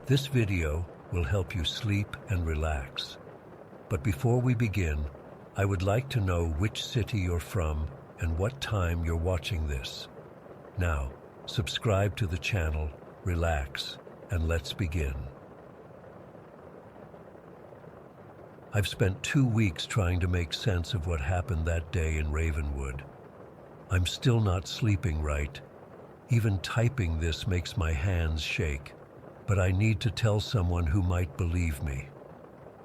This video will help you sleep and relax. But before we begin, I would like to know which city you're from and what time you're watching this. Now, subscribe to the channel, relax, and let's begin. I've spent 2 weeks trying to make sense of what happened that day in Ravenwood. I'm still not sleeping right. Even typing this makes my hands shake, but I need to tell someone who might believe me.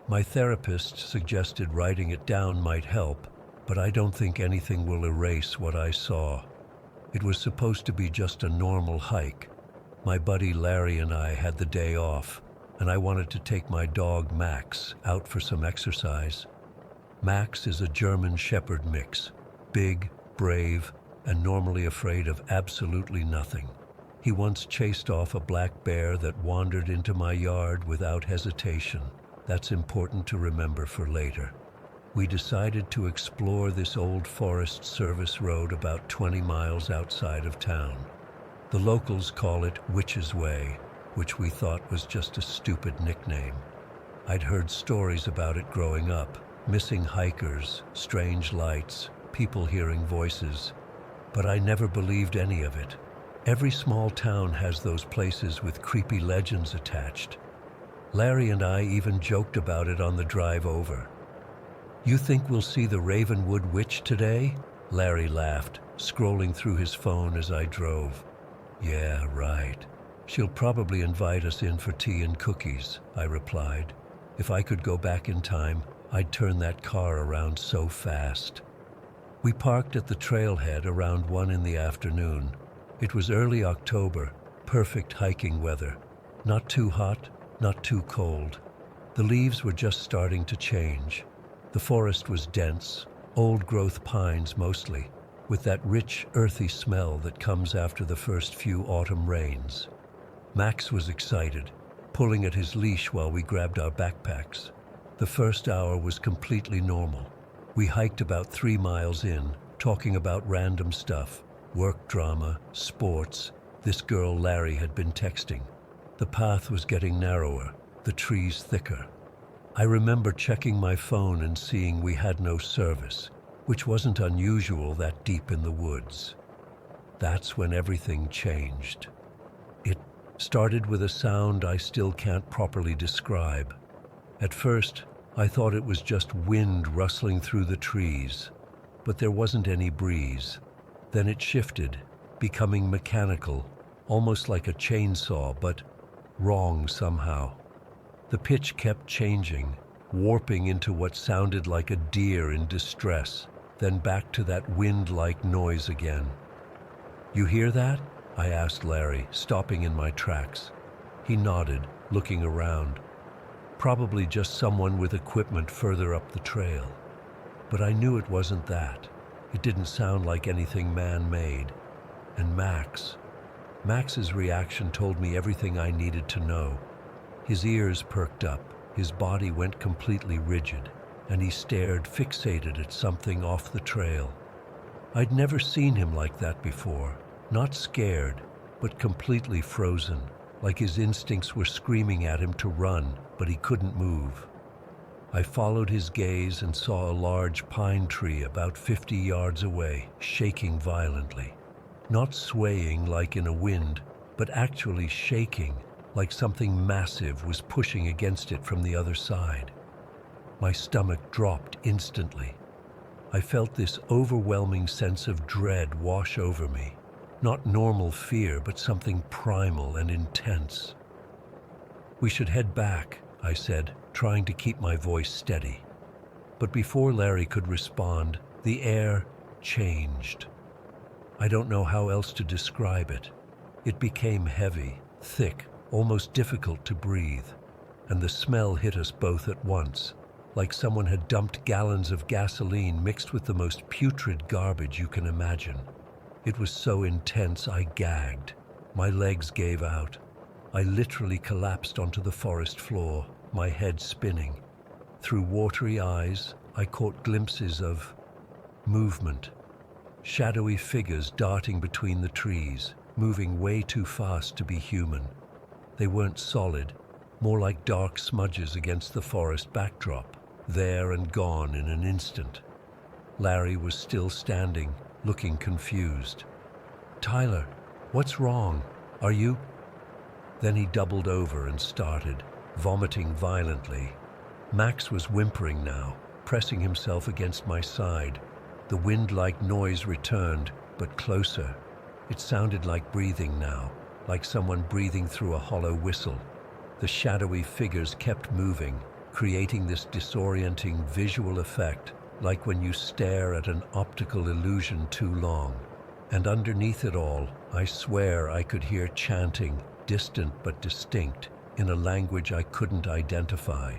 My therapist suggested writing it down might help, but I don't think anything will erase what I saw. It was supposed to be just a normal hike. My buddy Larry and I had the day off, and I wanted to take my dog Max out for some exercise. Max is a German Shepherd mix, big, brave, and normally afraid of absolutely nothing. He once chased off a black bear that wandered into my yard without hesitation. That's important to remember for later. We decided to explore this old Forest Service road about 20 miles outside of town. The locals call it Witch's Way, which we thought was just a stupid nickname. I'd heard stories about it growing up, missing hikers, strange lights, people hearing voices, but I never believed any of it. Every small town has those places with creepy legends attached. Larry and I even joked about it on the drive over. "You think we'll see the Ravenwood Witch today?" Larry laughed, scrolling through his phone as I drove. "Yeah, right. She'll probably invite us in for tea and cookies," I replied. If I could go back in time, I'd turn that car around so fast. We parked at the trailhead around 1 in the afternoon. It was early October, perfect hiking weather. Not too hot, not too cold. The leaves were just starting to change. The forest was dense, old-growth pines mostly, with that rich, earthy smell that comes after the first few autumn rains. Max was excited, pulling at his leash while we grabbed our backpacks. The first hour was completely normal. We hiked about 3 miles in, talking about random stuff. Work drama, sports, this girl Larry had been texting. The path was getting narrower, the trees thicker. I remember checking my phone and seeing we had no service, which wasn't unusual that deep in the woods. That's when everything changed. It started with a sound I still can't properly describe. At first, I thought it was just wind rustling through the trees, but there wasn't any breeze. Then it shifted, becoming mechanical, almost like a chainsaw, but wrong somehow. The pitch kept changing, warping into what sounded like a deer in distress, then back to that wind-like noise again. "You hear that?" I asked Larry, stopping in my tracks. He nodded, looking around. Probably just someone with equipment further up the trail. But I knew it wasn't that. It didn't sound like anything man-made. And Max's reaction told me everything I needed to know. His ears perked up, his body went completely rigid, and he stared fixated at something off the trail. I'd never seen him like that before, not scared, but completely frozen, like his instincts were screaming at him to run, but he couldn't move. I followed his gaze and saw a large pine tree about 50 yards away, shaking violently. Not swaying like in a wind, but actually shaking, like something massive was pushing against it from the other side. My stomach dropped instantly. I felt this overwhelming sense of dread wash over me. Not normal fear, but something primal and intense. "We should head back," I said, trying to keep my voice steady. But before Larry could respond, the air changed. I don't know how else to describe it. It became heavy, thick, almost difficult to breathe, and the smell hit us both at once, like someone had dumped gallons of gasoline mixed with the most putrid garbage you can imagine. It was so intense I gagged. My legs gave out. I literally collapsed onto the forest floor, my head spinning. Through watery eyes, I caught glimpses of movement. Shadowy figures darting between the trees, moving way too fast to be human. They weren't solid, more like dark smudges against the forest backdrop, there and gone in an instant. Larry was still standing, looking confused. "Tyler, what's wrong? Are you—" Then he doubled over and started, vomiting violently. Max was whimpering now, pressing himself against my side. The wind-like noise returned, but closer. It sounded like breathing now, like someone breathing through a hollow whistle. The shadowy figures kept moving, creating this disorienting visual effect, like when you stare at an optical illusion too long. And underneath it all, I swear I could hear chanting, distant but distinct, in a language I couldn't identify.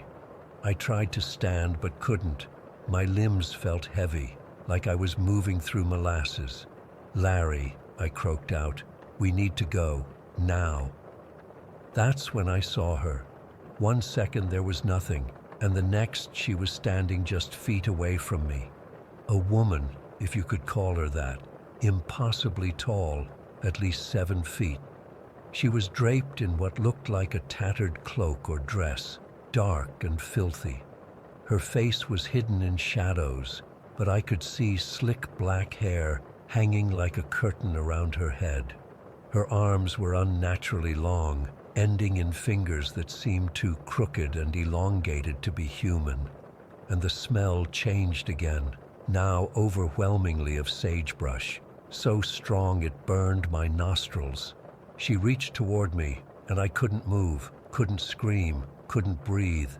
I tried to stand but couldn't. My limbs felt heavy, like I was moving through molasses. "Larry," I croaked out, "we need to go, now." That's when I saw her. 1 second there was nothing, and the next she was standing just feet away from me. A woman, if you could call her that, impossibly tall, at least 7 feet. She was draped in what looked like a tattered cloak or dress, dark and filthy. Her face was hidden in shadows, but I could see slick black hair hanging like a curtain around her head. Her arms were unnaturally long, ending in fingers that seemed too crooked and elongated to be human. And the smell changed again, now overwhelmingly of sagebrush, so strong it burned my nostrils. She reached toward me, and I couldn't move, couldn't scream, couldn't breathe.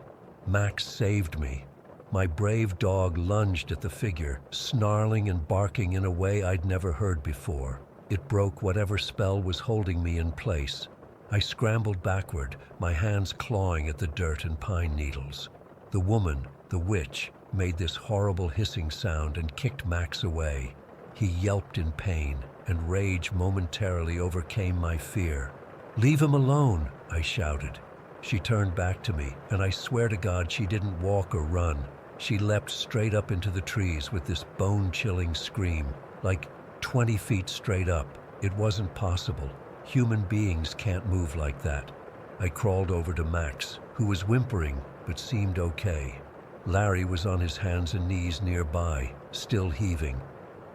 Max saved me. My brave dog lunged at the figure, snarling and barking in a way I'd never heard before. It broke whatever spell was holding me in place. I scrambled backward, my hands clawing at the dirt and pine needles. The woman, the witch, made this horrible hissing sound and kicked Max away. He yelped in pain, and rage momentarily overcame my fear. "Leave him alone," I shouted. She turned back to me, and I swear to God she didn't walk or run. She leapt straight up into the trees with this bone-chilling scream, like 20 feet straight up. It wasn't possible. Human beings can't move like that. I crawled over to Max, who was whimpering but seemed okay. Larry was on his hands and knees nearby, still heaving.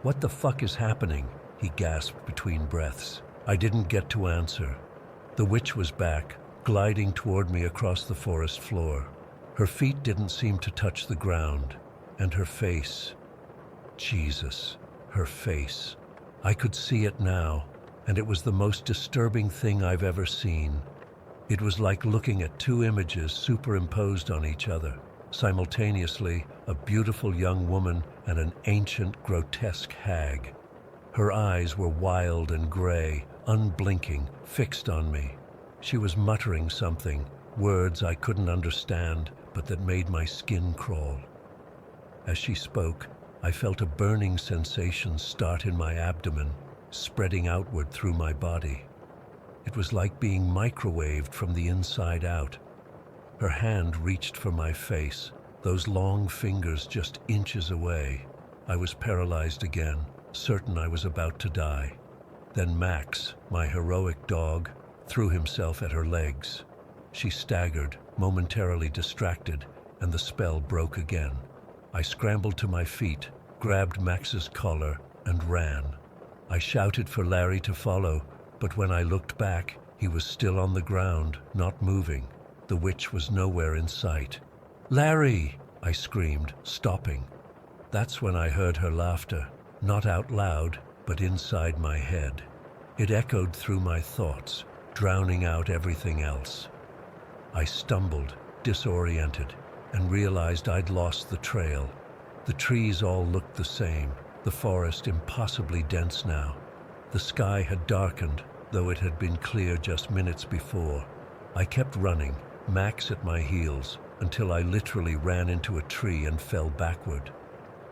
"What the fuck is happening?" he gasped between breaths. I didn't get to answer. The witch was back, gliding toward me across the forest floor. Her feet didn't seem to touch the ground, and her face— Jesus, her face. I could see it now, and it was the most disturbing thing I've ever seen. It was like looking at 2 images superimposed on each other, simultaneously a beautiful young woman and an ancient, grotesque hag. Her eyes were wild and gray, unblinking, fixed on me. She was muttering something, words I couldn't understand, but that made my skin crawl. As she spoke, I felt a burning sensation start in my abdomen, spreading outward through my body. It was like being microwaved from the inside out. Her hand reached for my face, those long fingers just inches away. I was paralyzed again, certain I was about to die. Then Max, my heroic dog, threw himself at her legs. She staggered, momentarily distracted, and the spell broke again. I scrambled to my feet, grabbed Max's collar, and ran. I shouted for Larry to follow, but when I looked back, he was still on the ground, not moving. The witch was nowhere in sight. "Larry!" I screamed, stopping. That's when I heard her laughter, not out loud, but inside my head. It echoed through my thoughts, drowning out everything else. I stumbled, disoriented, and realized I'd lost the trail. The trees all looked the same, the forest impossibly dense now. The sky had darkened, though it had been clear just minutes before. I kept running, Max at my heels, until I literally ran into a tree and fell backward.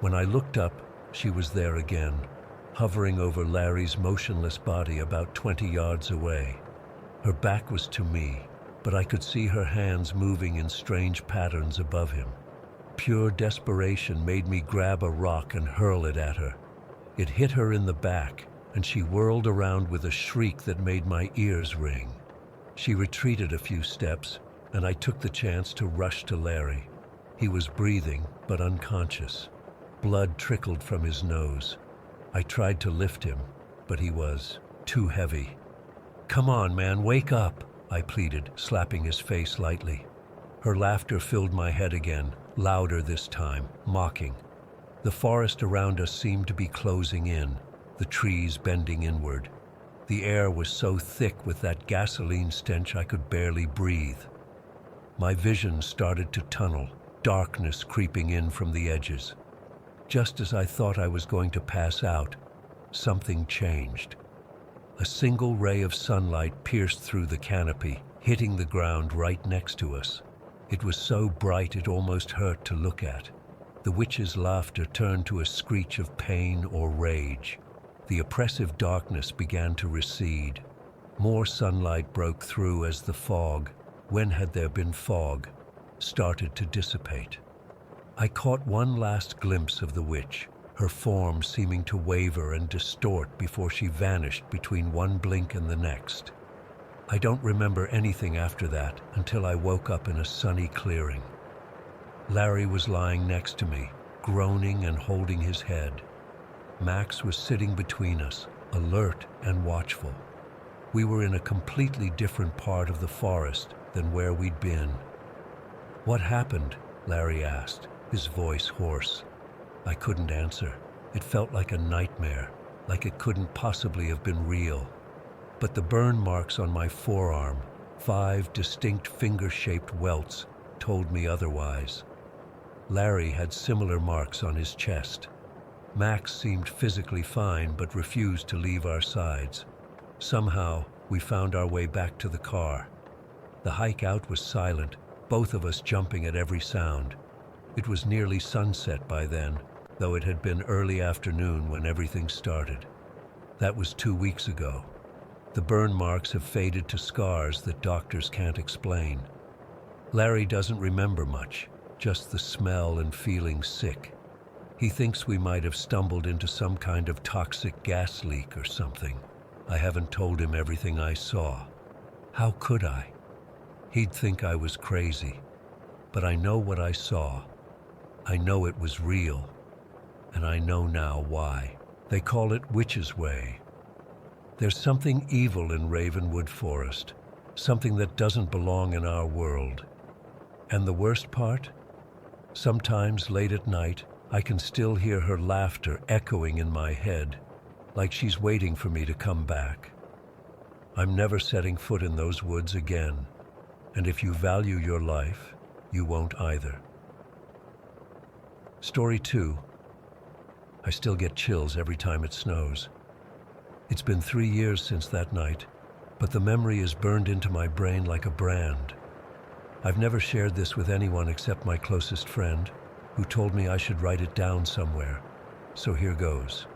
When I looked up, she was there again, hovering over Larry's motionless body about 20 yards away. Her back was to me, but I could see her hands moving in strange patterns above him. Pure desperation made me grab a rock and hurl it at her. It hit her in the back, and she whirled around with a shriek that made my ears ring. She retreated a few steps, and I took the chance to rush to Larry. He was breathing, but unconscious. Blood trickled from his nose. I tried to lift him, but he was too heavy. "Come on, man, wake up," I pleaded, slapping his face lightly. Her laughter filled my head again, louder this time, mocking. The forest around us seemed to be closing in, the trees bending inward. The air was so thick with that gasoline stench I could barely breathe. My vision started to tunnel, darkness creeping in from the edges. Just as I thought I was going to pass out, something changed. A single ray of sunlight pierced through the canopy, hitting the ground right next to us. It was so bright it almost hurt to look at. The witch's laughter turned to a screech of pain or rage. The oppressive darkness began to recede. More sunlight broke through as the fog, when had there been fog, started to dissipate. I caught one last glimpse of the witch, her form seeming to waver and distort before she vanished between one blink and the next. I don't remember anything after that until I woke up in a sunny clearing. Larry was lying next to me, groaning and holding his head. Max was sitting between us, alert and watchful. We were in a completely different part of the forest than where we'd been. "What happened?" Larry asked, his voice hoarse. I couldn't answer. It felt like a nightmare, like it couldn't possibly have been real. But the burn marks on my forearm, 5 distinct finger-shaped welts, told me otherwise. Larry had similar marks on his chest. Max seemed physically fine but refused to leave our sides. Somehow, we found our way back to the car. The hike out was silent, both of us jumping at every sound. It was nearly sunset by then, though it had been early afternoon when everything started. That was 2 weeks ago. The burn marks have faded to scars that doctors can't explain. Larry doesn't remember much, just the smell and feeling sick. He thinks we might have stumbled into some kind of toxic gas leak or something. I haven't told him everything I saw. How could I? He'd think I was crazy. But I know what I saw. I know it was real. And I know now why. They call it Witch's Way. There's something evil in Ravenwood Forest, something that doesn't belong in our world. And the worst part? Sometimes late at night, I can still hear her laughter echoing in my head, like she's waiting for me to come back. I'm never setting foot in those woods again, and if you value your life, you won't either. Story 2. I still get chills every time it snows. It's been 3 years since that night, but the memory is burned into my brain like a brand. I've never shared this with anyone except my closest friend, who told me I should write it down somewhere. So here goes.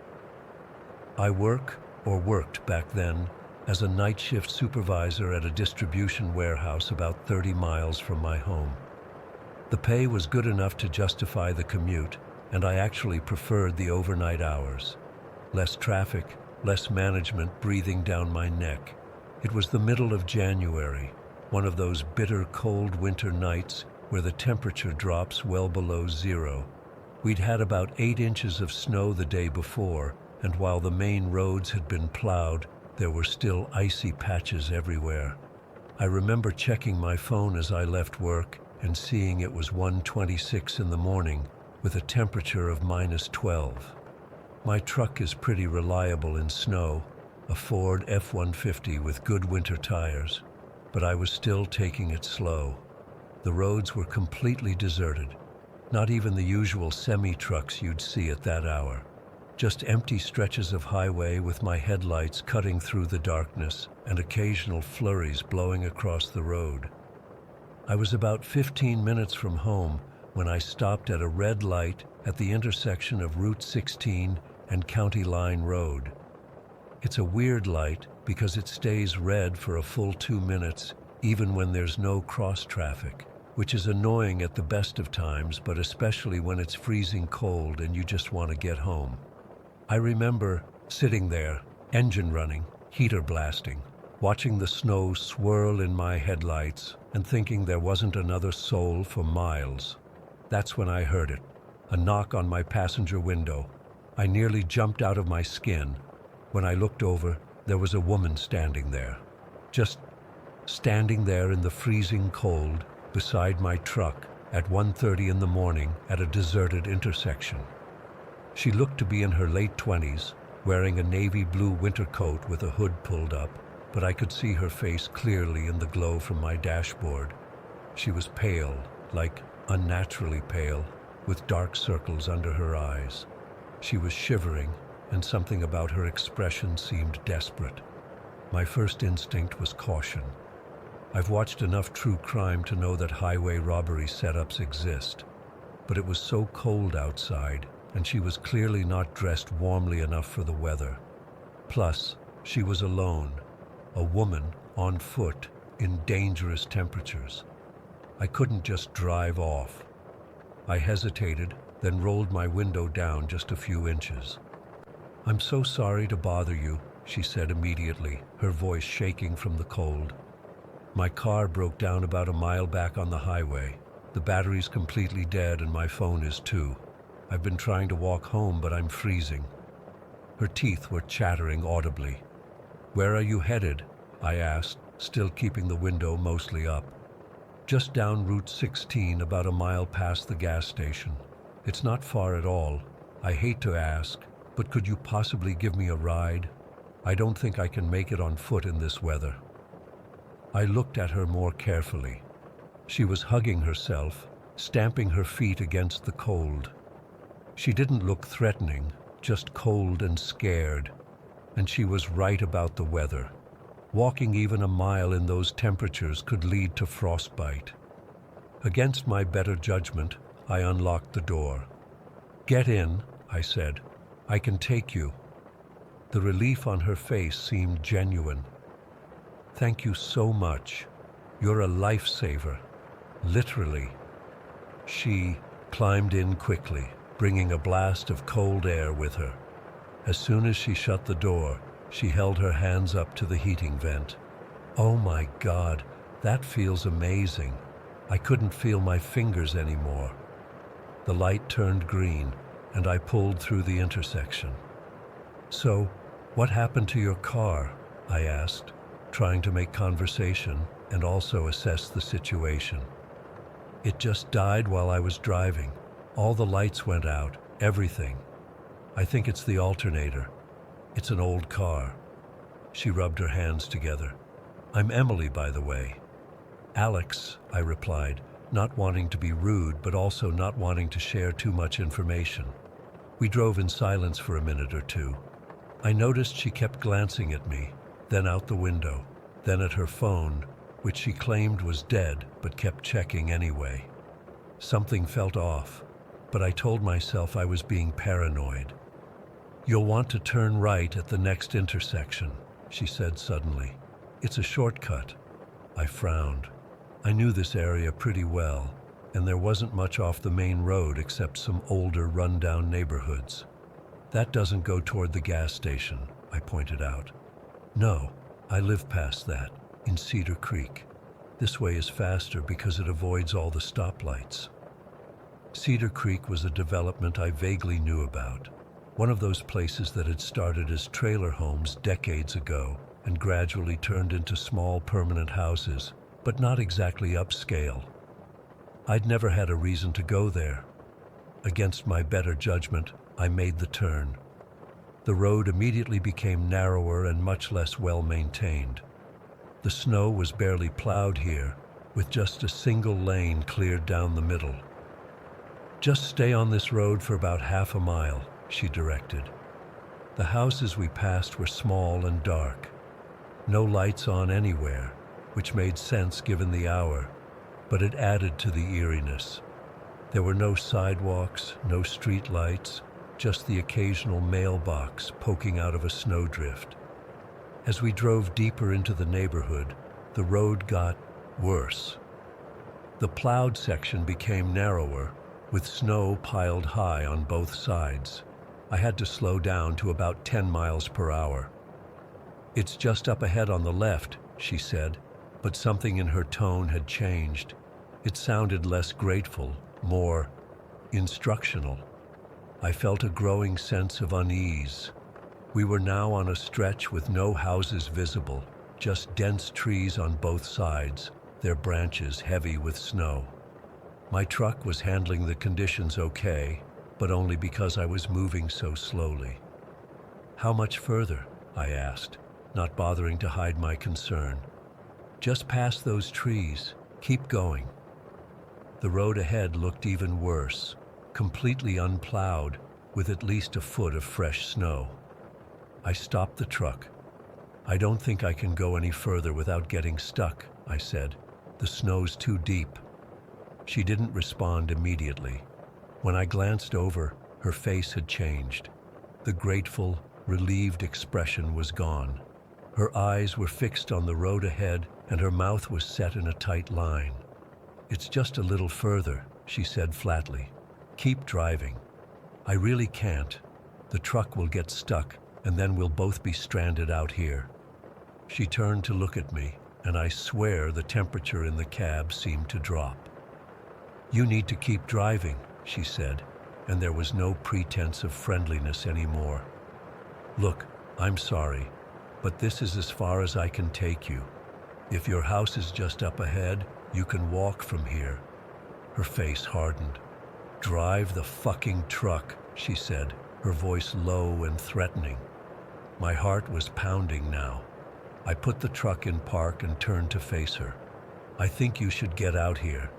I worked back then, as a night shift supervisor at a distribution warehouse about 30 miles from my home. The pay was good enough to justify the commute, and I actually preferred the overnight hours. Less traffic, less management breathing down my neck. It was the middle of January, one of those bitter cold winter nights where the temperature drops well below zero. We'd had about 8 inches of snow the day before, and while the main roads had been plowed, there were still icy patches everywhere. I remember checking my phone as I left work and seeing it was 1:26 in the morning with a temperature of -12. My truck is pretty reliable in snow, a Ford F-150 with good winter tires, but I was still taking it slow. The roads were completely deserted, not even the usual semi-trucks you'd see at that hour. Just empty stretches of highway with my headlights cutting through the darkness and occasional flurries blowing across the road. I was about 15 minutes from home when I stopped at a red light at the intersection of Route 16 and County Line Road. It's a weird light because it stays red for a full 2 minutes even when there's no cross traffic, which is annoying at the best of times, but especially when it's freezing cold and you just want to get home. I remember sitting there, engine running, heater blasting, watching the snow swirl in my headlights, and thinking there wasn't another soul for miles. That's when I heard it, a knock on my passenger window. I nearly jumped out of my skin. When I looked over, there was a woman standing there. Just standing there in the freezing cold beside my truck at 1:30 in the morning at a deserted intersection. She looked to be in her late 20s, wearing a navy blue winter coat with a hood pulled up, but I could see her face clearly in the glow from my dashboard. She was pale, like unnaturally pale, with dark circles under her eyes. She was shivering, and something about her expression seemed desperate. My first instinct was caution. I've watched enough true crime to know that highway robbery setups exist, but it was so cold outside, and she was clearly not dressed warmly enough for the weather. Plus, she was alone, a woman on foot in dangerous temperatures. I couldn't just drive off. I hesitated, then rolled my window down just a few inches. "I'm so sorry to bother you," she said immediately, her voice shaking from the cold. "My car broke down about a mile back on the highway. The battery's completely dead and my phone is too. I've been trying to walk home, but I'm freezing." Her teeth were chattering audibly. "Where are you headed?" I asked, still keeping the window mostly up. "Just down Route 16, about a mile past the gas station. It's not far at all. I hate to ask, but could you possibly give me a ride? I don't think I can make it on foot in this weather." I looked at her more carefully. She was hugging herself, stamping her feet against the cold. She didn't look threatening, just cold and scared. And she was right about the weather. Walking even a mile in those temperatures could lead to frostbite. Against my better judgment, I unlocked the door. "Get in," I said. "I can take you." The relief on her face seemed genuine. "Thank you so much. You're a lifesaver. Literally." She climbed in quickly, bringing a blast of cold air with her. As soon as she shut the door, she held her hands up to the heating vent. "Oh my God, that feels amazing. I couldn't feel my fingers anymore." The light turned green, and I pulled through the intersection. "So, what happened to your car?" I asked, trying to make conversation and also assess the situation. "It just died while I was driving. All the lights went out, everything. I think it's the alternator. It's an old car." She rubbed her hands together. "I'm Emily, by the way." "Alex," I replied, not wanting to be rude but also not wanting to share too much information. We drove in silence for a minute or two. I noticed she kept glancing at me, then out the window, then at her phone, which she claimed was dead but kept checking anyway. Something felt off, but I told myself I was being paranoid. "You'll want to turn right at the next intersection," she said suddenly. "It's a shortcut." I frowned. I knew this area pretty well, and there wasn't much off the main road except some older, run-down neighborhoods. "That doesn't go toward the gas station," I pointed out. "No, I live past that, in Cedar Creek. This way is faster because it avoids all the stoplights." Cedar Creek was a development I vaguely knew about. One of those places that had started as trailer homes decades ago and gradually turned into small permanent houses, but not exactly upscale. I'd never had a reason to go there. Against my better judgment, I made the turn. The road immediately became narrower and much less well-maintained. The snow was barely plowed here, with just a single lane cleared down the middle. "Just stay on this road for about half a mile," she directed. The houses we passed were small and dark. No lights on anywhere, which made sense given the hour, but it added to the eeriness. There were no sidewalks, no street lights, just the occasional mailbox poking out of a snowdrift. As we drove deeper into the neighborhood, the road got worse. The plowed section became narrower, with snow piled high on both sides. I had to slow down to about 10 miles per hour. "It's just up ahead on the left," she said. but something in her tone had changed. It sounded less grateful, more instructional. I felt a growing sense of unease. We were now on a stretch with no houses visible, just dense trees on both sides, their branches heavy with snow. My truck was handling the conditions okay, but only because I was moving so slowly. "How much further?" I asked, not bothering to hide my concern. "Just past those trees. Keep going." The road ahead looked even worse, completely unplowed, with at least a foot of fresh snow. I stopped the truck. "I don't think I can go any further without getting stuck," I said. "The snow's too deep." She didn't respond immediately. When I glanced over, her face had changed. The grateful, relieved expression was gone. Her eyes were fixed on the road ahead, and her mouth was set in a tight line. "It's just a little further," she said flatly. "Keep driving." "I really can't. The truck will get stuck, and then we'll both be stranded out here." She turned to look at me, and I swear the temperature in the cab seemed to drop. "You need to keep driving," she said, and there was no pretense of friendliness anymore. "Look, I'm sorry, but this is as far as I can take you. If your house is just up ahead, you can walk from here." Her face hardened. "Drive the fucking truck," she said, her voice low and threatening. My heart was pounding now. I put the truck in park and turned to face her. "I think you should get out here."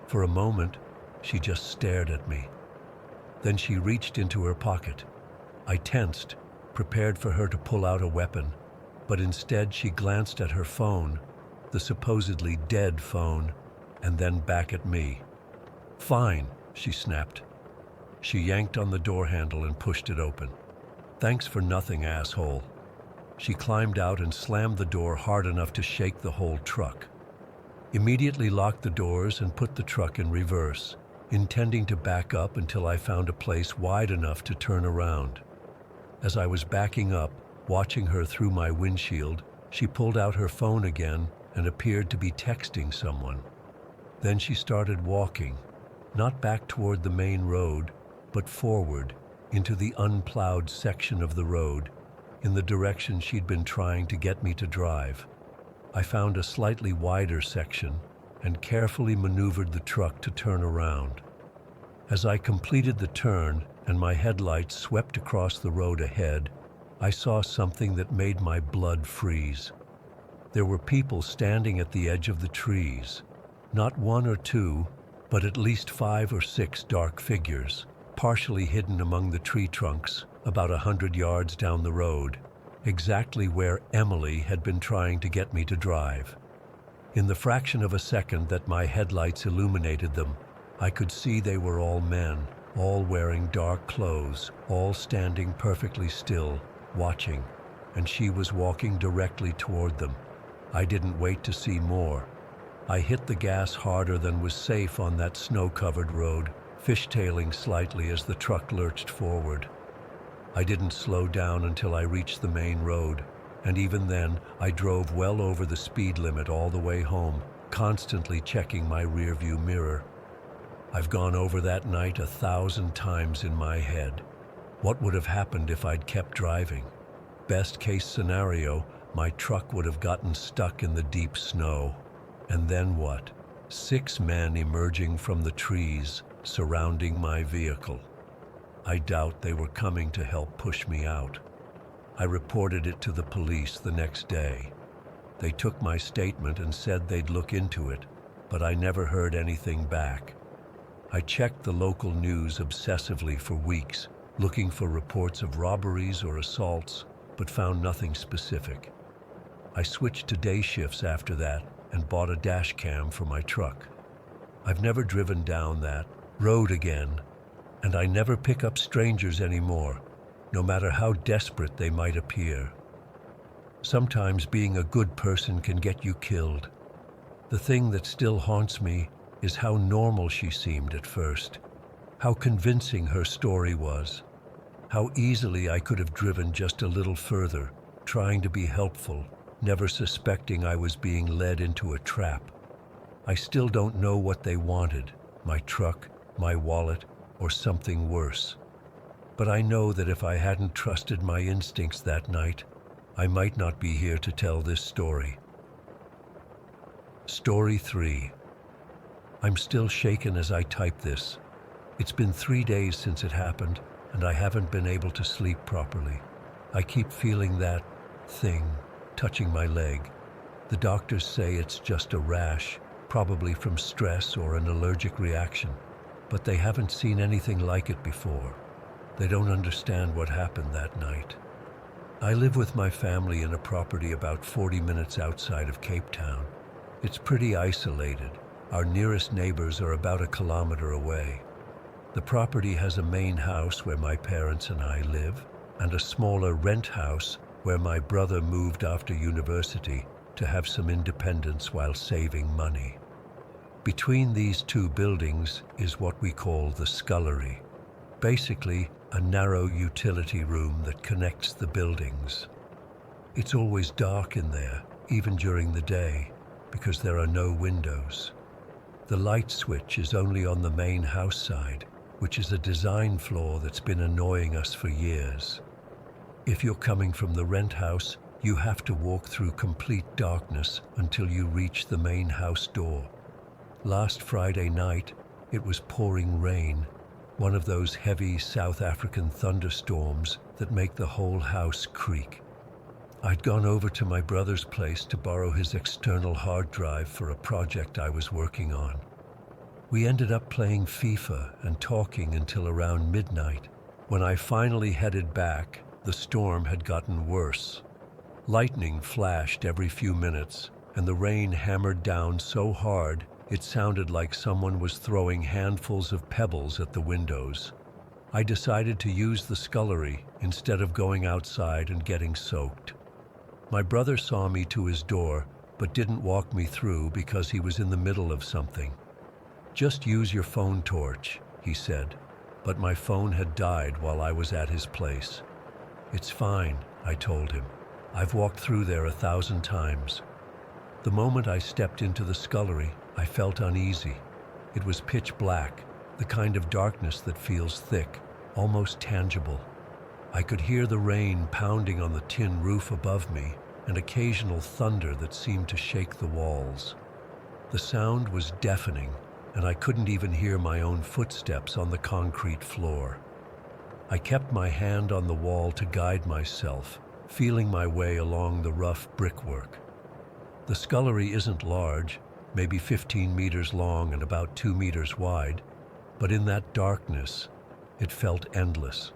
For a moment, she just stared at me. Then she reached into her pocket. I tensed, prepared for her to pull out a weapon, but instead she glanced at her phone, the supposedly dead phone, and then back at me. "Fine," she snapped. She yanked on the door handle and pushed it open. "Thanks for nothing, asshole." She climbed out and slammed the door hard enough to shake the whole truck. Immediately locked the doors and put the truck in reverse, intending to back up until I found a place wide enough to turn around. As I was backing up, watching her through my windshield, she pulled out her phone again and appeared to be texting someone. Then she started walking, not back toward the main road, but forward into the unplowed section of the road, in the direction she'd been trying to get me to drive. I found a slightly wider section and carefully maneuvered the truck to turn around. As I completed the turn and my headlights swept across the road ahead, I saw something that made my blood freeze. There were people standing at the edge of the trees. Not one or two, but at least 5 or 6 dark figures, partially hidden among the tree trunks, about 100 yards down the road, exactly where Emily had been trying to get me to drive. In the fraction of a second that my headlights illuminated them, I could see they were all men, all wearing dark clothes, all standing perfectly still, watching, and she was walking directly toward them. I didn't wait to see more. I hit the gas harder than was safe on that snow-covered road, fishtailing slightly as the truck lurched forward. I didn't slow down until I reached the main road, and even then I drove well over the speed limit all the way home, constantly checking my rearview mirror. I've gone over that night 1,000 times in my head. What would have happened if I'd kept driving? Best case scenario, my truck would have gotten stuck in the deep snow. And then what? 6 men emerging from the trees, surrounding my vehicle. I doubt they were coming to help push me out. I reported it to the police the next day. They took my statement and said they'd look into it, but I never heard anything back. I checked the local news obsessively for weeks, looking for reports of robberies or assaults, but found nothing specific. I switched to day shifts after that and bought a dash cam for my truck. I've never driven down that road again, and I never pick up strangers anymore, no matter how desperate they might appear. Sometimes being a good person can get you killed. The thing that still haunts me is how normal she seemed at first, how convincing her story was, how easily I could have driven just a little further, trying to be helpful, never suspecting I was being led into a trap. I still don't know what they wanted, my truck, my wallet, or something worse. But I know that if I hadn't trusted my instincts that night, I might not be here to tell this story. Story 3. I'm still shaken as I type this. It's been 3 days since it happened, and I haven't been able to sleep properly. I keep feeling that thing touching my leg. The doctors say it's just a rash, probably from stress or an allergic reaction, but they haven't seen anything like it before. They don't understand what happened that night. I live with my family in a property about 40 minutes outside of Cape Town. It's pretty isolated. Our nearest neighbors are about 1 kilometer away. The property has a main house where my parents and I live, and a smaller rent house where my brother moved after university to have some independence while saving money. Between these two buildings is what we call the scullery, basically a narrow utility room that connects the buildings. It's always dark in there, even during the day, because there are no windows. The light switch is only on the main house side, which is a design flaw that's been annoying us for years. If you're coming from the rent house, you have to walk through complete darkness until you reach the main house door. Last Friday night, it was pouring rain, one of those heavy South African thunderstorms that make the whole house creak. I'd gone over to my brother's place to borrow his external hard drive for a project I was working on. We ended up playing FIFA and talking until around midnight. When I finally headed back, the storm had gotten worse. Lightning flashed every few minutes, and the rain hammered down so hard it sounded like someone was throwing handfuls of pebbles at the windows. I decided to use the scullery instead of going outside and getting soaked. My brother saw me to his door, but didn't walk me through because he was in the middle of something. "Just use your phone torch," he said, but my phone had died while I was at his place. "It's fine," I told him. "I've walked through there 1,000 times." The moment I stepped into the scullery, I felt uneasy. It was pitch black, the kind of darkness that feels thick, almost tangible. I could hear the rain pounding on the tin roof above me and occasional thunder that seemed to shake the walls. The sound was deafening, and I couldn't even hear my own footsteps on the concrete floor. I kept my hand on the wall to guide myself, feeling my way along the rough brickwork. The scullery isn't large, maybe 15 meters long and about 2 meters wide, but in that darkness, it felt endless.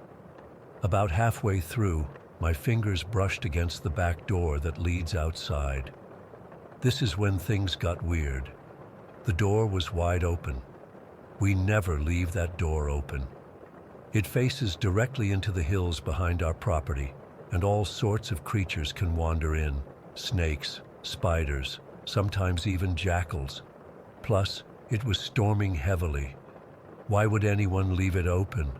About halfway through, my fingers brushed against the back door that leads outside. This is when things got weird. The door was wide open. We never leave that door open. It faces directly into the hills behind our property, and all sorts of creatures can wander in: snakes, spiders, sometimes even jackals. Plus, it was storming heavily. Why would anyone leave it open?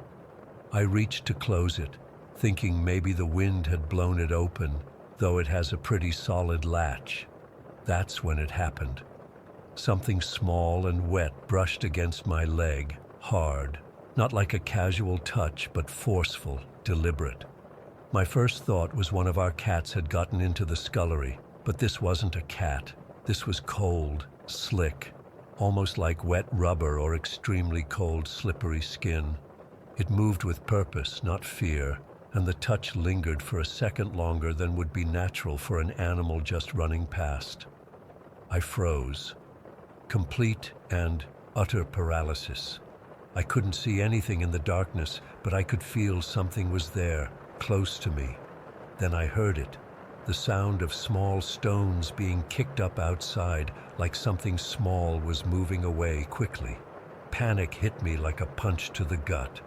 I reached to close it, thinking maybe the wind had blown it open, though it has a pretty solid latch. That's when it happened. Something small and wet brushed against my leg, hard, not like a casual touch, but forceful, deliberate. My first thought was one of our cats had gotten into the scullery, but this wasn't a cat. This was cold, slick, almost like wet rubber or extremely cold, slippery skin. It moved with purpose, not fear, and the touch lingered for a second longer than would be natural for an animal just running past. I froze. Complete and utter paralysis. I couldn't see anything in the darkness, but I could feel something was there, close to me. Then I heard it, the sound of small stones being kicked up outside, like something small was moving away quickly. Panic hit me like a punch to the gut.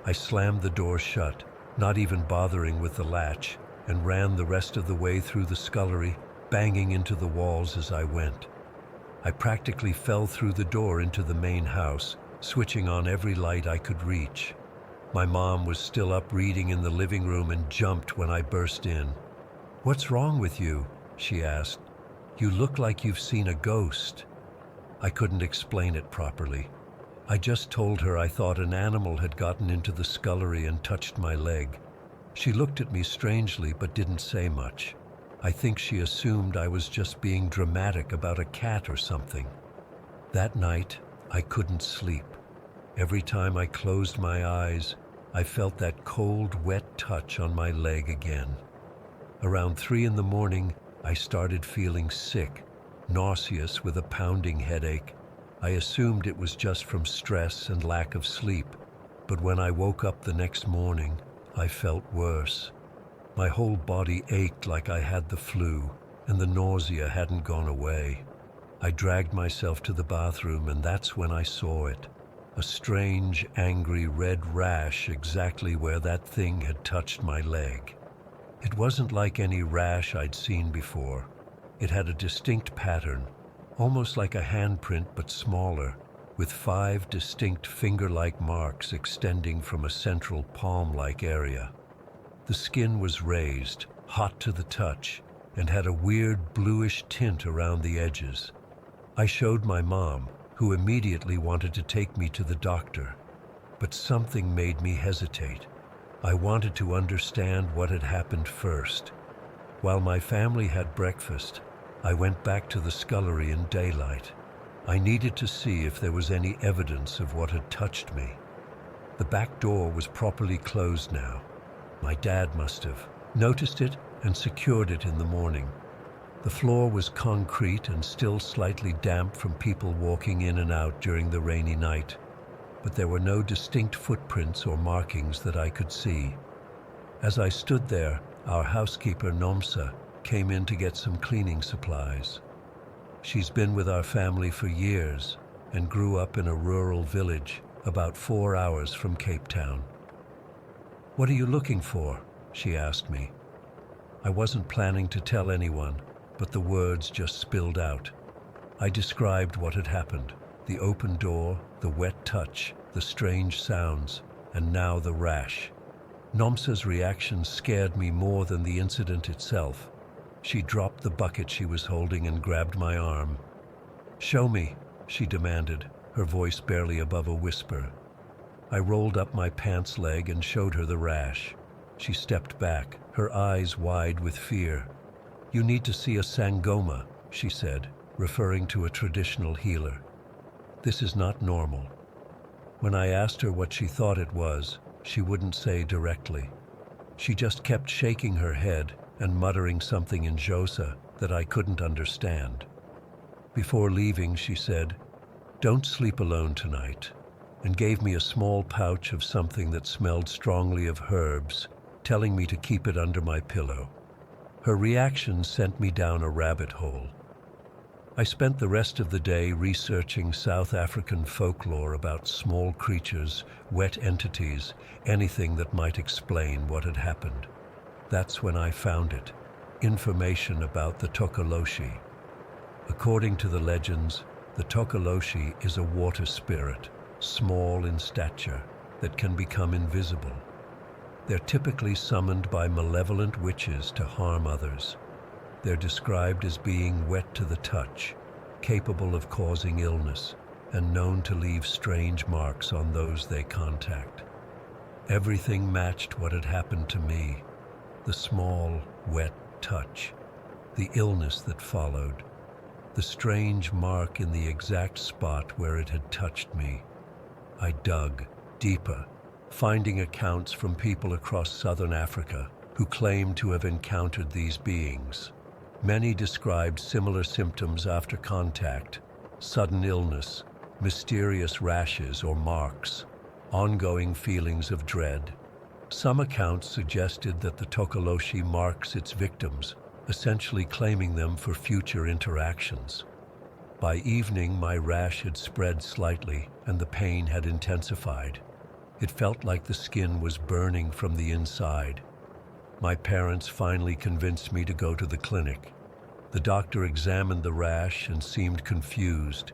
I slammed the door shut, not even bothering with the latch, and ran the rest of the way through the scullery, banging into the walls as I went. I practically fell through the door into the main house, switching on every light I could reach. My mom was still up reading in the living room and jumped when I burst in. "What's wrong with you?" she asked. "You look like you've seen a ghost." I couldn't explain it properly. I just told her I thought an animal had gotten into the scullery and touched my leg. She looked at me strangely but didn't say much. I think she assumed I was just being dramatic about a cat or something. That night, I couldn't sleep. Every time I closed my eyes, I felt that cold, wet touch on my leg again. Around 3 in the morning, I started feeling sick, nauseous with a pounding headache. I assumed it was just from stress and lack of sleep, but when I woke up the next morning, I felt worse. My whole body ached like I had the flu, and the nausea hadn't gone away. I dragged myself to the bathroom, and that's when I saw it. A strange, angry red rash exactly where that thing had touched my leg. It wasn't like any rash I'd seen before. It had a distinct pattern, almost like a handprint but smaller, with 5 distinct finger-like marks extending from a central palm-like area. The skin was raised, hot to the touch, and had a weird bluish tint around the edges. I showed my mom, who immediately wanted to take me to the doctor, but something made me hesitate. I wanted to understand what had happened first. While my family had breakfast, I went back to the scullery in daylight. I needed to see if there was any evidence of what had touched me. The back door was properly closed now. My dad must have noticed it and secured it in the morning. The floor was concrete and still slightly damp from people walking in and out during the rainy night, but there were no distinct footprints or markings that I could see. As I stood there, our housekeeper Nomsa came in to get some cleaning supplies. She's been with our family for years and grew up in a rural village about 4 hours from Cape Town. "What are you looking for?" she asked me. I wasn't planning to tell anyone, but the words just spilled out. I described what had happened: the open door, the wet touch, the strange sounds, and now the rash. Nomsa's reaction scared me more than the incident itself. She dropped the bucket she was holding and grabbed my arm. "Show me," she demanded, her voice barely above a whisper. I rolled up my pants leg and showed her the rash. She stepped back, her eyes wide with fear. "You need to see a sangoma," she said, referring to a traditional healer. "This is not normal." When I asked her what she thought it was, she wouldn't say directly. She just kept shaking her head and muttering something in Xhosa that I couldn't understand. Before leaving, she said, "Don't sleep alone tonight," and gave me a small pouch of something that smelled strongly of herbs, telling me to keep it under my pillow. Her reaction sent me down a rabbit hole. I spent the rest of the day researching South African folklore about small creatures, wet entities, anything that might explain what had happened. That's when I found it: information about the Tokoloshi. According to the legends, the Tokoloshi is a water spirit, small in stature, that can become invisible. They're typically summoned by malevolent witches to harm others. They're described as being wet to the touch, capable of causing illness, and known to leave strange marks on those they contact. Everything matched what had happened to me: the small, wet touch, the illness that followed, the strange mark in the exact spot where it had touched me. I dug deeper, finding accounts from people across southern Africa who claimed to have encountered these beings. Many described similar symptoms after contact: sudden illness, mysterious rashes or marks, ongoing feelings of dread. Some accounts suggested that the Tokoloshi marks its victims, essentially claiming them for future interactions. By evening, my rash had spread slightly and the pain had intensified. It felt like the skin was burning from the inside. My parents finally convinced me to go to the clinic. The doctor examined the rash and seemed confused.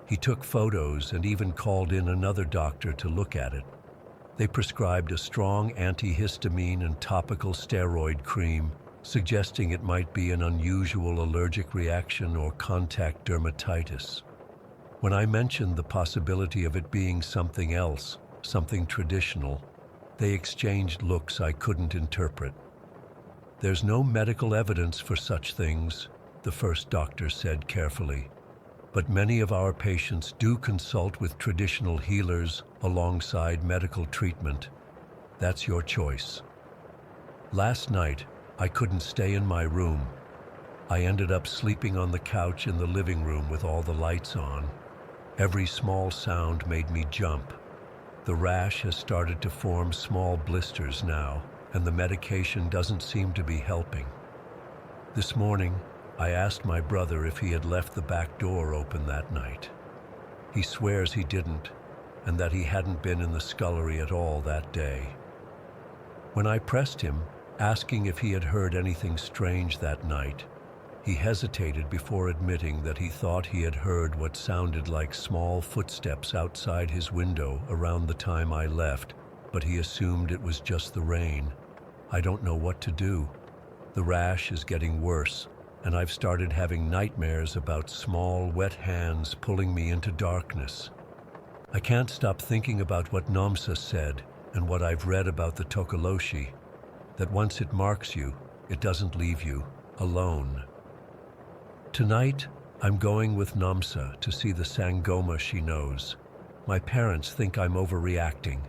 He took photos and even called in another doctor to look at it. They prescribed a strong antihistamine and topical steroid cream suggesting it might be an unusual allergic reaction or contact dermatitis. When I mentioned the possibility of it being something else, something traditional, they exchanged looks I couldn't interpret. "There's no medical evidence for such things," the first doctor said carefully. "But many of our patients do consult with traditional healers alongside medical treatment. That's your choice." Last night, I couldn't stay in my room. I ended up sleeping on the couch in the living room with all the lights on. Every small sound made me jump. The rash has started to form small blisters now, and the medication doesn't seem to be helping. This morning, I asked my brother if he had left the back door open that night. He swears he didn't, and that he hadn't been in the scullery at all that day. When I pressed him, asking if he had heard anything strange that night, he hesitated before admitting that he thought he had heard what sounded like small footsteps outside his window around the time I left, but he assumed it was just the rain. I don't know what to do. The rash is getting worse, and I've started having nightmares about small, wet hands pulling me into darkness. I can't stop thinking about what Namsa said and what I've read about the tokoloshi, that once it marks you, it doesn't leave you alone. Tonight, I'm going with Namsa to see the Sangoma she knows. My parents think I'm overreacting,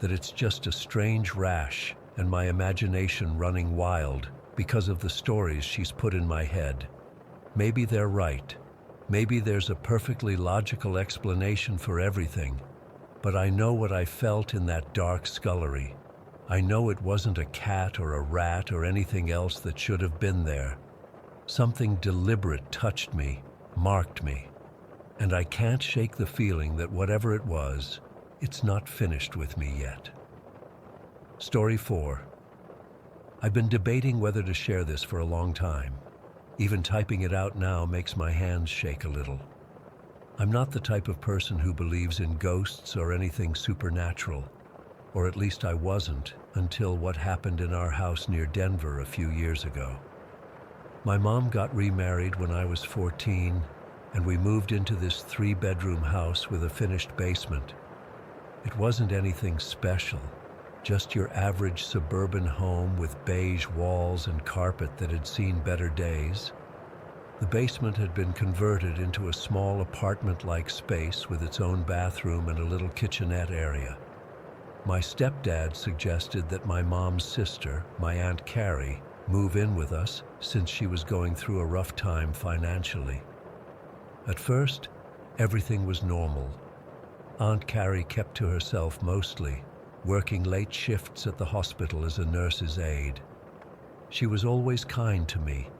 that it's just a strange rash and my imagination running wild because of the stories she's put in my head. Maybe they're right. Maybe there's a perfectly logical explanation for everything. But I know what I felt in that dark scullery. I know it wasn't a cat or a rat or anything else that should have been there. Something deliberate touched me, marked me. And I can't shake the feeling that whatever it was, it's not finished with me yet. Story 4. I've been debating whether to share this for a long time. Even typing it out now makes my hands shake a little. I'm not the type of person who believes in ghosts or anything supernatural, or at least I wasn't until what happened in our house near Denver a few years ago. My mom got remarried when I was 14, and we moved into this 3-bedroom house with a finished basement. It wasn't anything special, just your average suburban home with beige walls and carpet that had seen better days. The basement had been converted into a small apartment-like space with its own bathroom and a little kitchenette area. My stepdad suggested that my mom's sister, my Aunt Carrie, move in with us since she was going through a rough time financially. At first, everything was normal. Aunt Carrie kept to herself mostly, working late shifts at the hospital as a nurse's aide. She was always kind to me,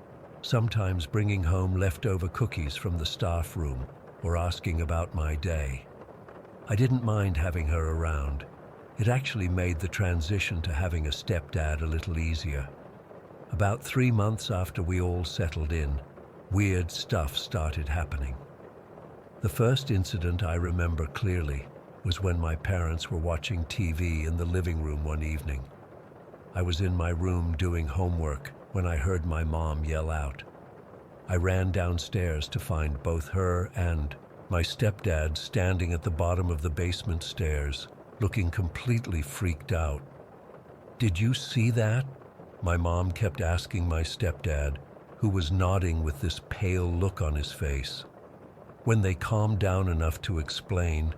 sometimes bringing home leftover cookies from the staff room or asking about my day. I didn't mind having her around. It actually made the transition to having a stepdad a little easier. About 3 months after we all settled in, weird stuff started happening. The first incident I remember clearly was when my parents were watching TV in the living room one evening. I was in my room doing homework when I heard my mom yell out. I ran downstairs to find both her and my stepdad standing at the bottom of the basement stairs, looking completely freaked out. "Did you see that?" My mom kept asking my stepdad, who was nodding with this pale look on his face. When they calmed down enough to explain,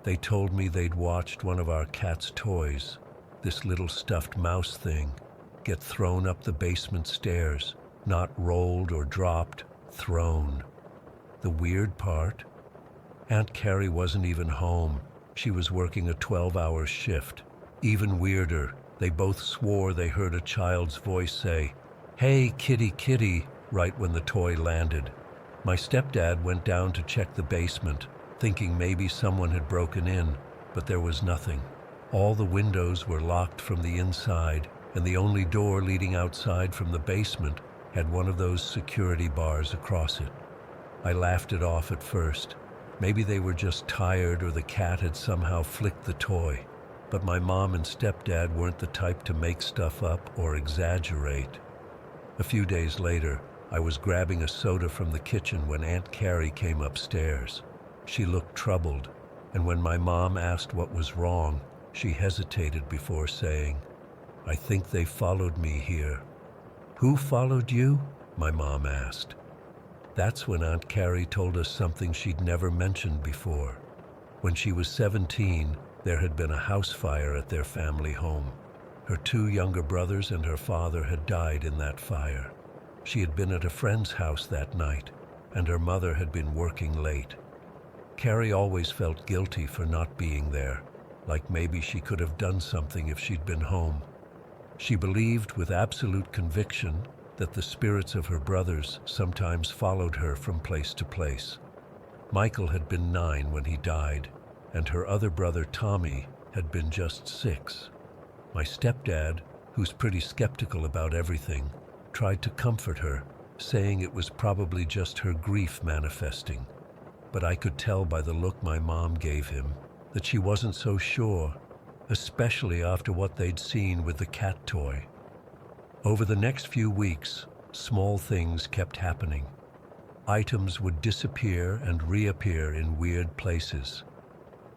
they told me they'd watched one of our cat's toys, this little stuffed mouse thing, get thrown up the basement stairs, not rolled or dropped, thrown. The weird part? Aunt Carrie wasn't even home. She was working a 12-hour shift. Even weirder, they both swore they heard a child's voice say, "Hey, kitty, kitty," right when the toy landed. My stepdad went down to check the basement, thinking maybe someone had broken in, but there was nothing. All the windows were locked from the inside, and the only door leading outside from the basement had one of those security bars across it. I laughed it off at first. Maybe they were just tired or the cat had somehow flicked the toy. But my mom and stepdad weren't the type to make stuff up or exaggerate. A few days later, I was grabbing a soda from the kitchen when Aunt Carrie came upstairs. She looked troubled, and when my mom asked what was wrong, she hesitated before saying, "I think they followed me here." "Who followed you?" my mom asked. That's when Aunt Carrie told us something she'd never mentioned before. When she was 17, there had been a house fire at their family home. Her 2 younger brothers and her father had died in that fire. She had been at a friend's house that night, and her mother had been working late. Carrie always felt guilty for not being there, like maybe she could have done something if she'd been home. She believed with absolute conviction that the spirits of her brothers sometimes followed her from place to place. Michael had been 9 when he died, and her other brother Tommy had been just 6. My stepdad, who's pretty skeptical about everything, tried to comfort her, saying it was probably just her grief manifesting. But I could tell by the look my mom gave him that she wasn't so sure, especially after what they'd seen with the cat toy. Over the next few weeks, small things kept happening. Items would disappear and reappear in weird places.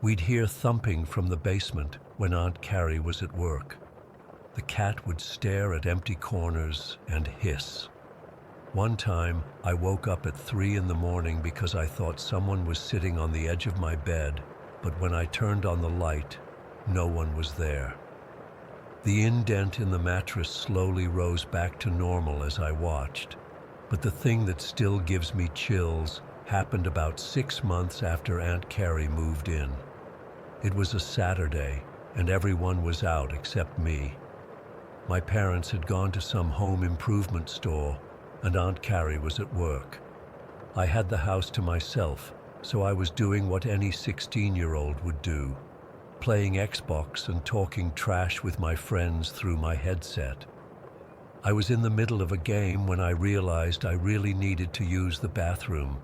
We'd hear thumping from the basement when Aunt Carrie was at work. The cat would stare at empty corners and hiss. One time, I woke up at 3 in the morning because I thought someone was sitting on the edge of my bed, but when I turned on the light, no one was there. The indent in the mattress slowly rose back to normal as I watched, but the thing that still gives me chills happened about 6 months after Aunt Carrie moved in. It was a Saturday, and everyone was out except me. My parents had gone to some home improvement store, and Aunt Carrie was at work. I had the house to myself, so I was doing what any 16-year-old would do, playing Xbox and talking trash with my friends through my headset. I was in the middle of a game when I realized I really needed to use the bathroom.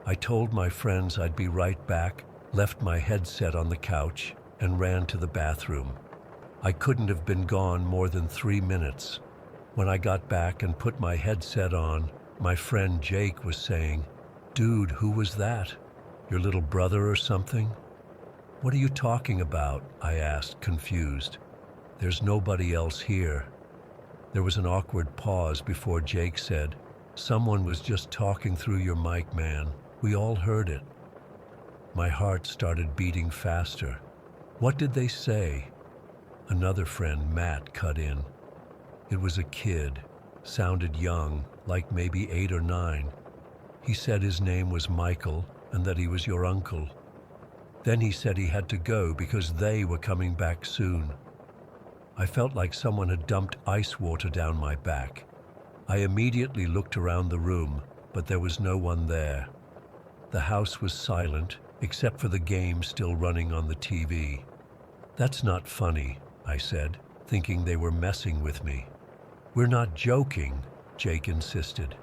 I told my friends I'd be right back, left my headset on the couch, and ran to the bathroom. I couldn't have been gone more than 3 minutes. When I got back and put my headset on, my friend Jake was saying, "Dude, who was that? Your little brother or something?" "What are you talking about?" I asked, confused. "There's nobody else here." There was an awkward pause before Jake said, "Someone was just talking through your mic, man. We all heard it." My heart started beating faster. "What did they say?" Another friend, Matt, cut in. It was a kid, sounded young, like maybe 8 or 9. He said his name was Michael and that he was your uncle. Then he said he had to go because they were coming back soon. I felt like someone had dumped ice water down my back. I immediately looked around the room, but there was no one there. The house was silent, except for the game still running on the TV. "That's not funny," I said, thinking they were messing with me. "We're not joking," Jake insisted.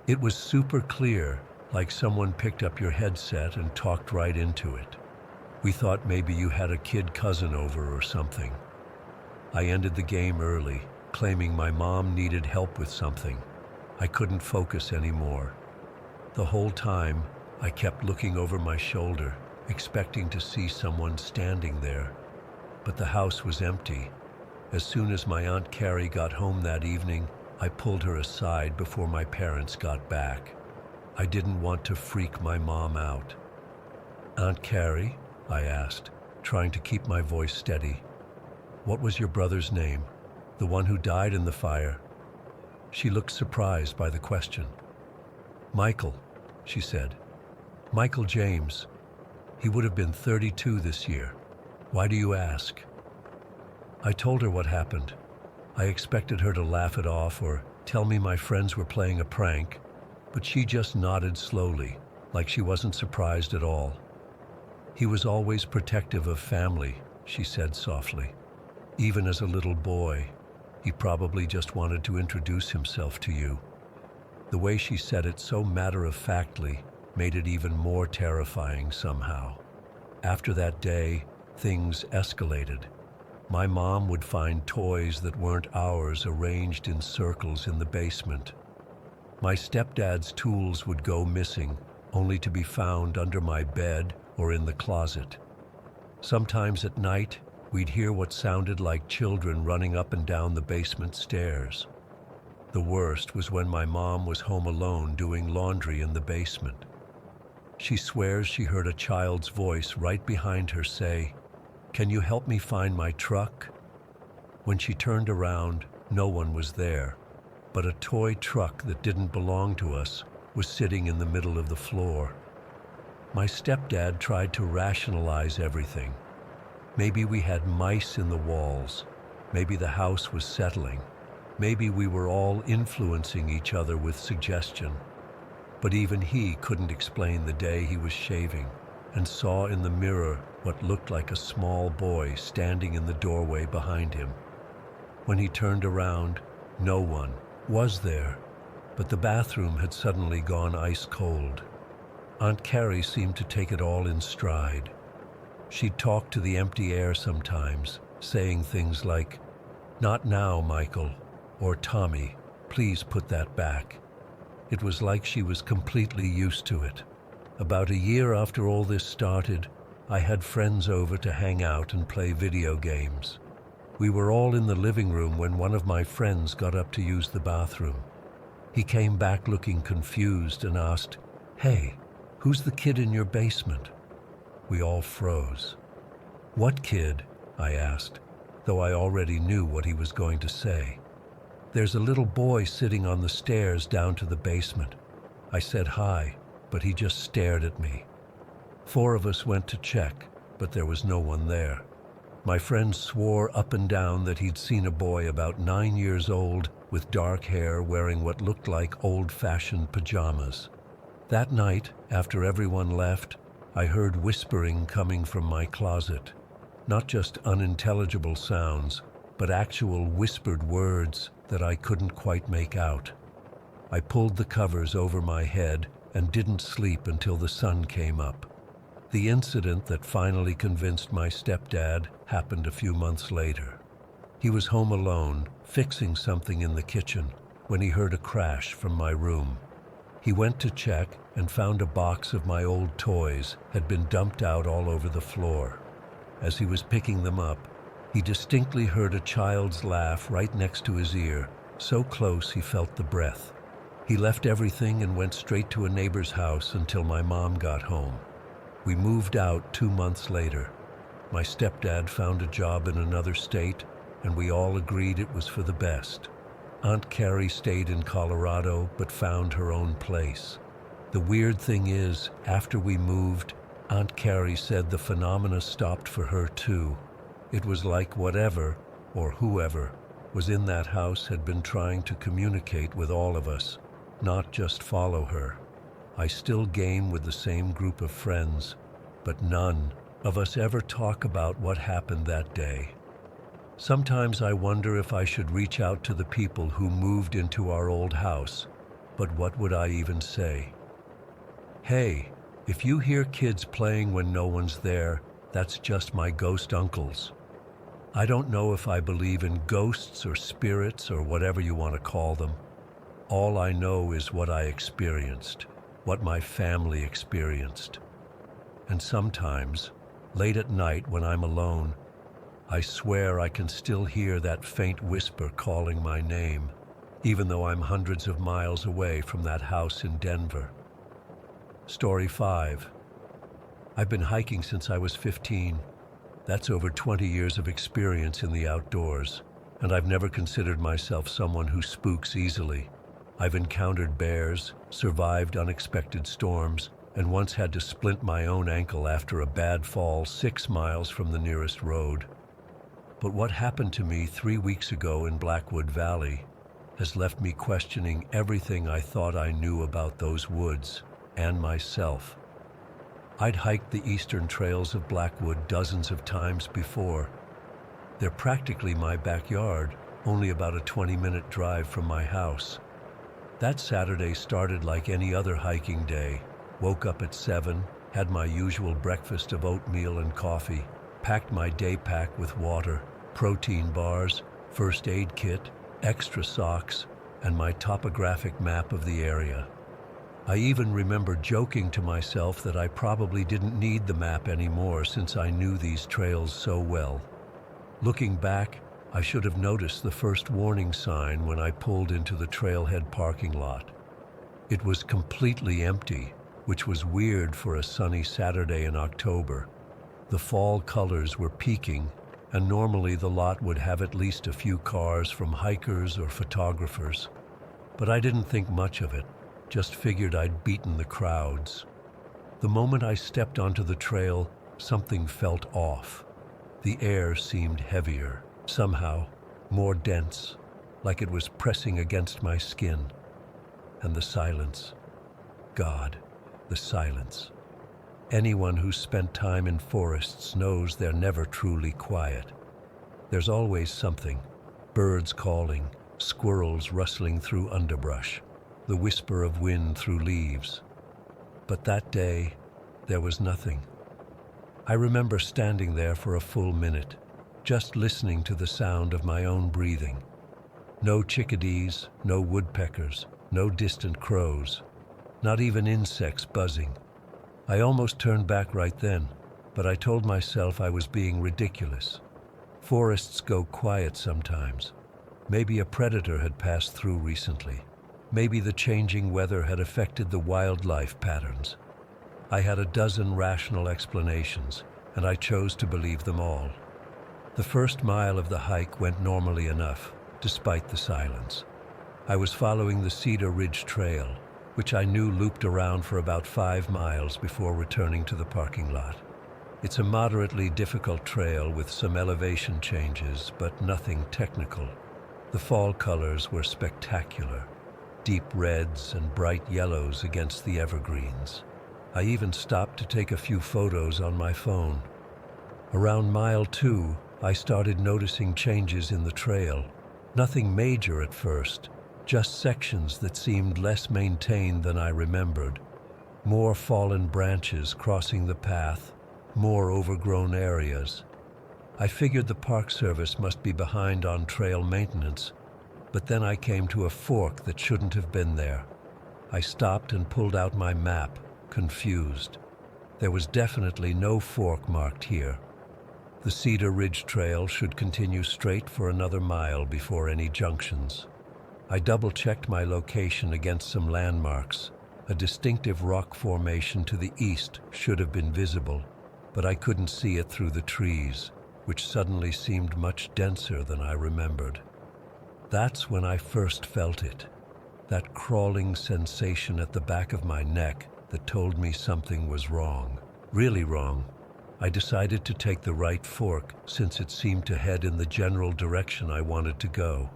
"It was super clear, like someone picked up your headset and talked right into it. We thought maybe you had a kid cousin over or something." I ended the game early, claiming my mom needed help with something. I couldn't focus anymore. The whole time, I kept looking over my shoulder, expecting to see someone standing there. But the house was empty. As soon as my Aunt Carrie got home that evening, I pulled her aside before my parents got back. I didn't want to freak my mom out. "Aunt Carrie?" I asked, trying to keep my voice steady. "What was your brother's name? The one who died in the fire?" She looked surprised by the question. "Michael," she said. "Michael James. He would have been 32 this year. Why do you ask?" I told her what happened. I expected her to laugh it off or tell me my friends were playing a prank, but she just nodded slowly, like she wasn't surprised at all. "He was always protective of family," she said softly. "Even as a little boy, he probably just wanted to introduce himself to you." The way she said it so matter-of-factly made it even more terrifying somehow. After that day, things escalated. My mom would find toys that weren't ours arranged in circles in the basement. My stepdad's tools would go missing, only to be found under my bed or in the closet. Sometimes at night, we'd hear what sounded like children running up and down the basement stairs. The worst was when my mom was home alone doing laundry in the basement. She swears she heard a child's voice right behind her say, "Can you help me find my truck?" When she turned around, no one was there, but a toy truck that didn't belong to us was sitting in the middle of the floor. My stepdad tried to rationalize everything. Maybe we had mice in the walls. Maybe the house was settling. Maybe we were all influencing each other with suggestion. But even he couldn't explain the day he was shaving and saw in the mirror what looked like a small boy standing in the doorway behind him. When he turned around, no one was there, but the bathroom had suddenly gone ice cold. Aunt Carrie seemed to take it all in stride. She'd talk to the empty air sometimes, saying things like, "Not now, Michael," or "Tommy, please put that back." It was like she was completely used to it. About a year after all this started, I had friends over to hang out and play video games. We were all in the living room when one of my friends got up to use the bathroom. He came back looking confused and asked, "Hey, who's the kid in your basement?" We all froze. "What kid?" I asked, though I already knew what he was going to say. "There's a little boy sitting on the stairs down to the basement." I said hi, but he just stared at me. 4 of us went to check, but there was no one there. My friend swore up and down that he'd seen a boy about 9 years old with dark hair wearing what looked like old-fashioned pajamas. That night, after everyone left, I heard whispering coming from my closet. Not just unintelligible sounds, but actual whispered words that I couldn't quite make out. I pulled the covers over my head and didn't sleep until the sun came up. The incident that finally convinced my stepdad happened a few months later. He was home alone, fixing something in the kitchen, when he heard a crash from my room. He went to check and found a box of my old toys had been dumped out all over the floor. As he was picking them up, he distinctly heard a child's laugh right next to his ear, so close he felt the breath. He left everything and went straight to a neighbor's house until my mom got home. We moved out 2 months later. My stepdad found a job in another state, and we all agreed it was for the best. Aunt Carrie stayed in Colorado but found her own place. The weird thing is, after we moved, Aunt Carrie said the phenomena stopped for her too. It was like whatever, or whoever, was in that house had been trying to communicate with all of us, not just follow her. I still game with the same group of friends, but none of us ever talk about what happened that day. Sometimes I wonder if I should reach out to the people who moved into our old house, but what would I even say? "Hey, if you hear kids playing when no one's there, that's just my ghost uncles." I don't know if I believe in ghosts or spirits or whatever you want to call them. All I know is what I experienced, what my family experienced. And sometimes, late at night when I'm alone, I swear I can still hear that faint whisper calling my name, even though I'm hundreds of miles away from that house in Denver. Story 5. I've been hiking since I was 15. That's over 20 years of experience in the outdoors, and I've never considered myself someone who spooks easily. I've encountered bears, survived unexpected storms, and once had to splint my own ankle after a bad fall 6 miles from the nearest road. But what happened to me 3 weeks ago in Blackwood Valley has left me questioning everything I thought I knew about those woods and myself. I'd hiked the eastern trails of Blackwood dozens of times before. They're practically my backyard, only about a 20-minute drive from my house. That Saturday started like any other hiking day. Woke up at 7, had my usual breakfast of oatmeal and coffee, packed my day pack with water, protein bars, first aid kit, extra socks, and my topographic map of the area. I even remember joking to myself that I probably didn't need the map anymore since I knew these trails so well. Looking back, I should have noticed the first warning sign when I pulled into the trailhead parking lot. It was completely empty, which was weird for a sunny Saturday in October. The fall colors were peaking, and normally the lot would have at least a few cars from hikers or photographers. But I didn't think much of it, just figured I'd beaten the crowds. The moment I stepped onto the trail, something felt off. The air seemed heavier, somehow more dense, like it was pressing against my skin. And the silence. God, the silence. Anyone who's spent time in forests knows they're never truly quiet. There's always something. Birds calling, squirrels rustling through underbrush, the whisper of wind through leaves. But that day, there was nothing. I remember standing there for a full minute, just listening to the sound of my own breathing. No chickadees, no woodpeckers, no distant crows, not even insects buzzing. I almost turned back right then, but I told myself I was being ridiculous. Forests go quiet sometimes. Maybe a predator had passed through recently. Maybe the changing weather had affected the wildlife patterns. I had a dozen rational explanations, and I chose to believe them all. The first mile of the hike went normally enough, despite the silence. I was following the Cedar Ridge Trail, which I knew looped around for about 5 miles before returning to the parking lot. It's a moderately difficult trail with some elevation changes, but nothing technical. The fall colors were spectacular, deep reds and bright yellows against the evergreens. I even stopped to take a few photos on my phone. Around mile 2, I started noticing changes in the trail. Nothing major at first, just sections that seemed less maintained than I remembered. More fallen branches crossing the path, more overgrown areas. I figured the Park Service must be behind on trail maintenance, but then I came to a fork that shouldn't have been there. I stopped and pulled out my map, confused. There was definitely no fork marked here. The Cedar Ridge Trail should continue straight for another mile before any junctions. I double-checked my location against some landmarks. A distinctive rock formation to the east should have been visible, but I couldn't see it through the trees, which suddenly seemed much denser than I remembered. That's when I first felt it, that crawling sensation at the back of my neck that told me something was wrong, really wrong. I decided to take the right fork since it seemed to head in the general direction I wanted to go.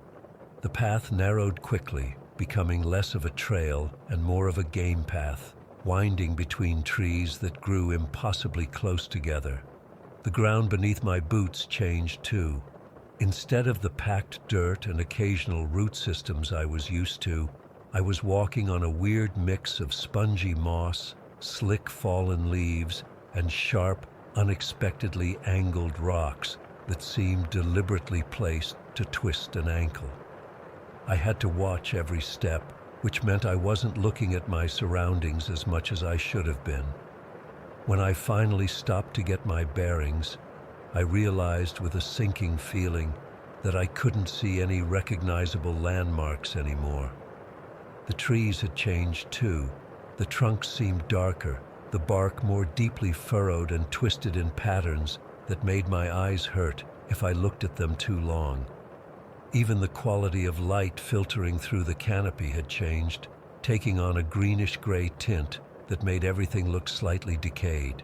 The path narrowed quickly, becoming less of a trail and more of a game path, winding between trees that grew impossibly close together. The ground beneath my boots changed too. Instead of the packed dirt and occasional root systems I was used to, I was walking on a weird mix of spongy moss, slick fallen leaves, and sharp, unexpectedly angled rocks that seemed deliberately placed to twist an ankle. I had to watch every step, which meant I wasn't looking at my surroundings as much as I should have been. When I finally stopped to get my bearings, I realized with a sinking feeling that I couldn't see any recognizable landmarks anymore. The trees had changed too. The trunks seemed darker, the bark more deeply furrowed and twisted in patterns that made my eyes hurt if I looked at them too long. Even the quality of light filtering through the canopy had changed, taking on a greenish-gray tint that made everything look slightly decayed.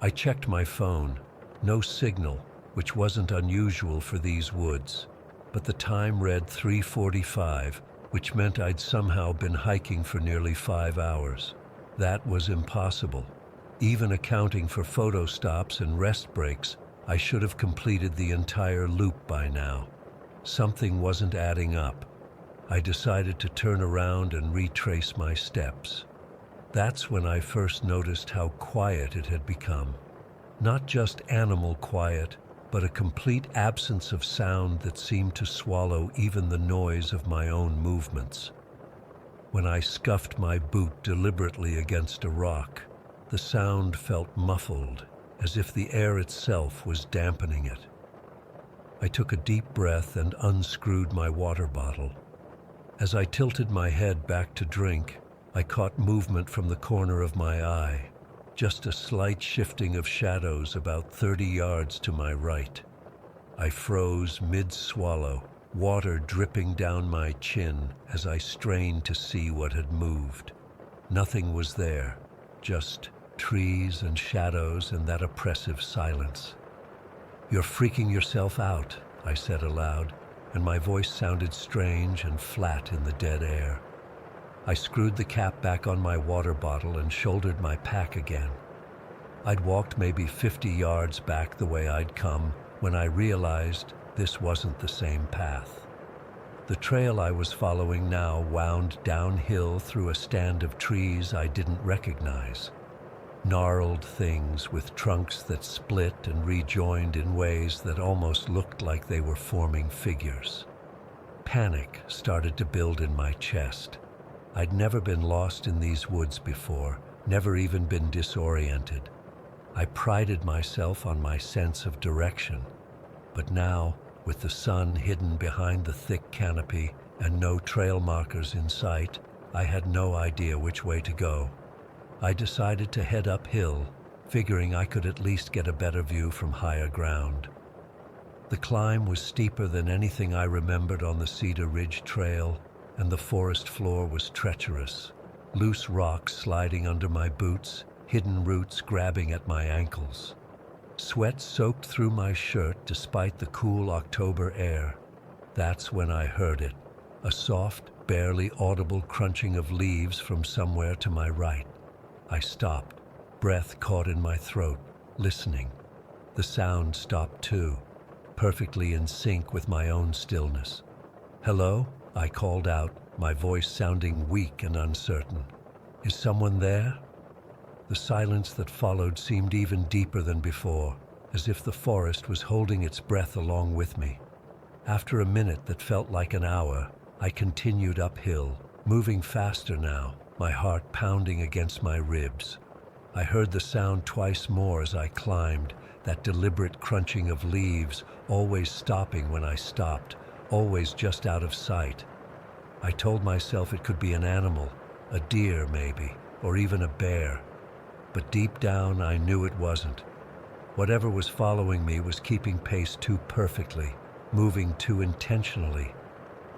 I checked my phone. No signal, which wasn't unusual for these woods, but the time read 3:45, which meant I'd somehow been hiking for nearly 5 hours. That was impossible. Even accounting for photo stops and rest breaks, I should have completed the entire loop by now. Something wasn't adding up. I decided to turn around and retrace my steps. That's when I first noticed how quiet it had become. Not just animal quiet, but a complete absence of sound that seemed to swallow even the noise of my own movements. When I scuffed my boot deliberately against a rock, the sound felt muffled, as if the air itself was dampening it. I took a deep breath and unscrewed my water bottle. As I tilted my head back to drink, I caught movement from the corner of my eye, just a slight shifting of shadows about 30 yards to my right. I froze mid-swallow, water dripping down my chin as I strained to see what had moved. Nothing was there, just trees and shadows and that oppressive silence. "You're freaking yourself out," I said aloud, and my voice sounded strange and flat in the dead air. I screwed the cap back on my water bottle and shouldered my pack again. I'd walked maybe 50 yards back the way I'd come when I realized this wasn't the same path. The trail I was following now wound downhill through a stand of trees I didn't recognize. Gnarled things with trunks that split and rejoined in ways that almost looked like they were forming figures. Panic started to build in my chest. I'd never been lost in these woods before, never even been disoriented. I prided myself on my sense of direction. But now, with the sun hidden behind the thick canopy and no trail markers in sight, I had no idea which way to go. I decided to head uphill, figuring I could at least get a better view from higher ground. The climb was steeper than anything I remembered on the Cedar Ridge Trail, and the forest floor was treacherous, loose rocks sliding under my boots, hidden roots grabbing at my ankles. Sweat soaked through my shirt despite the cool October air. That's when I heard it, a soft, barely audible crunching of leaves from somewhere to my right. I stopped, breath caught in my throat, listening. The sound stopped too, perfectly in sync with my own stillness. "Hello?" I called out, my voice sounding weak and uncertain. "Is someone there?" The silence that followed seemed even deeper than before, as if the forest was holding its breath along with me. After a minute that felt like an hour, I continued uphill, moving faster now, my heart pounding against my ribs. I heard the sound twice more as I climbed, that deliberate crunching of leaves, always stopping when I stopped, always just out of sight. I told myself it could be an animal, a deer maybe, or even a bear. But deep down I knew it wasn't. Whatever was following me was keeping pace too perfectly, moving too intentionally.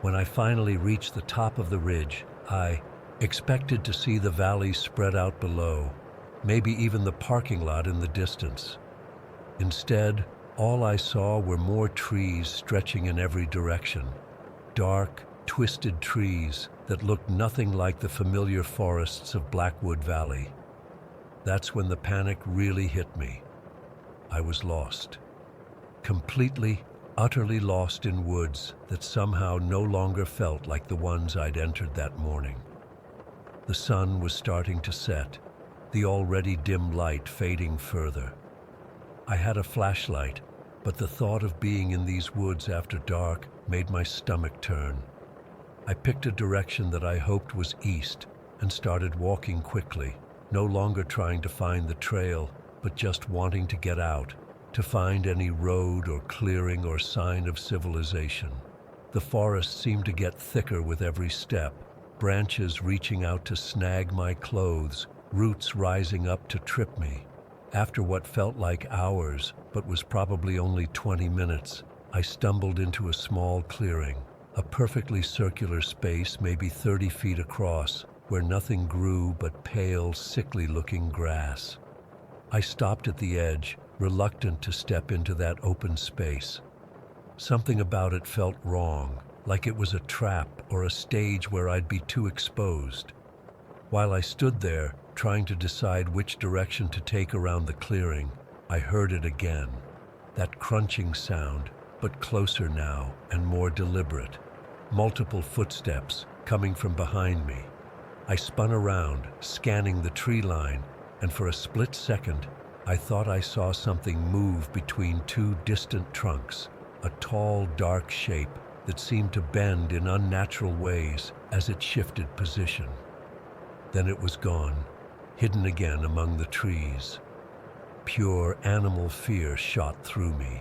When I finally reached the top of the ridge, I expected to see the valley spread out below, maybe even the parking lot in the distance. Instead, all I saw were more trees stretching in every direction. Dark, twisted trees that looked nothing like the familiar forests of Blackwood Valley. That's when the panic really hit me. I was lost. Completely, utterly lost in woods that somehow no longer felt like the ones I'd entered that morning. The sun was starting to set, the already dim light fading further. I had a flashlight, but the thought of being in these woods after dark made my stomach turn. I picked a direction that I hoped was east and started walking quickly, no longer trying to find the trail, but just wanting to get out, to find any road or clearing or sign of civilization. The forest seemed to get thicker with every step, branches reaching out to snag my clothes, roots rising up to trip me. After what felt like hours, but was probably only 20 minutes, I stumbled into a small clearing, a perfectly circular space maybe 30 feet across, where nothing grew but pale, sickly-looking grass. I stopped at the edge, reluctant to step into that open space. Something about it felt wrong, like it was a trap or a stage where I'd be too exposed. While I stood there, trying to decide which direction to take around the clearing, I heard it again. That crunching sound, but closer now and more deliberate. Multiple footsteps coming from behind me. I spun around, scanning the tree line, and for a split second, I thought I saw something move between two distant trunks, a tall, dark shape that seemed to bend in unnatural ways as it shifted position. Then it was gone, hidden again among the trees. Pure animal fear shot through me.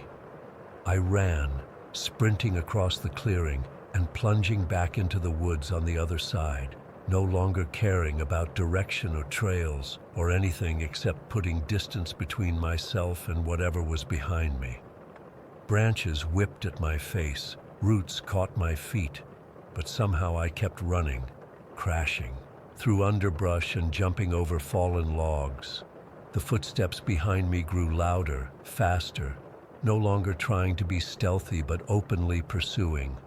I ran, sprinting across the clearing and plunging back into the woods on the other side, no longer caring about direction or trails or anything except putting distance between myself and whatever was behind me. Branches whipped at my face, roots caught my feet, but somehow I kept running, crashing, through underbrush and jumping over fallen logs. The footsteps behind me grew louder, faster, no longer trying to be stealthy but openly pursuing.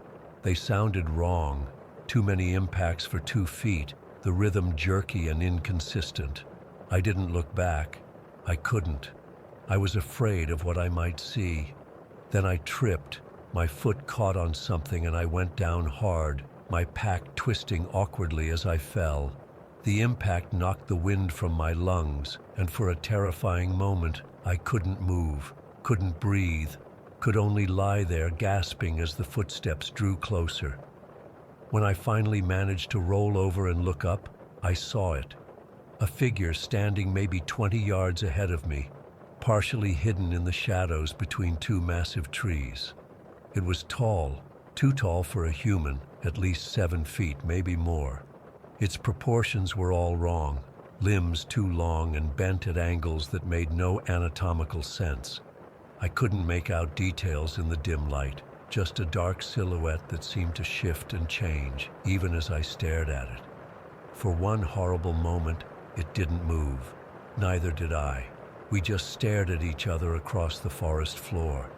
They sounded wrong, too many impacts for 2 feet, the rhythm jerky and inconsistent. I didn't look back. I couldn't. I was afraid of what I might see. Then I tripped. My foot caught on something and I went down hard, my pack twisting awkwardly as I fell. The impact knocked the wind from my lungs, and for a terrifying moment, I couldn't move, couldn't breathe, could only lie there gasping as the footsteps drew closer. When I finally managed to roll over and look up, I saw it. A figure standing maybe 20 yards ahead of me, partially hidden in the shadows between 2 massive trees. It was tall, too tall for a human, at least 7 feet, maybe more. Its proportions were all wrong, limbs too long and bent at angles that made no anatomical sense. I couldn't make out details in the dim light, just a dark silhouette that seemed to shift and change, even as I stared at it. For one horrible moment, it didn't move. Neither did I. We just stared at each other across the forest floor.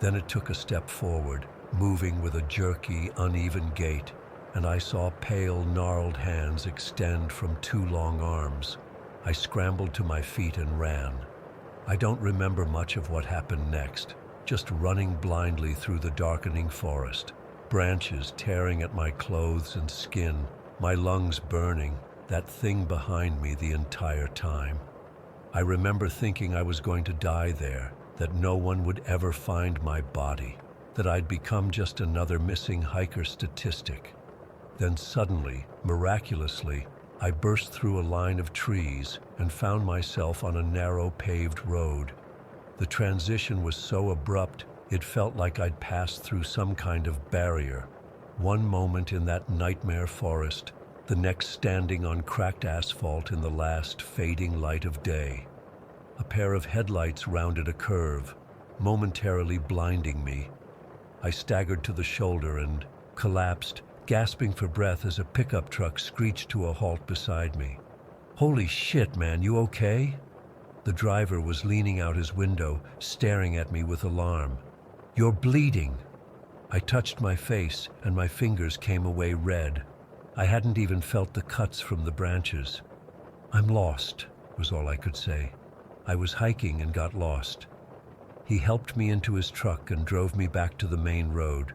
Then it took a step forward, moving with a jerky, uneven gait, and I saw pale, gnarled hands extend from 2 long arms. I scrambled to my feet and ran. I don't remember much of what happened next, just running blindly through the darkening forest, branches tearing at my clothes and skin, my lungs burning, that thing behind me the entire time. I remember thinking I was going to die there, that no one would ever find my body, that I'd become just another missing hiker statistic. Then suddenly, miraculously, I burst through a line of trees and found myself on a narrow paved road. The transition was so abrupt, it felt like I'd passed through some kind of barrier. One moment in that nightmare forest, the next standing on cracked asphalt in the last fading light of day. A pair of headlights rounded a curve, momentarily blinding me. I staggered to the shoulder and collapsed, gasping for breath as a pickup truck screeched to a halt beside me. "Holy shit, man, you okay?" The driver was leaning out his window, staring at me with alarm. "You're bleeding." I touched my face, and my fingers came away red. I hadn't even felt the cuts from the branches. "I'm lost," was all I could say. I was hiking and got lost. He helped me into his truck and drove me back to the main road.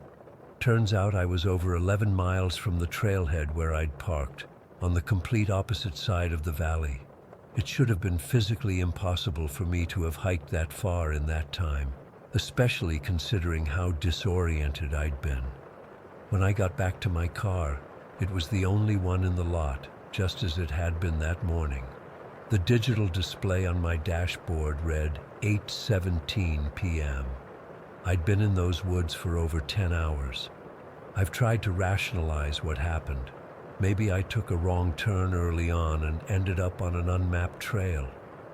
Turns out I was over 11 miles from the trailhead where I'd parked, on the complete opposite side of the valley. It should have been physically impossible for me to have hiked that far in that time, especially considering how disoriented I'd been. When I got back to my car, it was the only one in the lot, just as it had been that morning. The digital display on my dashboard read 8:17 p.m. I'd been in those woods for over 10 hours. I've tried to rationalize what happened. Maybe I took a wrong turn early on and ended up on an unmapped trail.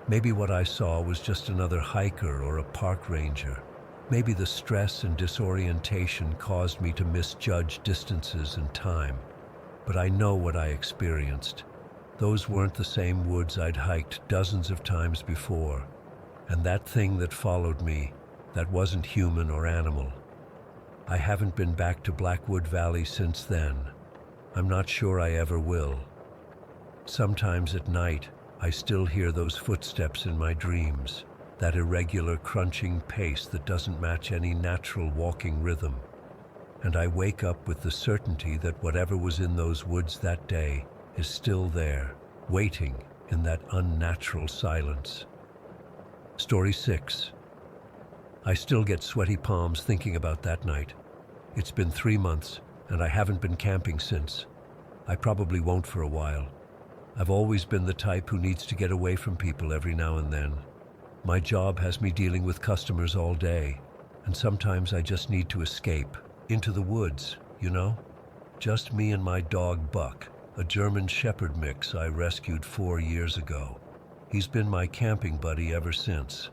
Maybe what I saw was just another hiker or a park ranger. Maybe the stress and disorientation caused me to misjudge distances and time. But I know what I experienced. Those weren't the same woods I'd hiked dozens of times before. And that thing that followed me, that wasn't human or animal. I haven't been back to Blackwood Valley since then. I'm not sure I ever will. Sometimes at night, I still hear those footsteps in my dreams, that irregular crunching pace that doesn't match any natural walking rhythm. And I wake up with the certainty that whatever was in those woods that day is still there, waiting in that unnatural silence. Story 6. I still get sweaty palms thinking about that night. It's been 3 months, and I haven't been camping since. I probably won't for a while. I've always been the type who needs to get away from people every now and then. My job has me dealing with customers all day, and sometimes I just need to escape into the woods, you know? Just me and my dog Buck, a German Shepherd mix I rescued 4 years ago. He's been my camping buddy ever since.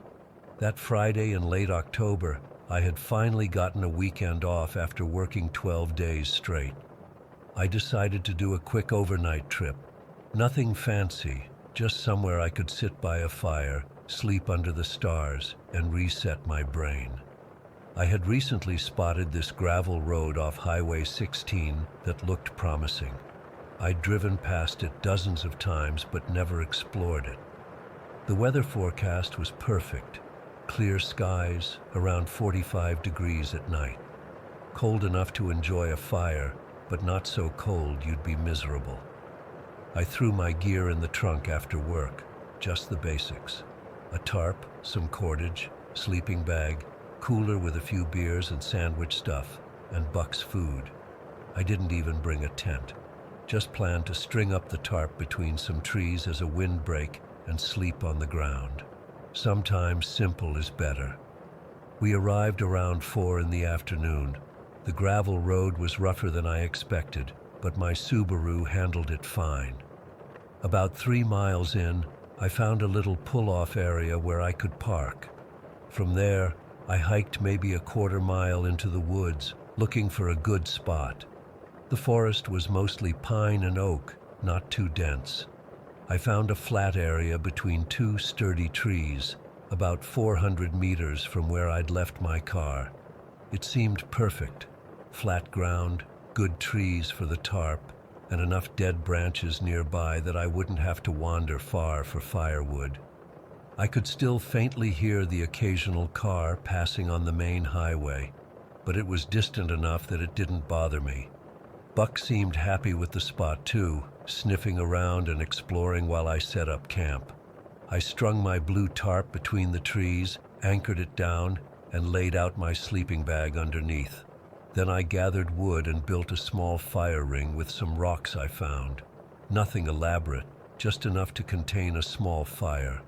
That Friday in late October, I had finally gotten a weekend off after working 12 days straight. I decided to do a quick overnight trip. Nothing fancy, just somewhere I could sit by a fire, sleep under the stars, and reset my brain. I had recently spotted this gravel road off Highway 16 that looked promising. I'd driven past it dozens of times but never explored it. The weather forecast was perfect. Clear skies, around 45 degrees at night. Cold enough to enjoy a fire, but not so cold you'd be miserable. I threw my gear in the trunk after work, just the basics. A tarp, some cordage, sleeping bag, cooler with a few beers and sandwich stuff, and Buck's food. I didn't even bring a tent. Just planned to string up the tarp between some trees as a windbreak and sleep on the ground. Sometimes simple is better. We arrived around 4 in the afternoon. The gravel road was rougher than I expected, but my Subaru handled it fine. About 3 miles in, I found a little pull-off area where I could park. From there, I hiked maybe a quarter mile into the woods, looking for a good spot. The forest was mostly pine and oak, not too dense. I found a flat area between 2 sturdy trees, about 400 meters from where I'd left my car. It seemed perfect. Flat ground, good trees for the tarp, and enough dead branches nearby that I wouldn't have to wander far for firewood. I could still faintly hear the occasional car passing on the main highway, but it was distant enough that it didn't bother me. Buck seemed happy with the spot too, sniffing around and exploring while I set up camp. I strung my blue tarp between the trees, anchored it down, and laid out my sleeping bag underneath. Then I gathered wood and built a small fire ring with some rocks I found. Nothing elaborate, just enough to contain a small fire.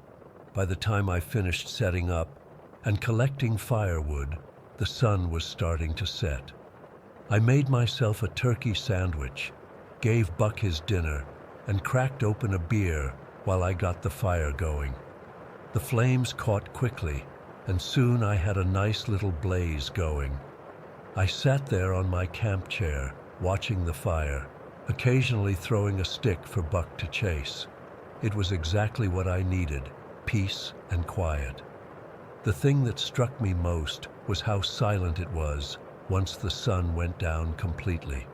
By the time I finished setting up and collecting firewood, the sun was starting to set. I made myself a turkey sandwich, gave Buck his dinner, and cracked open a beer while I got the fire going. The flames caught quickly, and soon I had a nice little blaze going. I sat there on my camp chair, watching the fire, occasionally throwing a stick for Buck to chase. It was exactly what I needed, peace and quiet. The thing that struck me most was how silent it was once the sun went down completely.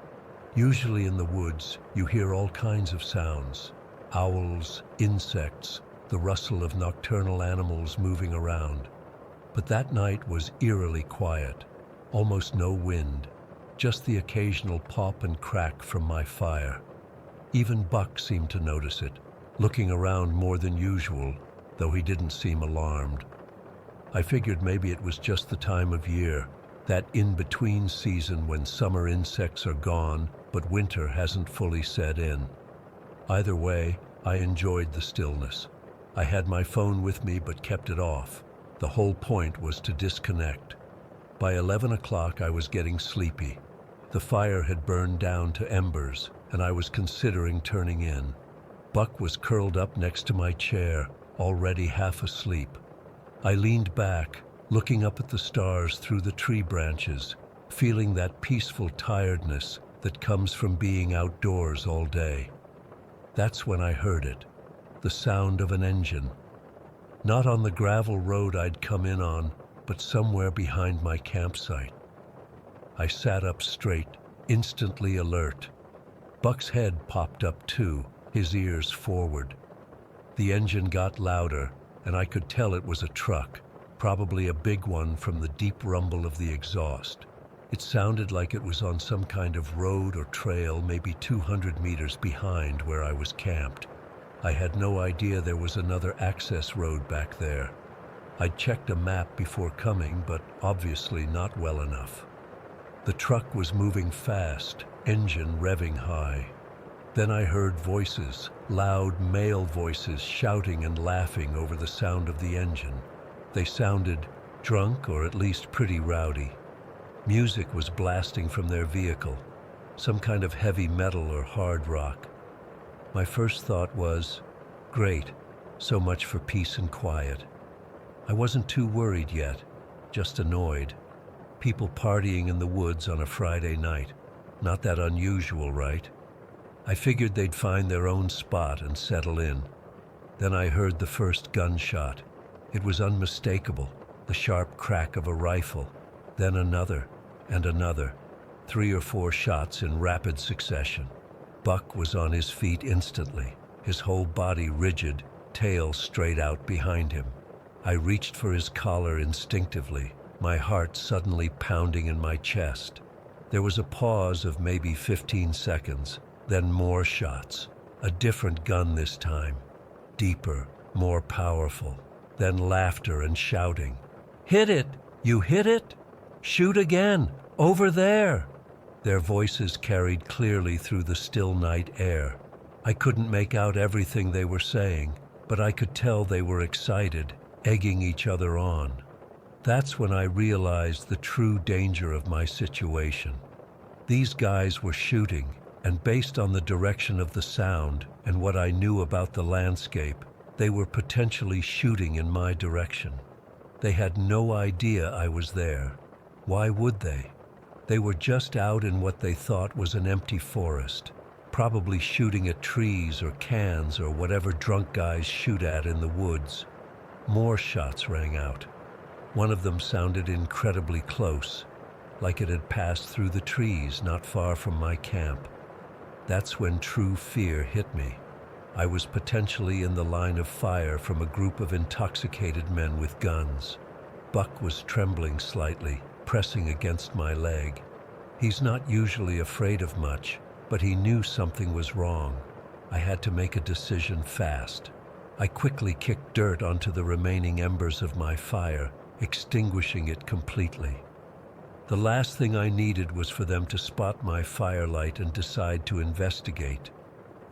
Usually in the woods, you hear all kinds of sounds. Owls, insects, the rustle of nocturnal animals moving around. But that night was eerily quiet, almost no wind, just the occasional pop and crack from my fire. Even Buck seemed to notice it, looking around more than usual, though he didn't seem alarmed. I figured maybe it was just the time of year, that in-between season when summer insects are gone, but winter hasn't fully set in. Either way, I enjoyed the stillness. I had my phone with me but kept it off. The whole point was to disconnect. By 11 o'clock I was getting sleepy. The fire had burned down to embers, and I was considering turning in. Buck was curled up next to my chair, already half asleep. I leaned back, looking up at the stars through the tree branches, feeling that peaceful tiredness that comes from being outdoors all day. That's when I heard it, the sound of an engine. Not on the gravel road I'd come in on, but somewhere behind my campsite. I sat up straight, instantly alert. Buck's head popped up too, his ears forward. The engine got louder, and I could tell it was a truck, probably a big one from the deep rumble of the exhaust. It sounded like it was on some kind of road or trail maybe 200 meters behind where I was camped. I had no idea there was another access road back there. I'd checked a map before coming, but obviously not well enough. The truck was moving fast, engine revving high. Then I heard voices, loud male voices shouting and laughing over the sound of the engine. They sounded drunk or at least pretty rowdy. Music was blasting from their vehicle, some kind of heavy metal or hard rock. My first thought was, great, so much for peace and quiet. I wasn't too worried yet, just annoyed. People partying in the woods on a Friday night. Not that unusual, right? I figured they'd find their own spot and settle in. Then I heard the first gunshot. It was unmistakable, the sharp crack of a rifle. Then another, and another. 3 or 4 shots in rapid succession. Buck was on his feet instantly, his whole body rigid, tail straight out behind him. I reached for his collar instinctively, my heart suddenly pounding in my chest. There was a pause of maybe 15 seconds, then more shots. A different gun this time. Deeper, more powerful. Then laughter and shouting. "Hit it! You hit it! Shoot again! Over there!" Their voices carried clearly through the still night air. I couldn't make out everything they were saying, but I could tell they were excited, egging each other on. That's when I realized the true danger of my situation. These guys were shooting, and based on the direction of the sound and what I knew about the landscape, they were potentially shooting in my direction. They had no idea I was there. Why would they? They were just out in what they thought was an empty forest, probably shooting at trees or cans or whatever drunk guys shoot at in the woods. More shots rang out. One of them sounded incredibly close, like it had passed through the trees not far from my camp. That's when true fear hit me. I was potentially in the line of fire from a group of intoxicated men with guns. Buck was trembling slightly, pressing against my leg. He's not usually afraid of much, but he knew something was wrong. I had to make a decision fast. I quickly kicked dirt onto the remaining embers of my fire, extinguishing it completely. The last thing I needed was for them to spot my firelight and decide to investigate.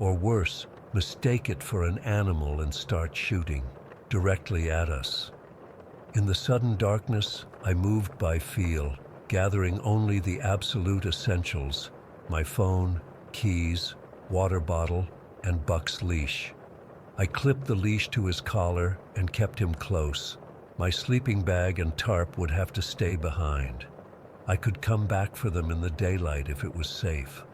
Or worse, mistake it for an animal and start shooting directly at us. In the sudden darkness, I moved by feel, gathering only the absolute essentials: my phone, keys, water bottle, and Buck's leash. I clipped the leash to his collar and kept him close. My sleeping bag and tarp would have to stay behind. I could come back for them in the daylight if it was safe.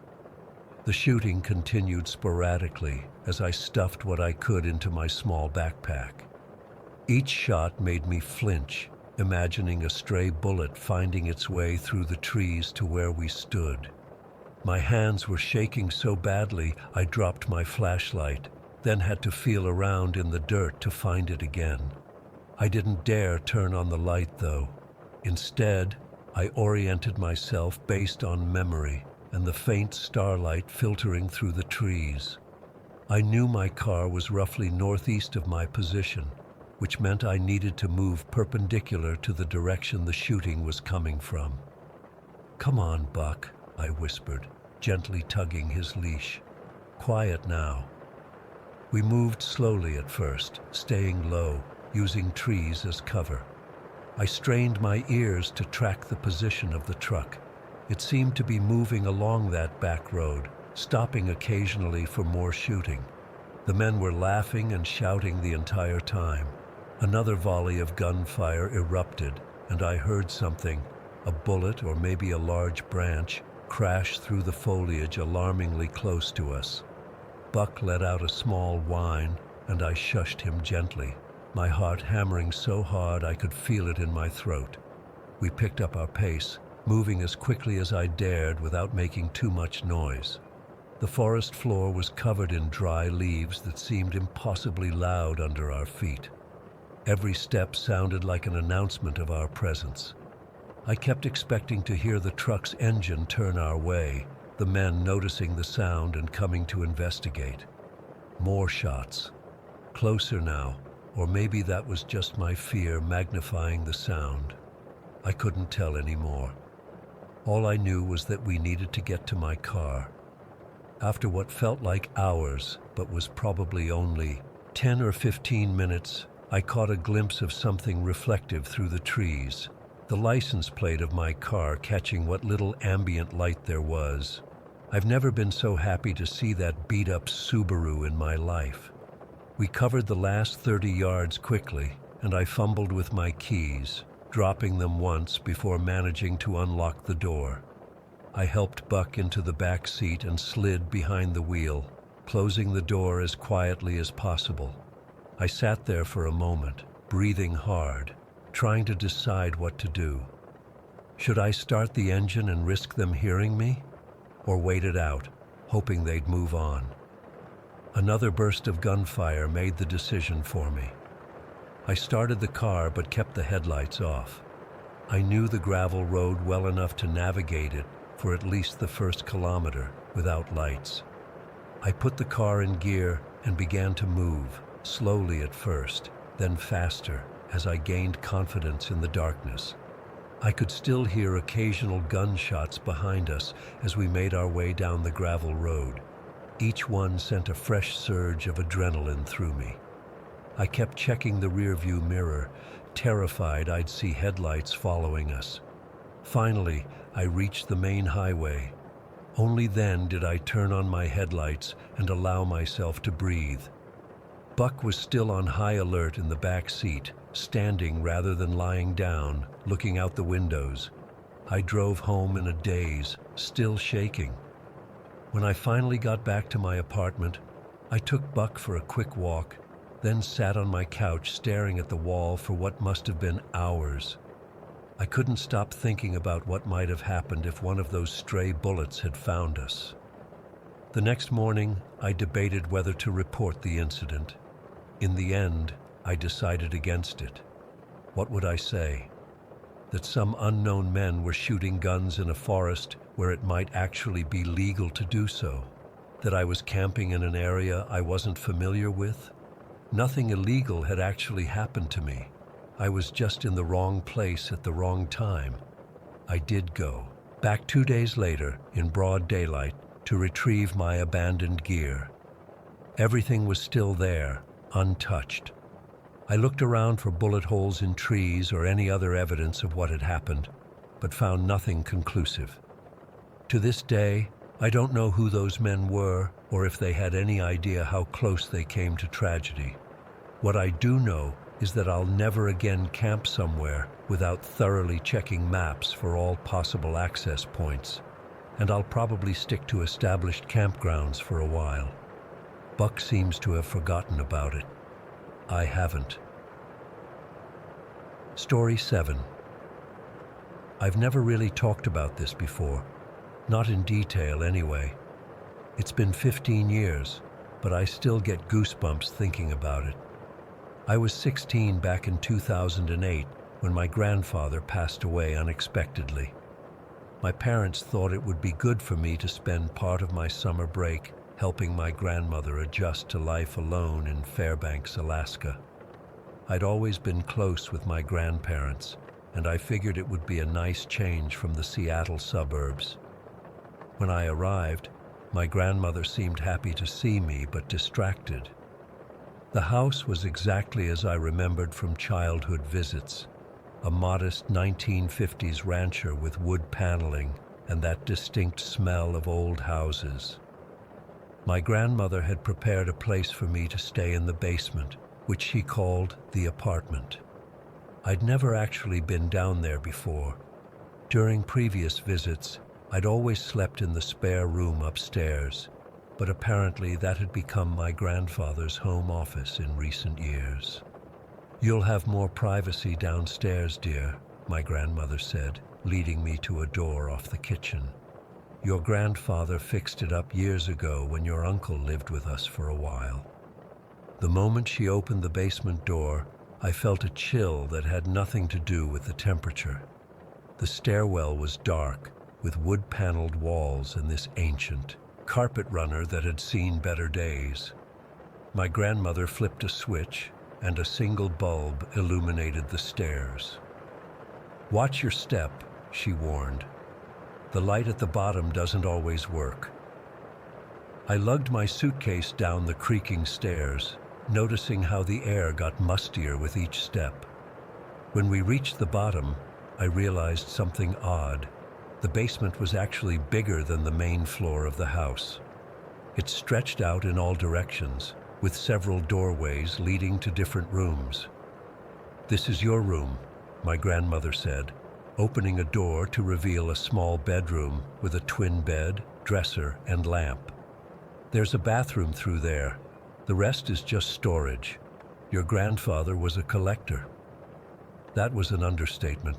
The shooting continued sporadically as I stuffed what I could into my small backpack. Each shot made me flinch, imagining a stray bullet finding its way through the trees to where we stood. My hands were shaking so badly I dropped my flashlight, then had to feel around in the dirt to find it again. I didn't dare turn on the light though. Instead, I oriented myself based on memory and the faint starlight filtering through the trees. I knew my car was roughly northeast of my position, which meant I needed to move perpendicular to the direction the shooting was coming from. "Come on, Buck," I whispered, gently tugging his leash. "Quiet now." We moved slowly at first, staying low, using trees as cover. I strained my ears to track the position of the truck. It seemed to be moving along that back road, stopping occasionally for more shooting. The men were laughing and shouting the entire time. Another volley of gunfire erupted, and I heard something, a bullet or maybe a large branch, crash through the foliage alarmingly close to us. Buck let out a small whine, and I shushed him gently, my heart hammering so hard I could feel it in my throat. We picked up our pace, moving as quickly as I dared without making too much noise. The forest floor was covered in dry leaves that seemed impossibly loud under our feet. Every step sounded like an announcement of our presence. I kept expecting to hear the truck's engine turn our way, the men noticing the sound and coming to investigate. More shots. Closer now, or maybe that was just my fear magnifying the sound. I couldn't tell anymore. All I knew was that we needed to get to my car. After what felt like hours, but was probably only 10 or 15 minutes, I caught a glimpse of something reflective through the trees, the license plate of my car catching what little ambient light there was. I've never been so happy to see that beat-up Subaru in my life. We covered the last 30 yards quickly, and I fumbled with my keys, dropping them once before managing to unlock the door. I helped Buck into the back seat and slid behind the wheel, closing the door as quietly as possible. I sat there for a moment, breathing hard, trying to decide what to do. Should I start the engine and risk them hearing me? Or wait it out, hoping they'd move on? Another burst of gunfire made the decision for me. I started the car but kept the headlights off. I knew the gravel road well enough to navigate it for at least the first kilometer without lights. I put the car in gear and began to move, slowly at first, then faster as I gained confidence in the darkness. I could still hear occasional gunshots behind us as we made our way down the gravel road. Each one sent a fresh surge of adrenaline through me. I kept checking the rearview mirror, terrified I'd see headlights following us. Finally, I reached the main highway. Only then did I turn on my headlights and allow myself to breathe. Buck was still on high alert in the back seat, standing rather than lying down, looking out the windows. I drove home in a daze, still shaking. When I finally got back to my apartment, I took Buck for a quick walk, then sat on my couch staring at the wall for what must have been hours. I couldn't stop thinking about what might have happened if one of those stray bullets had found us. The next morning, I debated whether to report the incident. In the end, I decided against it. What would I say? That some unknown men were shooting guns in a forest where it might actually be legal to do so? That I was camping in an area I wasn't familiar with? Nothing illegal had actually happened to me. I was just in the wrong place at the wrong time. I did go back 2 days later, in broad daylight, to retrieve my abandoned gear. Everything was still there, untouched. I looked around for bullet holes in trees or any other evidence of what had happened, but found nothing conclusive. To this day, I don't know who those men were or if they had any idea how close they came to tragedy. What I do know is that I'll never again camp somewhere without thoroughly checking maps for all possible access points, and I'll probably stick to established campgrounds for a while. Buck seems to have forgotten about it. I haven't. Story 7. I've never really talked about this before, not in detail anyway. It's been 15 years, but I still get goosebumps thinking about it. I was 16 back in 2008 when my grandfather passed away unexpectedly. My parents thought it would be good for me to spend part of my summer break helping my grandmother adjust to life alone in Fairbanks, Alaska. I'd always been close with my grandparents, and I figured it would be a nice change from the Seattle suburbs. When I arrived, my grandmother seemed happy to see me, but distracted. The house was exactly as I remembered from childhood visits, a modest 1950s rancher with wood paneling and that distinct smell of old houses. My grandmother had prepared a place for me to stay in the basement, which she called the apartment. I'd never actually been down there before. During previous visits, I'd always slept in the spare room upstairs, but apparently that had become my grandfather's home office in recent years. "You'll have more privacy downstairs, dear," my grandmother said, leading me to a door off the kitchen. "Your grandfather fixed it up years ago when your uncle lived with us for a while." The moment she opened the basement door, I felt a chill that had nothing to do with the temperature. The stairwell was dark, with wood-paneled walls and this ancient carpet runner that had seen better days. My grandmother flipped a switch, and a single bulb illuminated the stairs. "Watch your step," she warned. "The light at the bottom doesn't always work." I lugged my suitcase down the creaking stairs, noticing how the air got mustier with each step. When we reached the bottom, I realized something odd. The basement was actually bigger than the main floor of the house. It stretched out in all directions, with several doorways leading to different rooms. "This is your room," my grandmother said, opening a door to reveal a small bedroom with a twin bed, dresser, and lamp. "There's a bathroom through there. The rest is just storage. Your grandfather was a collector." That was an understatement.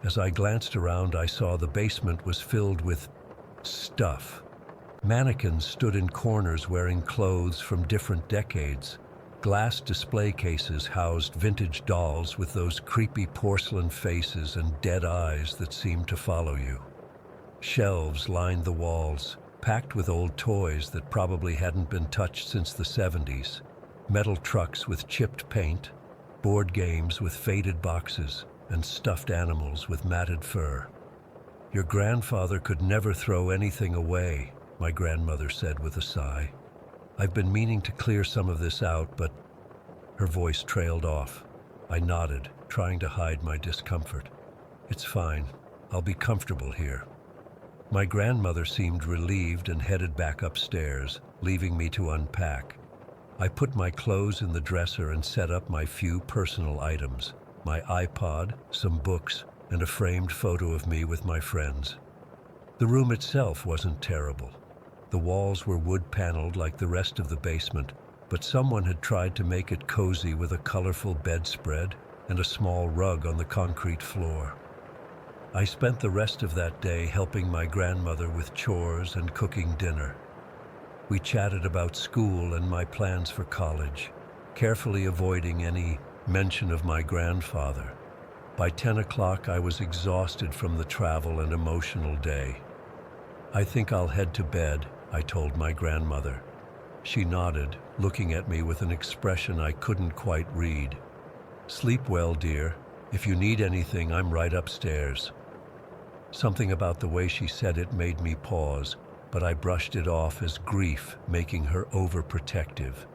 As I glanced around, I saw the basement was filled with stuff. Mannequins stood in corners wearing clothes from different decades. Glass display cases housed vintage dolls with those creepy porcelain faces and dead eyes that seemed to follow you. Shelves lined the walls, packed with old toys that probably hadn't been touched since the 70s. Metal trucks with chipped paint, board games with faded boxes, and stuffed animals with matted fur. "Your grandfather could never throw anything away," my grandmother said with a sigh. "I've been meaning to clear some of this out, but..." Her voice trailed off. I nodded, trying to hide my discomfort. "It's fine. I'll be comfortable here." My grandmother seemed relieved and headed back upstairs, leaving me to unpack. I put my clothes in the dresser and set up my few personal items: my iPod, some books, and a framed photo of me with my friends. The room itself wasn't terrible. The walls were wood-paneled like the rest of the basement, but someone had tried to make it cozy with a colorful bedspread and a small rug on the concrete floor. I spent the rest of that day helping my grandmother with chores and cooking dinner. We chatted about school and my plans for college, carefully avoiding any mention of my grandfather. By 10 o'clock, I was exhausted from the travel and emotional day. "I think I'll head to bed," I told my grandmother. She nodded, looking at me with an expression I couldn't quite read. "Sleep well, dear. If you need anything, I'm right upstairs." Something about the way she said it made me pause, but I brushed it off as grief making her overprotective.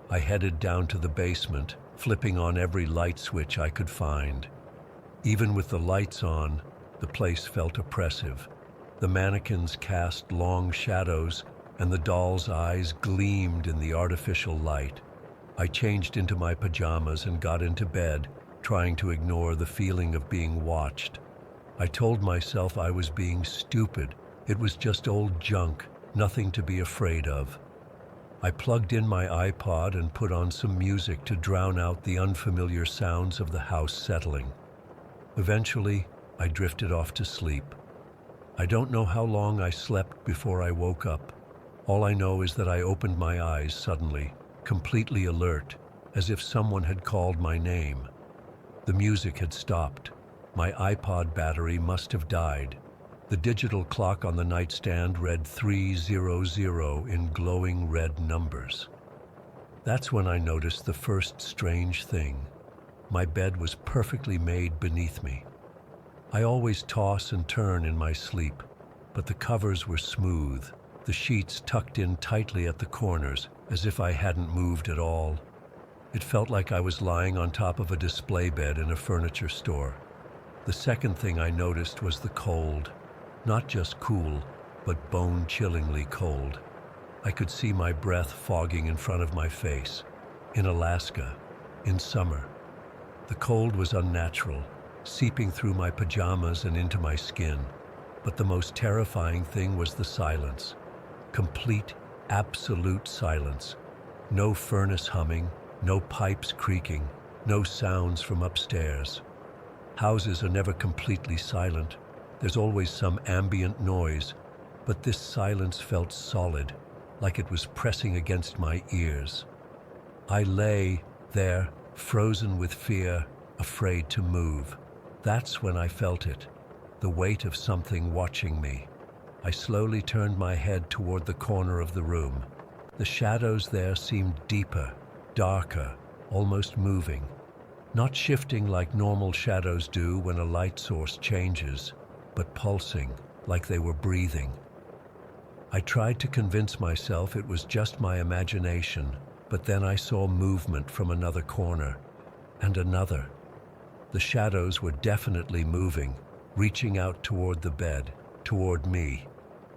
I headed down to the basement, flipping on every light switch I could find. Even with the lights on, the place felt oppressive. The mannequins cast long shadows, and the dolls' eyes gleamed in the artificial light. I changed into my pajamas and got into bed, trying to ignore the feeling of being watched. I told myself I was being stupid. It was just old junk, nothing to be afraid of. I plugged in my iPod and put on some music to drown out the unfamiliar sounds of the house settling. Eventually, I drifted off to sleep. I don't know how long I slept before I woke up. All I know is that I opened my eyes suddenly, completely alert, as if someone had called my name. The music had stopped. My iPod battery must have died. The digital clock on the nightstand read 300 in glowing red numbers. That's when I noticed the first strange thing. My bed was perfectly made beneath me. I always toss and turn in my sleep, but the covers were smooth, the sheets tucked in tightly at the corners, as if I hadn't moved at all. It felt like I was lying on top of a display bed in a furniture store. The second thing I noticed was the cold. Not just cool, but bone-chillingly cold. I could see my breath fogging in front of my face. In Alaska, in summer. The cold was unnatural, seeping through my pajamas and into my skin. But the most terrifying thing was the silence. Complete, absolute silence. No furnace humming, no pipes creaking, no sounds from upstairs. Houses are never completely silent. There's always some ambient noise, but this silence felt solid, like it was pressing against my ears. I lay there, frozen with fear, afraid to move. That's when I felt it, the weight of something watching me. I slowly turned my head toward the corner of the room. The shadows there seemed deeper, darker, almost moving, not shifting like normal shadows do when a light source changes, but pulsing like they were breathing. I tried to convince myself it was just my imagination, but then I saw movement from another corner, and another. The shadows were definitely moving, reaching out toward the bed, toward me.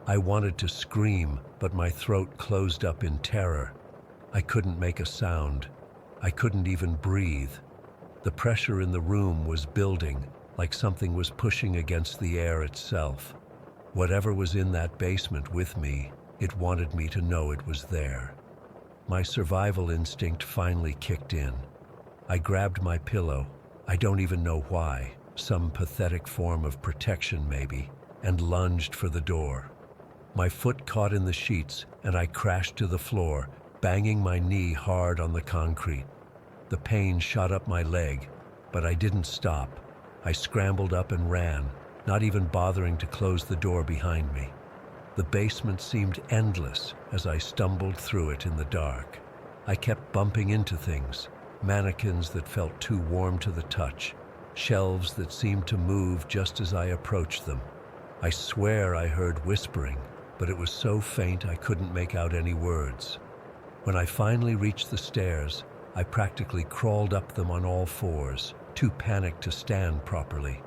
I wanted to scream, but my throat closed up in terror. I couldn't make a sound. I couldn't even breathe. The pressure in the room was building, like something was pushing against the air itself. Whatever was in that basement with me, it wanted me to know it was there. My survival instinct finally kicked in. I grabbed my pillow, I don't even know why, some pathetic form of protection maybe, and lunged for the door. My foot caught in the sheets and I crashed to the floor, banging my knee hard on the concrete. The pain shot up my leg, but I didn't stop. I scrambled up and ran, not even bothering to close the door behind me. The basement seemed endless as I stumbled through it in the dark. I kept bumping into things, mannequins that felt too warm to the touch, shelves that seemed to move just as I approached them. I swear I heard whispering, but it was so faint I couldn't make out any words. When I finally reached the stairs, I practically crawled up them on all fours, too panicked to stand properly.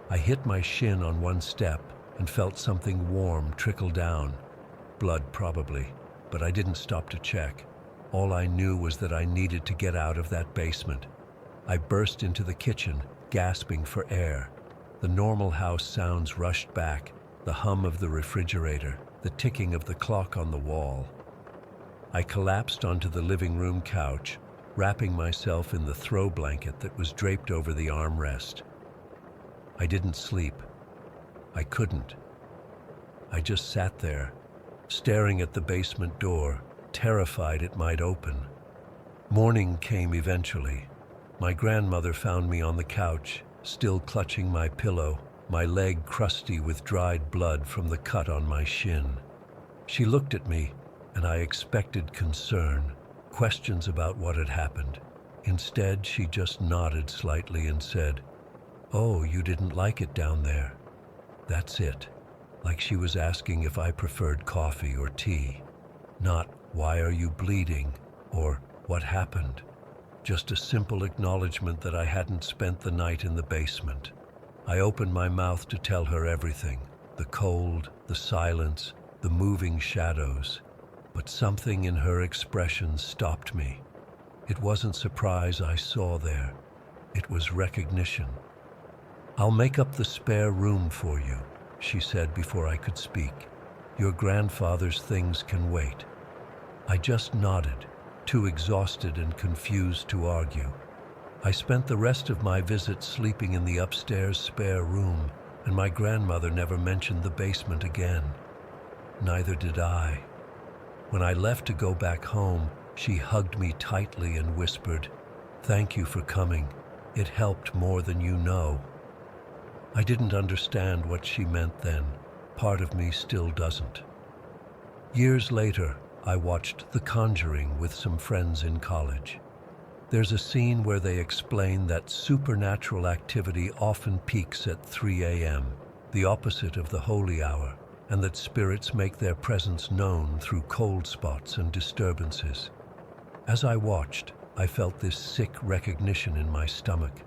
I hit my shin on one step and felt something warm trickle down. Blood probably, but I didn't stop to check. All I knew was that I needed to get out of that basement. I burst into the kitchen, gasping for air. The normal house sounds rushed back, the hum of the refrigerator, the ticking of the clock on the wall. I collapsed onto the living room couch, wrapping myself in the throw blanket that was draped over the armrest. I didn't sleep. I couldn't. I just sat there, staring at the basement door, terrified it might open. Morning came eventually. My grandmother found me on the couch, still clutching my pillow, my leg crusty with dried blood from the cut on my shin. She looked at me, and I expected concern, questions about what had happened. Instead, she just nodded slightly and said, "Oh, you didn't like it down there." That's it. Like she was asking if I preferred coffee or tea. Not, "Why are you bleeding?" or "What happened?" Just a simple acknowledgement that I hadn't spent the night in the basement. I opened my mouth to tell her everything, the cold, the silence, the moving shadows. But something in her expression stopped me. It wasn't surprise I saw there. It was recognition. "I'll make up the spare room for you," she said before I could speak. "Your grandfather's things can wait." I just nodded, too exhausted and confused to argue. I spent the rest of my visit sleeping in the upstairs spare room, and my grandmother never mentioned the basement again. Neither did I. When I left to go back home, she hugged me tightly and whispered, "Thank you for coming. It helped more than you know." I didn't understand what she meant then. Part of me still doesn't. Years later, I watched The Conjuring with some friends in college. There's a scene where they explain that supernatural activity often peaks at 3 a.m., the opposite of the holy hour, and that spirits make their presence known through cold spots and disturbances. As I watched, I felt this sick recognition in my stomach.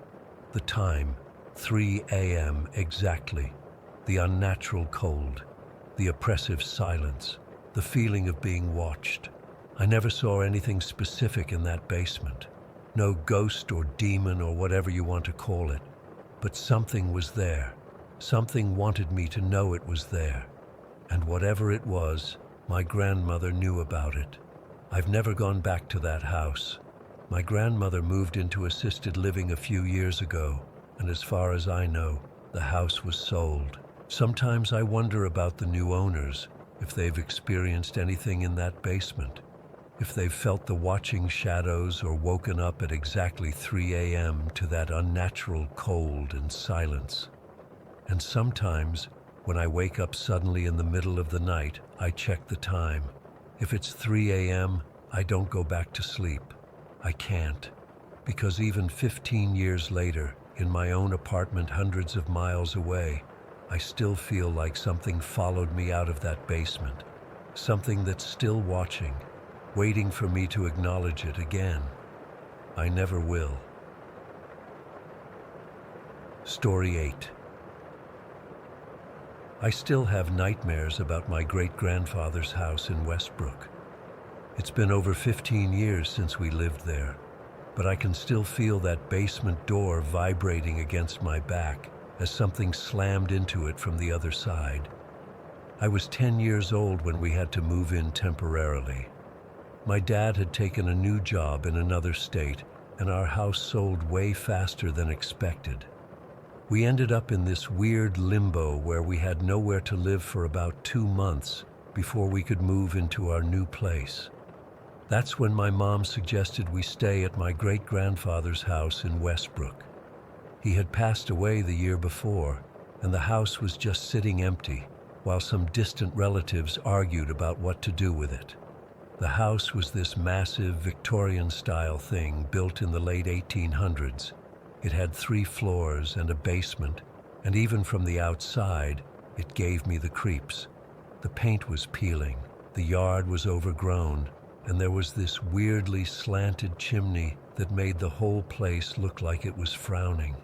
The time, 3 a.m. exactly. The unnatural cold, the oppressive silence, the feeling of being watched. I never saw anything specific in that basement. No ghost or demon or whatever you want to call it. But something was there. Something wanted me to know it was there. And whatever it was, my grandmother knew about it. I've never gone back to that house. My grandmother moved into assisted living a few years ago, and as far as I know, the house was sold. Sometimes I wonder about the new owners, if they've experienced anything in that basement, if they've felt the watching shadows or woken up at exactly 3 a.m. to that unnatural cold and silence. And sometimes, when I wake up suddenly in the middle of the night, I check the time. If it's 3 a.m., I don't go back to sleep. I can't. because even 15 years later, in my own apartment hundreds of miles away, I still feel like something followed me out of that basement. Something that's still watching, waiting for me to acknowledge it again. I never will. Story 8. I still have nightmares about my great-grandfather's house in Westbrook. It's been over 15 years since we lived there, but I can still feel that basement door vibrating against my back as something slammed into it from the other side. I was 10 years old when we had to move in temporarily. My dad had taken a new job in another state, and our house sold way faster than expected. We ended up in this weird limbo where we had nowhere to live for about 2 months before we could move into our new place. That's when my mom suggested we stay at my great-grandfather's house in Westbrook. He had passed away the year before, and the house was just sitting empty, while some distant relatives argued about what to do with it. The house was this massive Victorian-style thing built in the late 1800s. It had 3 floors and a basement, and even from the outside, it gave me the creeps. The paint was peeling, the yard was overgrown, and there was this weirdly slanted chimney that made the whole place look like it was frowning.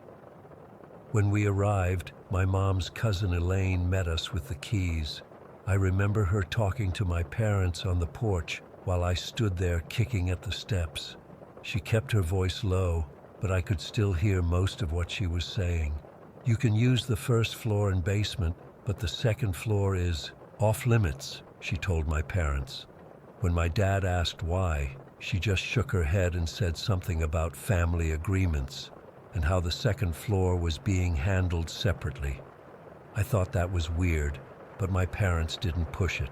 When we arrived, my mom's cousin Elaine met us with the keys. I remember her talking to my parents on the porch while I stood there kicking at the steps. She kept her voice low, but I could still hear most of what she was saying. "You can use the first floor and basement, but the second floor is off limits," she told my parents. When my dad asked why, she just shook her head and said something about family agreements and how the second floor was being handled separately. I thought that was weird, but my parents didn't push it.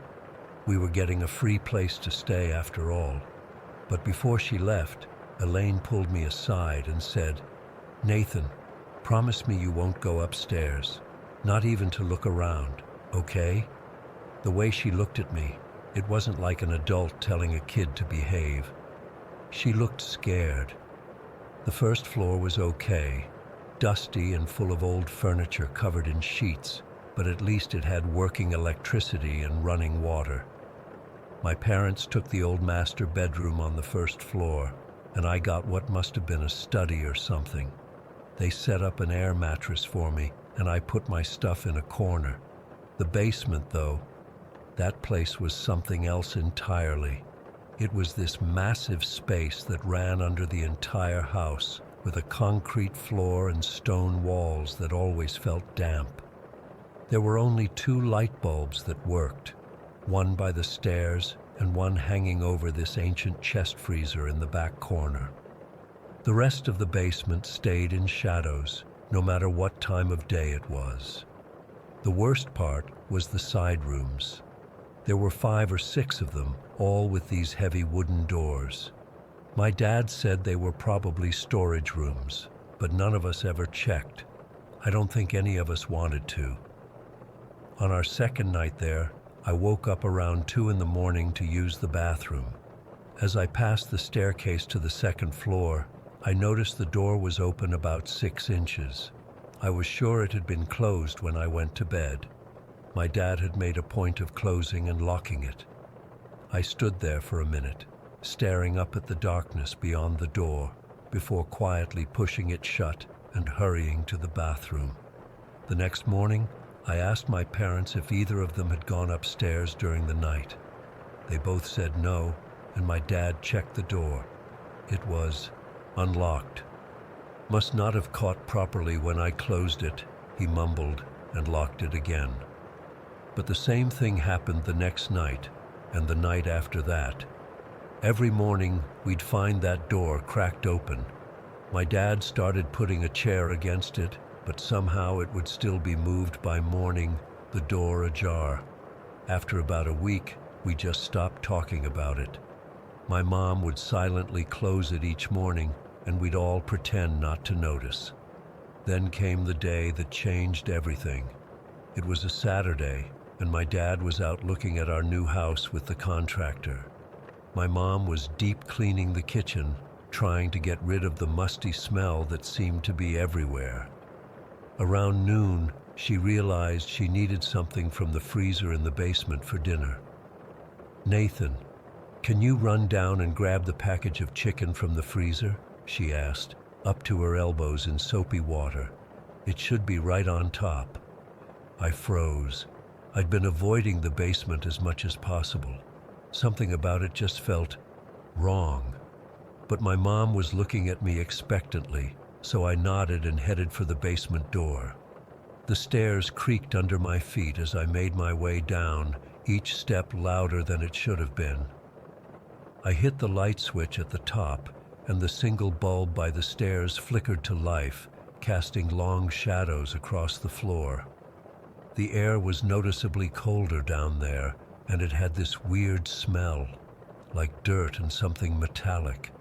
We were getting a free place to stay after all. But before she left, Elaine pulled me aside and said, "Nathan, promise me you won't go upstairs, not even to look around, okay?" The way she looked at me, it wasn't like an adult telling a kid to behave. She looked scared. The first floor was okay, dusty and full of old furniture covered in sheets, but at least it had working electricity and running water. My parents took the old master bedroom on the first floor, and I got what must have been a study or something. They set up an air mattress for me, and I put my stuff in a corner. The basement, though, that place was something else entirely. It was this massive space that ran under the entire house, with a concrete floor and stone walls that always felt damp. There were only 2 light bulbs that worked, one by the stairs and one hanging over this ancient chest freezer in the back corner. The rest of the basement stayed in shadows, no matter what time of day it was. The worst part was the side rooms. There were 5 or 6 of them, all with these heavy wooden doors. My dad said they were probably storage rooms, but none of us ever checked. I don't think any of us wanted to. On our second night there, I woke up around 2 in the morning to use the bathroom. As I passed the staircase to the second floor, I noticed the door was open about 6 inches. I was sure it had been closed when I went to bed. My dad had made a point of closing and locking it. I stood there for a minute, staring up at the darkness beyond the door, before quietly pushing it shut and hurrying to the bathroom. The next morning, I asked my parents if either of them had gone upstairs during the night. They both said no, and my dad checked the door. It was unlocked. "Must not have caught properly when I closed it," he mumbled, and locked it again. But the same thing happened the next night, and the night after that. Every morning, we'd find that door cracked open. My dad started putting a chair against it, but somehow it would still be moved by morning, the door ajar. After about a week, we just stopped talking about it. My mom would silently close it each morning, and we'd all pretend not to notice. Then came the day that changed everything. It was a Saturday, and my dad was out looking at our new house with the contractor. My mom was deep cleaning the kitchen, trying to get rid of the musty smell that seemed to be everywhere. Around noon, she realized she needed something from the freezer in the basement for dinner. "Nathan, can you run down and grab the package of chicken from the freezer?" she asked, up to her elbows in soapy water. "It should be right on top." I froze. I'd been avoiding the basement as much as possible. Something about it just felt wrong. But my mom was looking at me expectantly, so I nodded and headed for the basement door. The stairs creaked under my feet as I made my way down, each step louder than it should have been. I hit the light switch at the top, and the single bulb by the stairs flickered to life, casting long shadows across the floor. The air was noticeably colder down there, and it had this weird smell, like dirt and something metallic.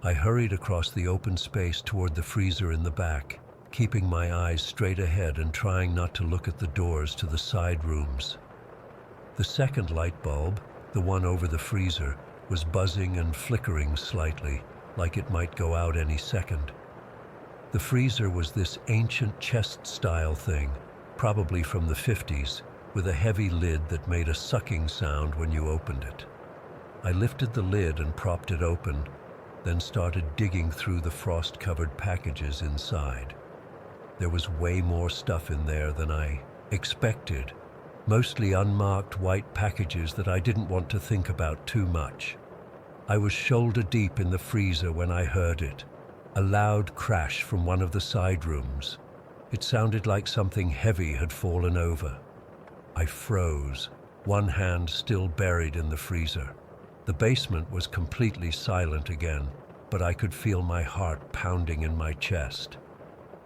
I hurried across the open space toward the freezer in the back, keeping my eyes straight ahead and trying not to look at the doors to the side rooms. The second light bulb, the one over the freezer, was buzzing and flickering slightly, like it might go out any second. The freezer was this ancient chest-style thing, probably from the 50s, with a heavy lid that made a sucking sound when you opened it. I lifted the lid and propped it open, then started digging through the frost-covered packages inside. There was way more stuff in there than I expected, mostly unmarked white packages that I didn't want to think about too much. I was shoulder deep in the freezer when I heard it, a loud crash from one of the side rooms. It sounded like something heavy had fallen over. I froze, one hand still buried in the freezer. The basement was completely silent again, but I could feel my heart pounding in my chest.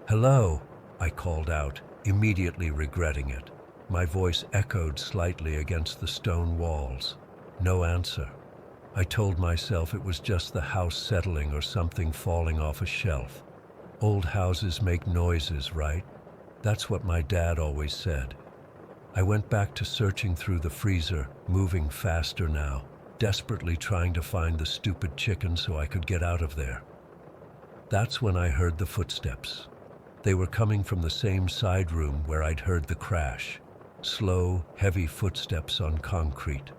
"Hello," I called out, immediately regretting it. My voice echoed slightly against the stone walls. No answer. I told myself it was just the house settling or something falling off a shelf. Old houses make noises, right? That's what my dad always said. I went back to searching through the freezer, moving faster now, desperately trying to find the stupid chicken so I could get out of there. That's when I heard the footsteps. They were coming from the same side room where I'd heard the crash. Slow, heavy footsteps on concrete.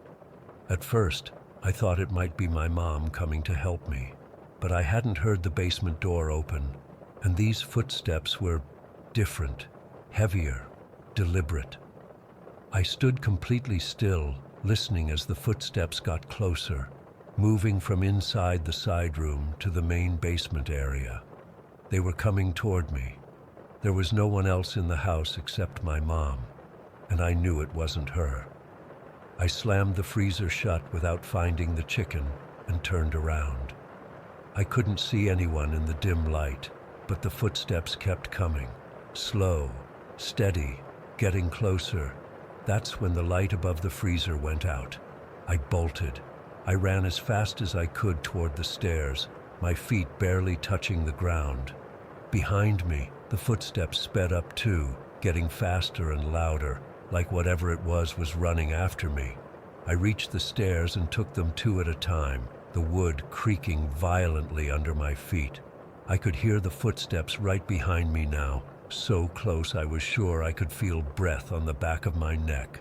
At first, I thought it might be my mom coming to help me, but I hadn't heard the basement door open, and these footsteps were different, heavier, deliberate. I stood completely still, listening as the footsteps got closer, moving from inside the side room to the main basement area. They were coming toward me. There was no one else in the house except my mom, and I knew it wasn't her. I slammed the freezer shut without finding the chicken and turned around. I couldn't see anyone in the dim light, but the footsteps kept coming, slow, steady, getting closer. That's when the light above the freezer went out. I bolted. I ran as fast as I could toward the stairs, my feet barely touching the ground. Behind me, the footsteps sped up too, getting faster and louder, like whatever it was running after me. I reached the stairs and took them two at a time, the wood creaking violently under my feet. I could hear the footsteps right behind me now, so close I was sure I could feel breath on the back of my neck.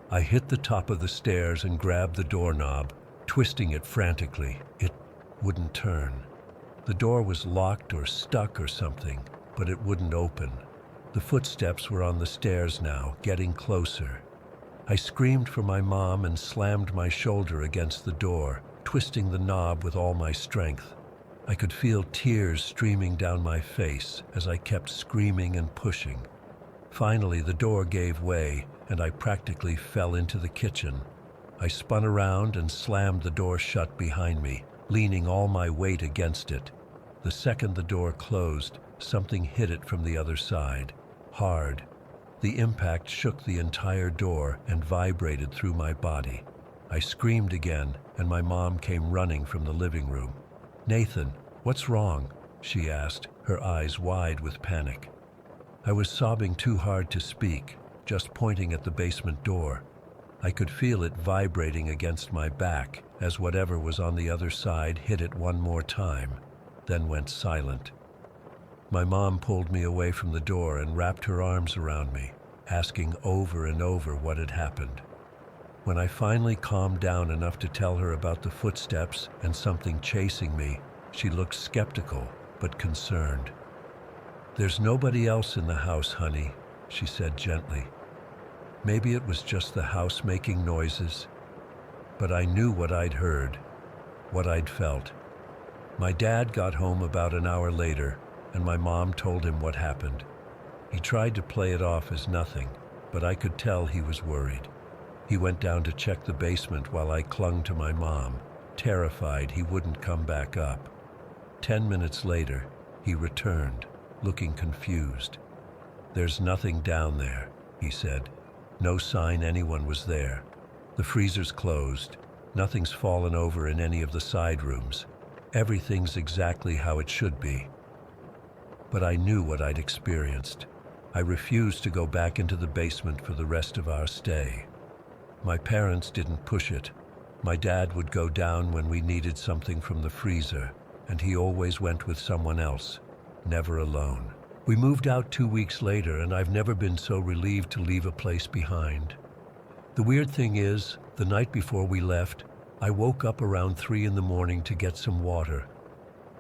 I hit the top of the stairs and grabbed the doorknob, twisting it frantically. It wouldn't turn. The door was locked or stuck or something, but it wouldn't open. The footsteps were on the stairs now, getting closer. I screamed for my mom and slammed my shoulder against the door, twisting the knob with all my strength. I could feel tears streaming down my face as I kept screaming and pushing. Finally, the door gave way, and I practically fell into the kitchen. I spun around and slammed the door shut behind me, leaning all my weight against it. The second the door closed, something hit it from the other side, hard. The impact shook the entire door and vibrated through my body. I screamed again, and my mom came running from the living room. "Nathan, what's wrong?" she asked, her eyes wide with panic. I was sobbing too hard to speak, just pointing at the basement door. I could feel it vibrating against my back as whatever was on the other side hit it one more time, then went silent. My mom pulled me away from the door and wrapped her arms around me, asking over and over what had happened. When I finally calmed down enough to tell her about the footsteps and something chasing me, she looked skeptical but concerned. "There's nobody else in the house, honey," she said gently. Maybe it was just the house making noises, but I knew what I'd heard, what I'd felt. My dad got home about an hour later, and my mom told him what happened. He tried to play it off as nothing, but I could tell he was worried. He went down to check the basement while I clung to my mom, terrified he wouldn't come back up. 10 minutes later, he returned, looking confused. "There's nothing down there," he said. "No sign anyone was there. The freezer's closed. Nothing's fallen over in any of the side rooms. Everything's exactly how it should be." But I knew what I'd experienced. I refused to go back into the basement for the rest of our stay. My parents didn't push it. My dad would go down when we needed something from the freezer, and he always went with someone else, never alone. We moved out 2 weeks later, and I've never been so relieved to leave a place behind. The weird thing is, the night before we left, I woke up around 3 in the morning to get some water.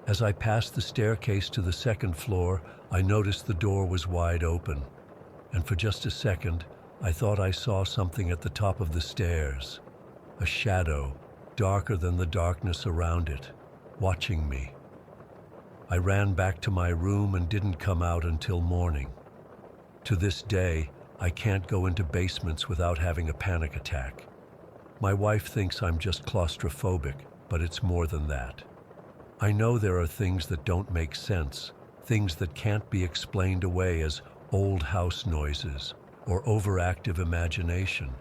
As I passed the staircase to the second floor, I noticed the door was wide open, and for just a second, I thought I saw something at the top of the stairs. A shadow, darker than the darkness around it, watching me. I ran back to my room and didn't come out until morning. To this day, I can't go into basements without having a panic attack. My wife thinks I'm just claustrophobic, but it's more than that. I know there are things that don't make sense, things that can't be explained away as old house noises or overactive imagination.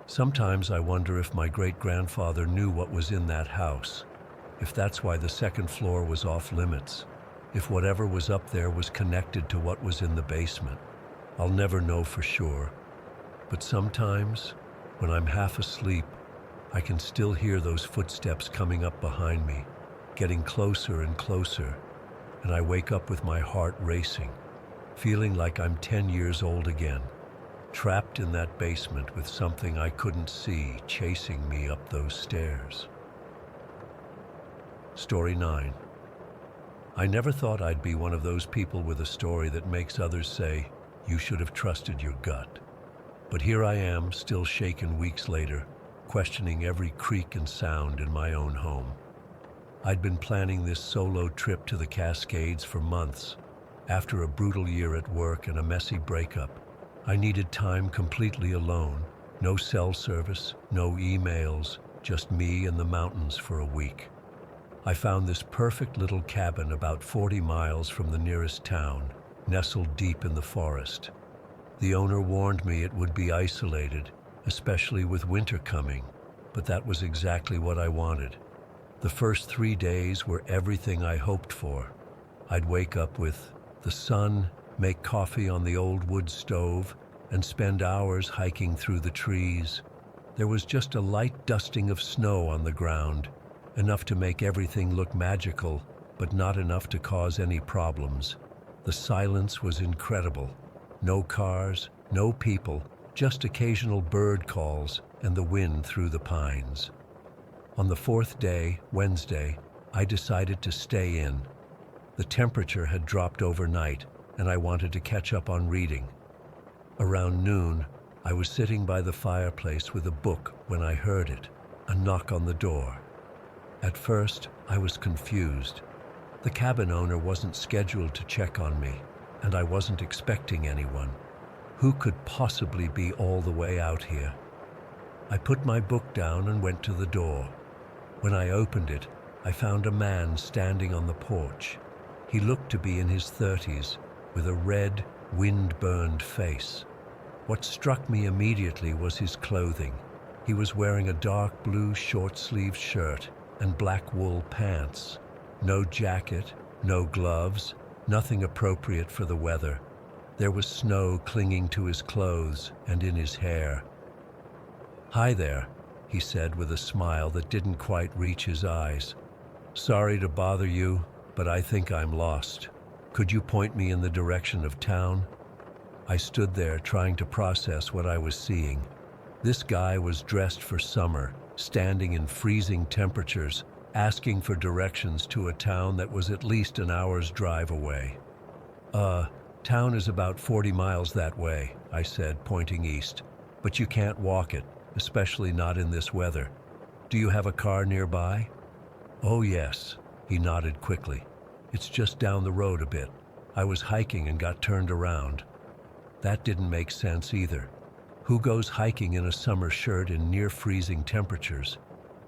Sometimes I wonder if my great-grandfather knew what was in that house, if that's why the second floor was off limits, if whatever was up there was connected to what was in the basement. I'll never know for sure, but sometimes, when I'm half asleep, I can still hear those footsteps coming up behind me, getting closer and closer, and I wake up with my heart racing, feeling like I'm 10 years old again, trapped in that basement with something I couldn't see chasing me up those stairs. Story 9. I never thought I'd be one of those people with a story that makes others say, "You should have trusted your gut." But here I am, still shaken weeks later, questioning every creak and sound in my own home. I'd been planning this solo trip to the Cascades for months. After a brutal year at work and a messy breakup, I needed time completely alone. No cell service, no emails, just me and the mountains for a week. I found this perfect little cabin about 40 miles from the nearest town, nestled deep in the forest. The owner warned me it would be isolated, especially with winter coming, but that was exactly what I wanted. The first 3 days were everything I hoped for. I'd wake up with the sun, make coffee on the old wood stove, and spend hours hiking through the trees. There was just a light dusting of snow on the ground, enough to make everything look magical, but not enough to cause any problems. The silence was incredible. No cars, no people, just occasional bird calls and the wind through the pines. On the 4th day, Wednesday, I decided to stay in. The temperature had dropped overnight, and I wanted to catch up on reading. Around noon, I was sitting by the fireplace with a book when I heard it, a knock on the door. At first, I was confused. The cabin owner wasn't scheduled to check on me, and I wasn't expecting anyone. Who could possibly be all the way out here? I put my book down and went to the door. When I opened it, I found a man standing on the porch. He looked to be in his 30s, with a red, wind-burned face. What struck me immediately was his clothing. He was wearing a dark blue short-sleeved shirt and black wool pants. No jacket, no gloves, nothing appropriate for the weather. There was snow clinging to his clothes and in his hair. "Hi there," he said with a smile that didn't quite reach his eyes. "Sorry to bother you, but I think I'm lost. Could you point me in the direction of town?" I stood there trying to process what I was seeing. This guy was dressed for summer, standing in freezing temperatures, asking for directions to a town that was at least an hour's drive away. Town is about 40 miles that way," I said, pointing east. "But you can't walk it, especially not in this weather. Do you have a car nearby?" "Oh yes," he nodded quickly. "It's just down the road a bit. I was hiking and got turned around." That didn't make sense either. Who goes hiking in a summer shirt in near-freezing temperatures?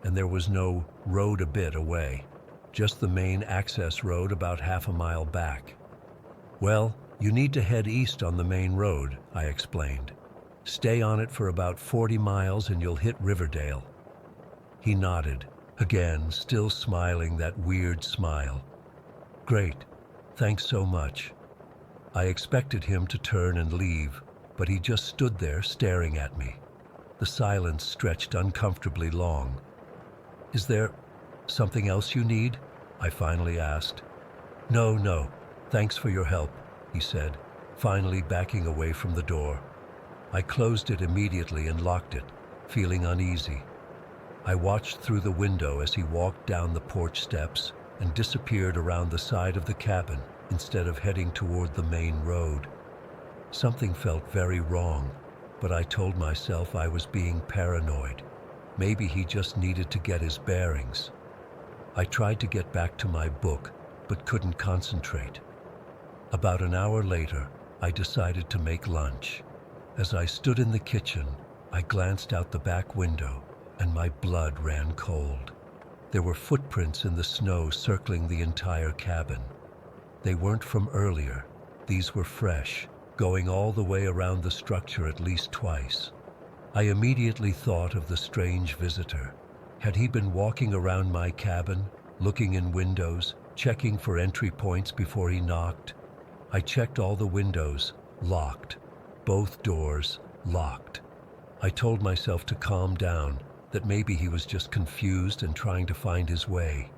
And there was no road a bit away, just the main access road about half a mile back. "Well, you need to head east on the main road," I explained. "Stay on it for about 40 miles and you'll hit Riverdale." He nodded, again, still smiling that weird smile. "Great, thanks so much." I expected him to turn and leave, but he just stood there staring at me. The silence stretched uncomfortably long. "Is there something else you need?" I finally asked. No, thanks for your help," he said, finally backing away from the door. I closed it immediately and locked it, feeling uneasy. I watched through the window as he walked down the porch steps and disappeared around the side of the cabin instead of heading toward the main road. Something felt very wrong, but I told myself I was being paranoid. Maybe he just needed to get his bearings. I tried to get back to my book, but couldn't concentrate. About an hour later, I decided to make lunch. As I stood in the kitchen, I glanced out the back window, and my blood ran cold. There were footprints in the snow circling the entire cabin. They weren't from earlier. These were fresh, going all the way around the structure at least twice. I immediately thought of the strange visitor. Had he been walking around my cabin, looking in windows, checking for entry points before he knocked? I checked all the windows, locked. Both doors, locked. I told myself to calm down, that maybe he was just confused and trying to find his way.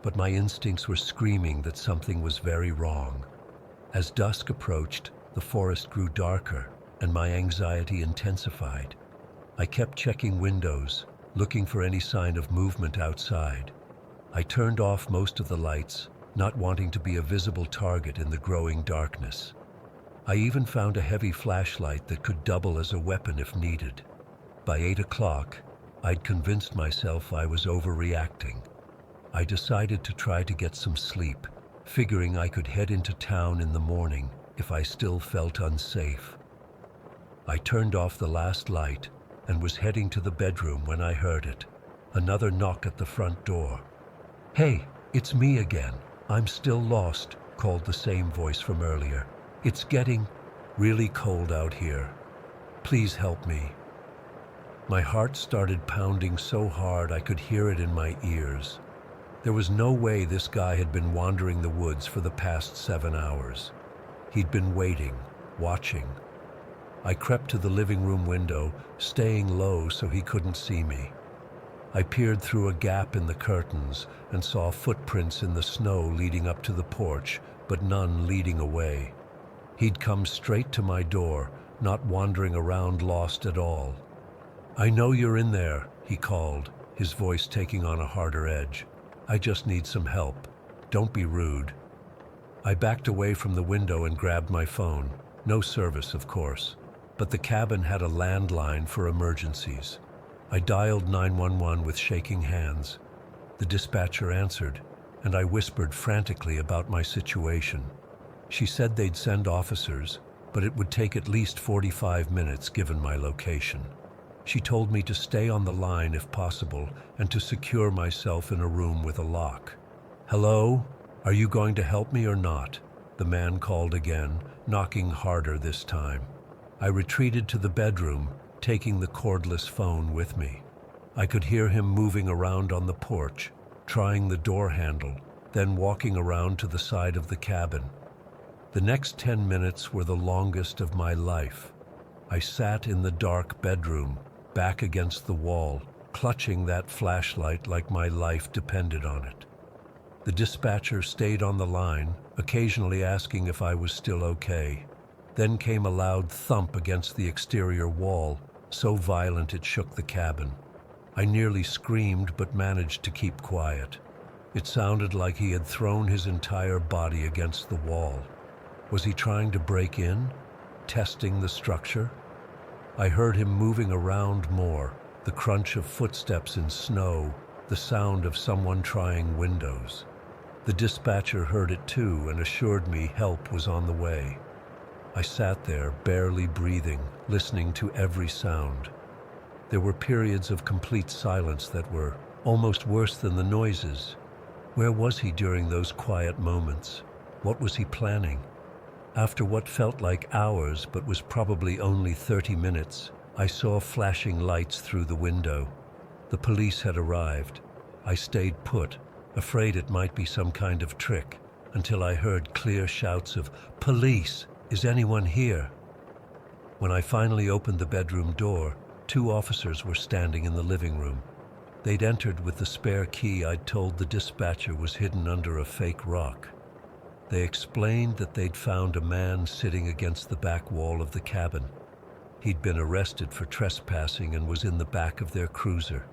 But my instincts were screaming that something was very wrong. As dusk approached, the forest grew darker, and my anxiety intensified. I kept checking windows, looking for any sign of movement outside. I turned off most of the lights, not wanting to be a visible target in the growing darkness. I even found a heavy flashlight that could double as a weapon if needed. By 8 o'clock, I'd convinced myself I was overreacting. I decided to try to get some sleep, figuring I could head into town in the morning if I still felt unsafe. I turned off the last light and was heading to the bedroom when I heard it. Another knock at the front door. "Hey, it's me again. I'm still lost," called the same voice from earlier. "It's getting really cold out here. Please help me." My heart started pounding so hard I could hear it in my ears. There was no way this guy had been wandering the woods for the past 7 hours. He'd been waiting, watching. I crept to the living room window, staying low so he couldn't see me. I peered through a gap in the curtains and saw footprints in the snow leading up to the porch, but none leading away. He'd come straight to my door, not wandering around lost at all. "I know you're in there," he called, his voice taking on a harder edge. "I just need some help. Don't be rude." I backed away from the window and grabbed my phone. No service, of course, but the cabin had a landline for emergencies. I dialed 911 with shaking hands. The dispatcher answered, and I whispered frantically about my situation. She said they'd send officers, but it would take at least 45 minutes given my location. She told me to stay on the line if possible and to secure myself in a room with a lock. "Hello? Are you going to help me or not?" The man called again, knocking harder this time. I retreated to the bedroom, taking the cordless phone with me. I could hear him moving around on the porch, trying the door handle, then walking around to the side of the cabin. The next 10 minutes were the longest of my life. I sat in the dark bedroom, back against the wall, clutching that flashlight like my life depended on it. The dispatcher stayed on the line, occasionally asking if I was still okay. Then came a loud thump against the exterior wall, so violent it shook the cabin. I nearly screamed but managed to keep quiet. It sounded like he had thrown his entire body against the wall. Was he trying to break in? Testing the structure? I heard him moving around more, the crunch of footsteps in snow, the sound of someone trying windows. The dispatcher heard it too and assured me help was on the way. I sat there, barely breathing, listening to every sound. There were periods of complete silence that were almost worse than the noises. Where was he during those quiet moments? What was he planning? After what felt like hours but was probably only 30 minutes, I saw flashing lights through the window. The police had arrived. I stayed put, afraid it might be some kind of trick, until I heard clear shouts of, "Police! Is anyone here?" When I finally opened the bedroom door, 2 officers were standing in the living room. They'd entered with the spare key I'd told the dispatcher was hidden under a fake rock. They explained that they'd found a man sitting against the back wall of the cabin. He'd been arrested for trespassing and was in the back of their cruiser.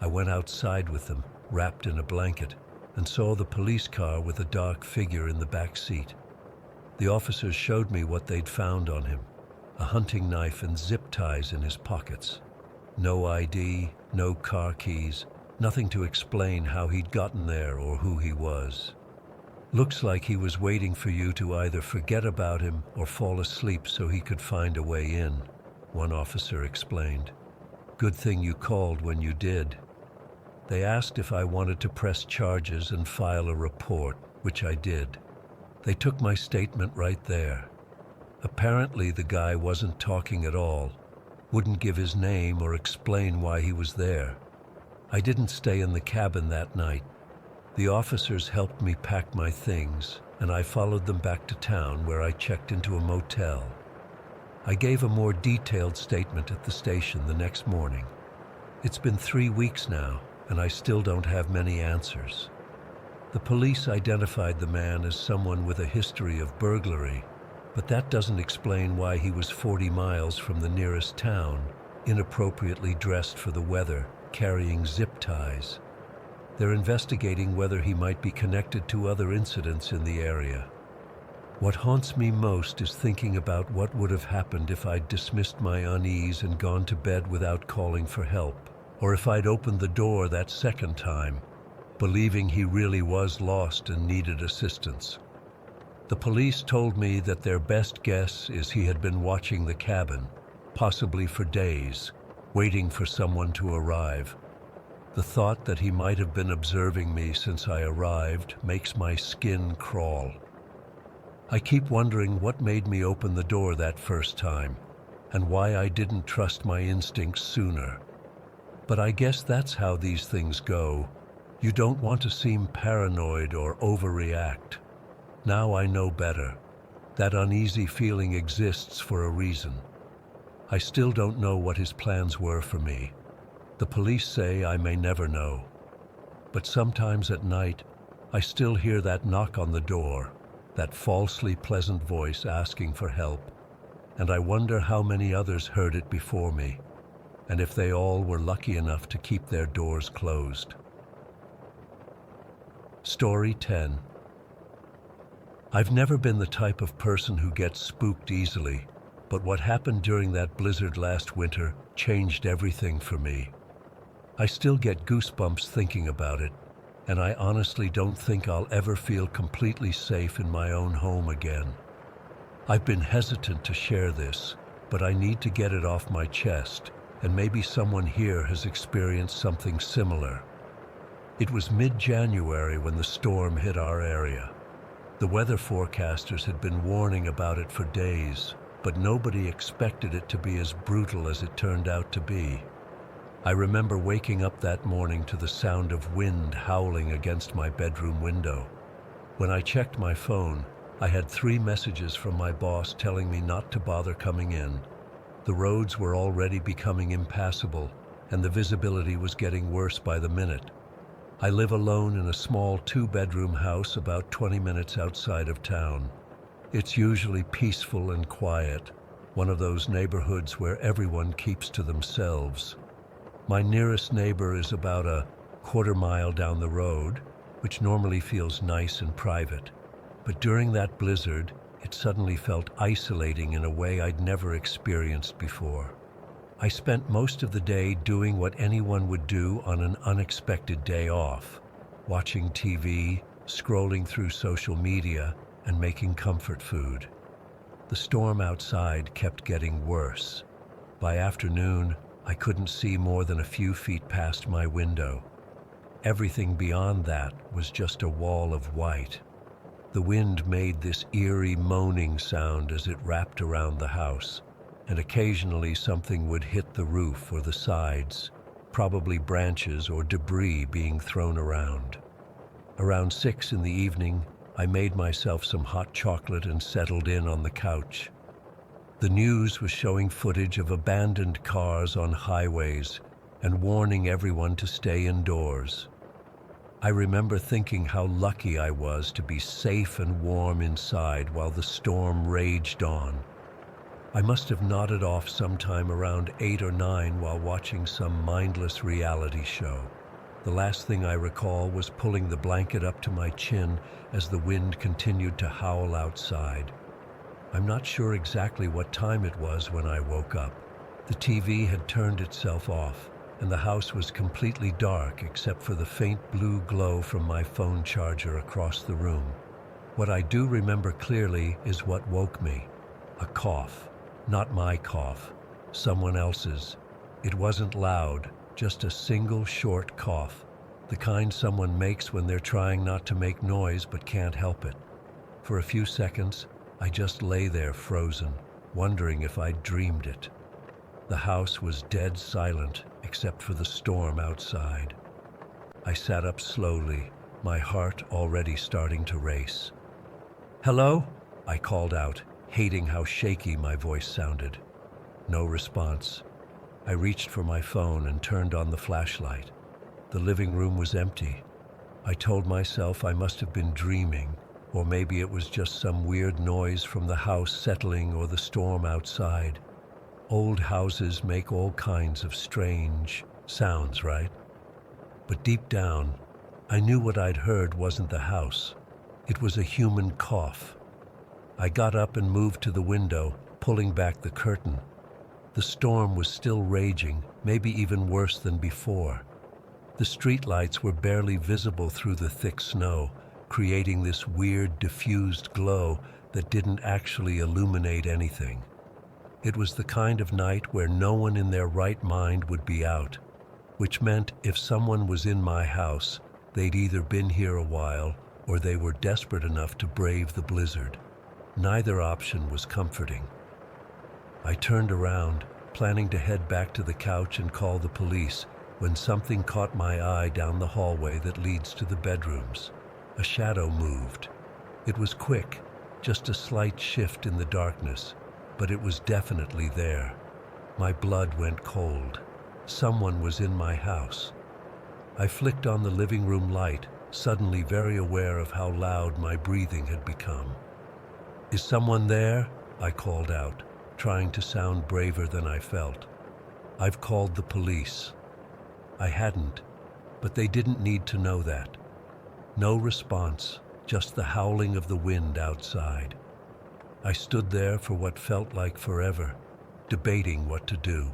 I went outside with them, wrapped in a blanket, and saw the police car with a dark figure in the back seat. The officers showed me what they'd found on him: a hunting knife and zip ties in his pockets. No ID, no car keys, nothing to explain how he'd gotten there or who he was. "Looks like he was waiting for you to either forget about him or fall asleep so he could find a way in," one officer explained. "Good thing you called when you did." They asked if I wanted to press charges and file a report, which I did. They took my statement right there. Apparently the guy wasn't talking at all, wouldn't give his name or explain why he was there. I didn't stay in the cabin that night. The officers helped me pack my things, and I followed them back to town where I checked into a motel. I gave a more detailed statement at the station the next morning. It's been 3 weeks now, and I still don't have many answers. The police identified the man as someone with a history of burglary, but that doesn't explain why he was 40 miles from the nearest town, inappropriately dressed for the weather, carrying zip ties. They're investigating whether he might be connected to other incidents in the area. What haunts me most is thinking about what would have happened if I'd dismissed my unease and gone to bed without calling for help, or if I'd opened the door that second time, believing he really was lost and needed assistance. The police told me that their best guess is he had been watching the cabin, possibly for days, waiting for someone to arrive. The thought that he might have been observing me since I arrived makes my skin crawl. I keep wondering what made me open the door that first time, and why I didn't trust my instincts sooner. But I guess that's how these things go. You don't want to seem paranoid or overreact. Now I know better. That uneasy feeling exists for a reason. I still don't know what his plans were for me. The police say I may never know. But sometimes at night, I still hear that knock on the door, that falsely pleasant voice asking for help, and I wonder how many others heard it before me, and if they all were lucky enough to keep their doors closed. Story 10. I've never been the type of person who gets spooked easily, but what happened during that blizzard last winter changed everything for me. I still get goosebumps thinking about it, and I honestly don't think I'll ever feel completely safe in my own home again. I've been hesitant to share this, but I need to get it off my chest, and maybe someone here has experienced something similar. It was mid-January when the storm hit our area. The weather forecasters had been warning about it for days, but nobody expected it to be as brutal as it turned out to be. I remember waking up that morning to the sound of wind howling against my bedroom window. When I checked my phone, I had 3 messages from my boss telling me not to bother coming in. The roads were already becoming impassable, and the visibility was getting worse by the minute. I live alone in a small two-bedroom house about 20 minutes outside of town. It's usually peaceful and quiet, one of those neighborhoods where everyone keeps to themselves. My nearest neighbor is about a quarter-mile down the road, which normally feels nice and private. But during that blizzard, it suddenly felt isolating in a way I'd never experienced before. I spent most of the day doing what anyone would do on an unexpected day off, watching TV, scrolling through social media, and making comfort food. The storm outside kept getting worse. By afternoon, I couldn't see more than a few feet past my window. Everything beyond that was just a wall of white. The wind made this eerie moaning sound as it wrapped around the house, and occasionally something would hit the roof or the sides, probably branches or debris being thrown around. Around 6 in the evening, I made myself some hot chocolate and settled in on the couch. The news was showing footage of abandoned cars on highways and warning everyone to stay indoors. I remember thinking how lucky I was to be safe and warm inside while the storm raged on. I must have nodded off sometime around 8 or 9 while watching some mindless reality show. The last thing I recall was pulling the blanket up to my chin as the wind continued to howl outside. I'm not sure exactly what time it was when I woke up. The TV had turned itself off, and the house was completely dark except for the faint blue glow from my phone charger across the room. What I do remember clearly is what woke me. A cough. Not my cough. Someone else's. It wasn't loud, just a single short cough. The kind someone makes when they're trying not to make noise but can't help it. For a few seconds, I just lay there frozen, wondering if I'd dreamed it. The house was dead silent, except for the storm outside. I sat up slowly, my heart already starting to race. "Hello?" I called out, hating how shaky my voice sounded. No response. I reached for my phone and turned on the flashlight. The living room was empty. I told myself I must have been dreaming, or maybe it was just some weird noise from the house settling or the storm outside. Old houses make all kinds of strange sounds, right? But deep down, I knew what I'd heard wasn't the house. It was a human cough. I got up and moved to the window, pulling back the curtain. The storm was still raging, maybe even worse than before. The streetlights were barely visible through the thick snow, creating this weird, diffused glow that didn't actually illuminate anything. It was the kind of night where no one in their right mind would be out, which meant if someone was in my house, they'd either been here a while or they were desperate enough to brave the blizzard. Neither option was comforting. I turned around, planning to head back to the couch and call the police, when something caught my eye down the hallway that leads to the bedrooms. A shadow moved. It was quick, just a slight shift in the darkness, but it was definitely there. My blood went cold. Someone was in my house. I flicked on the living room light, suddenly very aware of how loud my breathing had become. "Is someone there?" I called out, trying to sound braver than I felt. "I've called the police." I hadn't, but they didn't need to know that. No response, just the howling of the wind outside. I stood there for what felt like forever, debating what to do.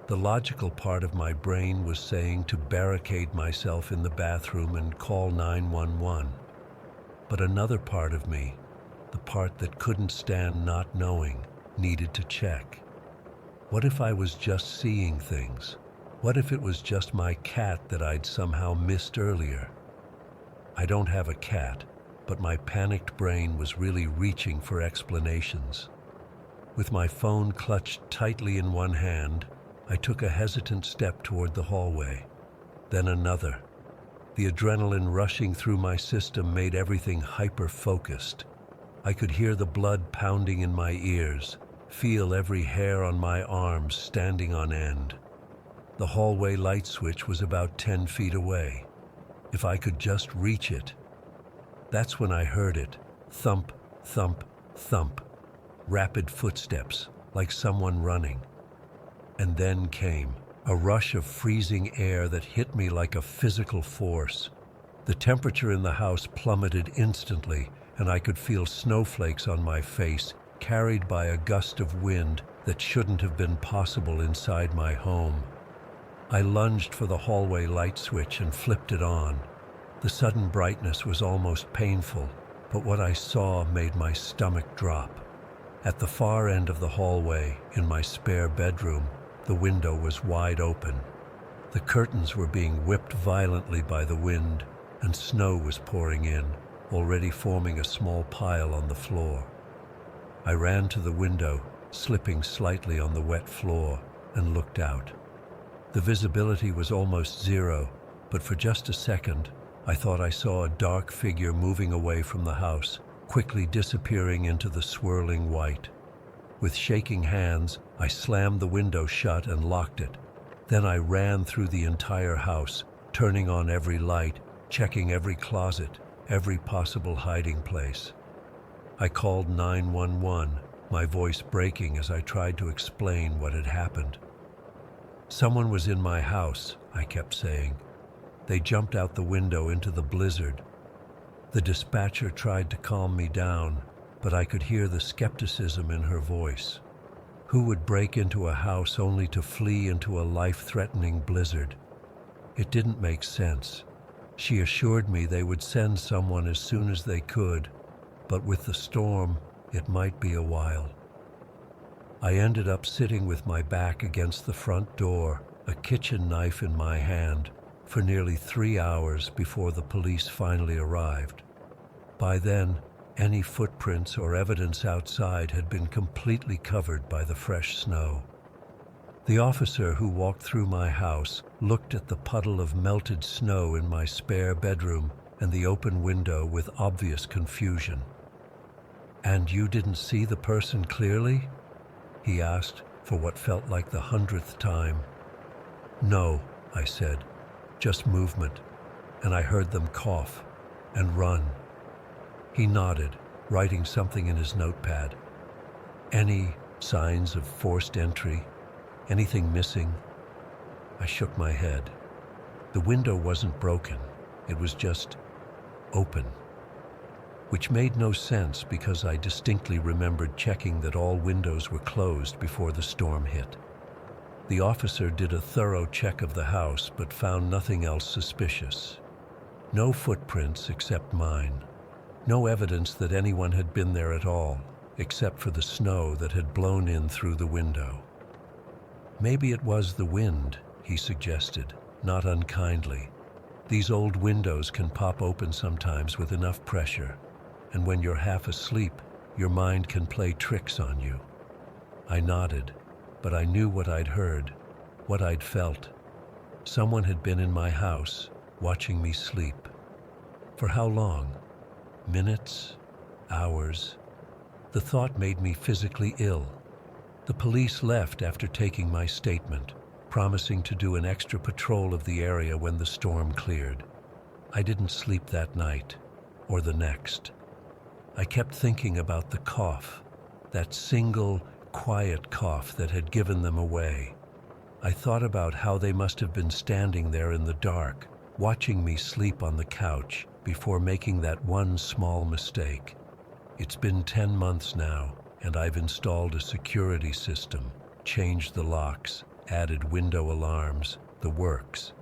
The logical part of my brain was saying to barricade myself in the bathroom and call 911. But another part of me, the part that couldn't stand not knowing, needed to check. What if I was just seeing things? What if it was just my cat that I'd somehow missed earlier? I don't have a cat, but my panicked brain was really reaching for explanations. With my phone clutched tightly in one hand, I took a hesitant step toward the hallway, then another. The adrenaline rushing through my system made everything hyper-focused. I could hear the blood pounding in my ears, feel every hair on my arms standing on end. The hallway light switch was about 10 feet away. If I could just reach it. That's when I heard it. Thump, thump, thump. Rapid footsteps, like someone running. And then came a rush of freezing air that hit me like a physical force. The temperature in the house plummeted instantly, and I could feel snowflakes on my face, carried by a gust of wind that shouldn't have been possible inside my home. I lunged for the hallway light switch and flipped it on. The sudden brightness was almost painful, but what I saw made my stomach drop. At the far end of the hallway, in my spare bedroom, the window was wide open. The curtains were being whipped violently by the wind, and snow was pouring in, already forming a small pile on the floor. I ran to the window, slipping slightly on the wet floor, and looked out. The visibility was almost zero, but for just a second, I thought I saw a dark figure moving away from the house, quickly disappearing into the swirling white. With shaking hands, I slammed the window shut and locked it. Then I ran through the entire house, turning on every light, checking every closet, every possible hiding place. I called 911, my voice breaking as I tried to explain what had happened. "Someone was in my house," I kept saying. "They jumped out the window into the blizzard." The dispatcher tried to calm me down, but I could hear the skepticism in her voice. Who would break into a house only to flee into a life-threatening blizzard? It didn't make sense. She assured me they would send someone as soon as they could, but with the storm, it might be a while. I ended up sitting with my back against the front door, a kitchen knife in my hand, for nearly 3 hours before the police finally arrived. By then, any footprints or evidence outside had been completely covered by the fresh snow. The officer who walked through my house looked at the puddle of melted snow in my spare bedroom and the open window with obvious confusion. "And you didn't see the person clearly?" he asked for what felt like the 100th time. "No," I said, "just movement, and I heard them cough and run." He nodded, writing something in his notepad. "Any signs of forced entry? Anything missing?" I shook my head. The window wasn't broken, it was just open. Which made no sense because I distinctly remembered checking that all windows were closed before the storm hit. The officer did a thorough check of the house but found nothing else suspicious. No footprints except mine. No evidence that anyone had been there at all, except for the snow that had blown in through the window. "Maybe it was the wind," he suggested, not unkindly. "These old windows can pop open sometimes with enough pressure, and when you're half asleep, your mind can play tricks on you." I nodded, but I knew what I'd heard, what I'd felt. Someone had been in my house, watching me sleep. For how long? Minutes? Hours? The thought made me physically ill. The police left after taking my statement, promising to do an extra patrol of the area when the storm cleared. I didn't sleep that night, or the next. I kept thinking about the cough, that single, quiet cough that had given them away. I thought about how they must have been standing there in the dark, watching me sleep on the couch before making that one small mistake. It's been 10 months now, and I've installed a security system, changed the locks, added window alarms, the works.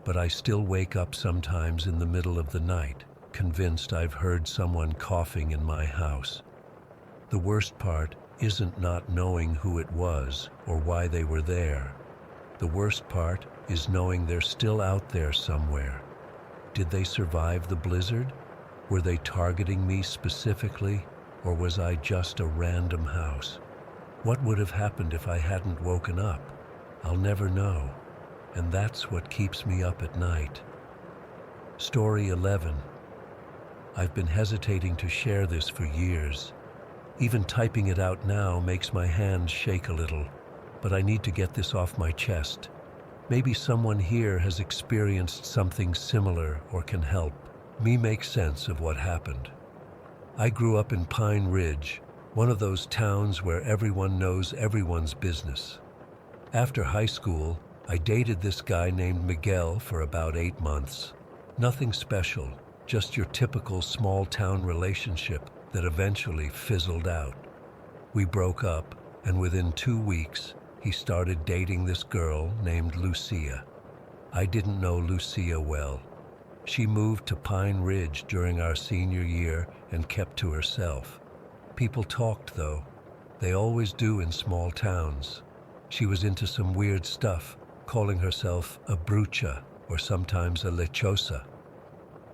But I still wake up sometimes in the middle of the night, convinced I've heard someone coughing in my house. The worst part isn't not knowing who it was or why they were there. The worst part is knowing they're still out there somewhere. Did they survive the blizzard? Were they targeting me specifically, or was I just a random house? What would have happened if I hadn't woken up? I'll never know, and that's what keeps me up at night. Story 11. I've been hesitating to share this for years. Even typing it out now makes my hands shake a little, but I need to get this off my chest. Maybe someone here has experienced something similar or can help me make sense of what happened. I grew up in Pine Ridge, one of those towns where everyone knows everyone's business. After high school, I dated this guy named Miguel for about 8 months. Nothing special, just your typical small-town relationship that eventually fizzled out. We broke up, and within 2 weeks, he started dating this girl named Lucia. I didn't know Lucia well. She moved to Pine Ridge during our senior year and kept to herself. People talked, though. They always do in small towns. She was into some weird stuff, calling herself a brucha or sometimes a lechosa.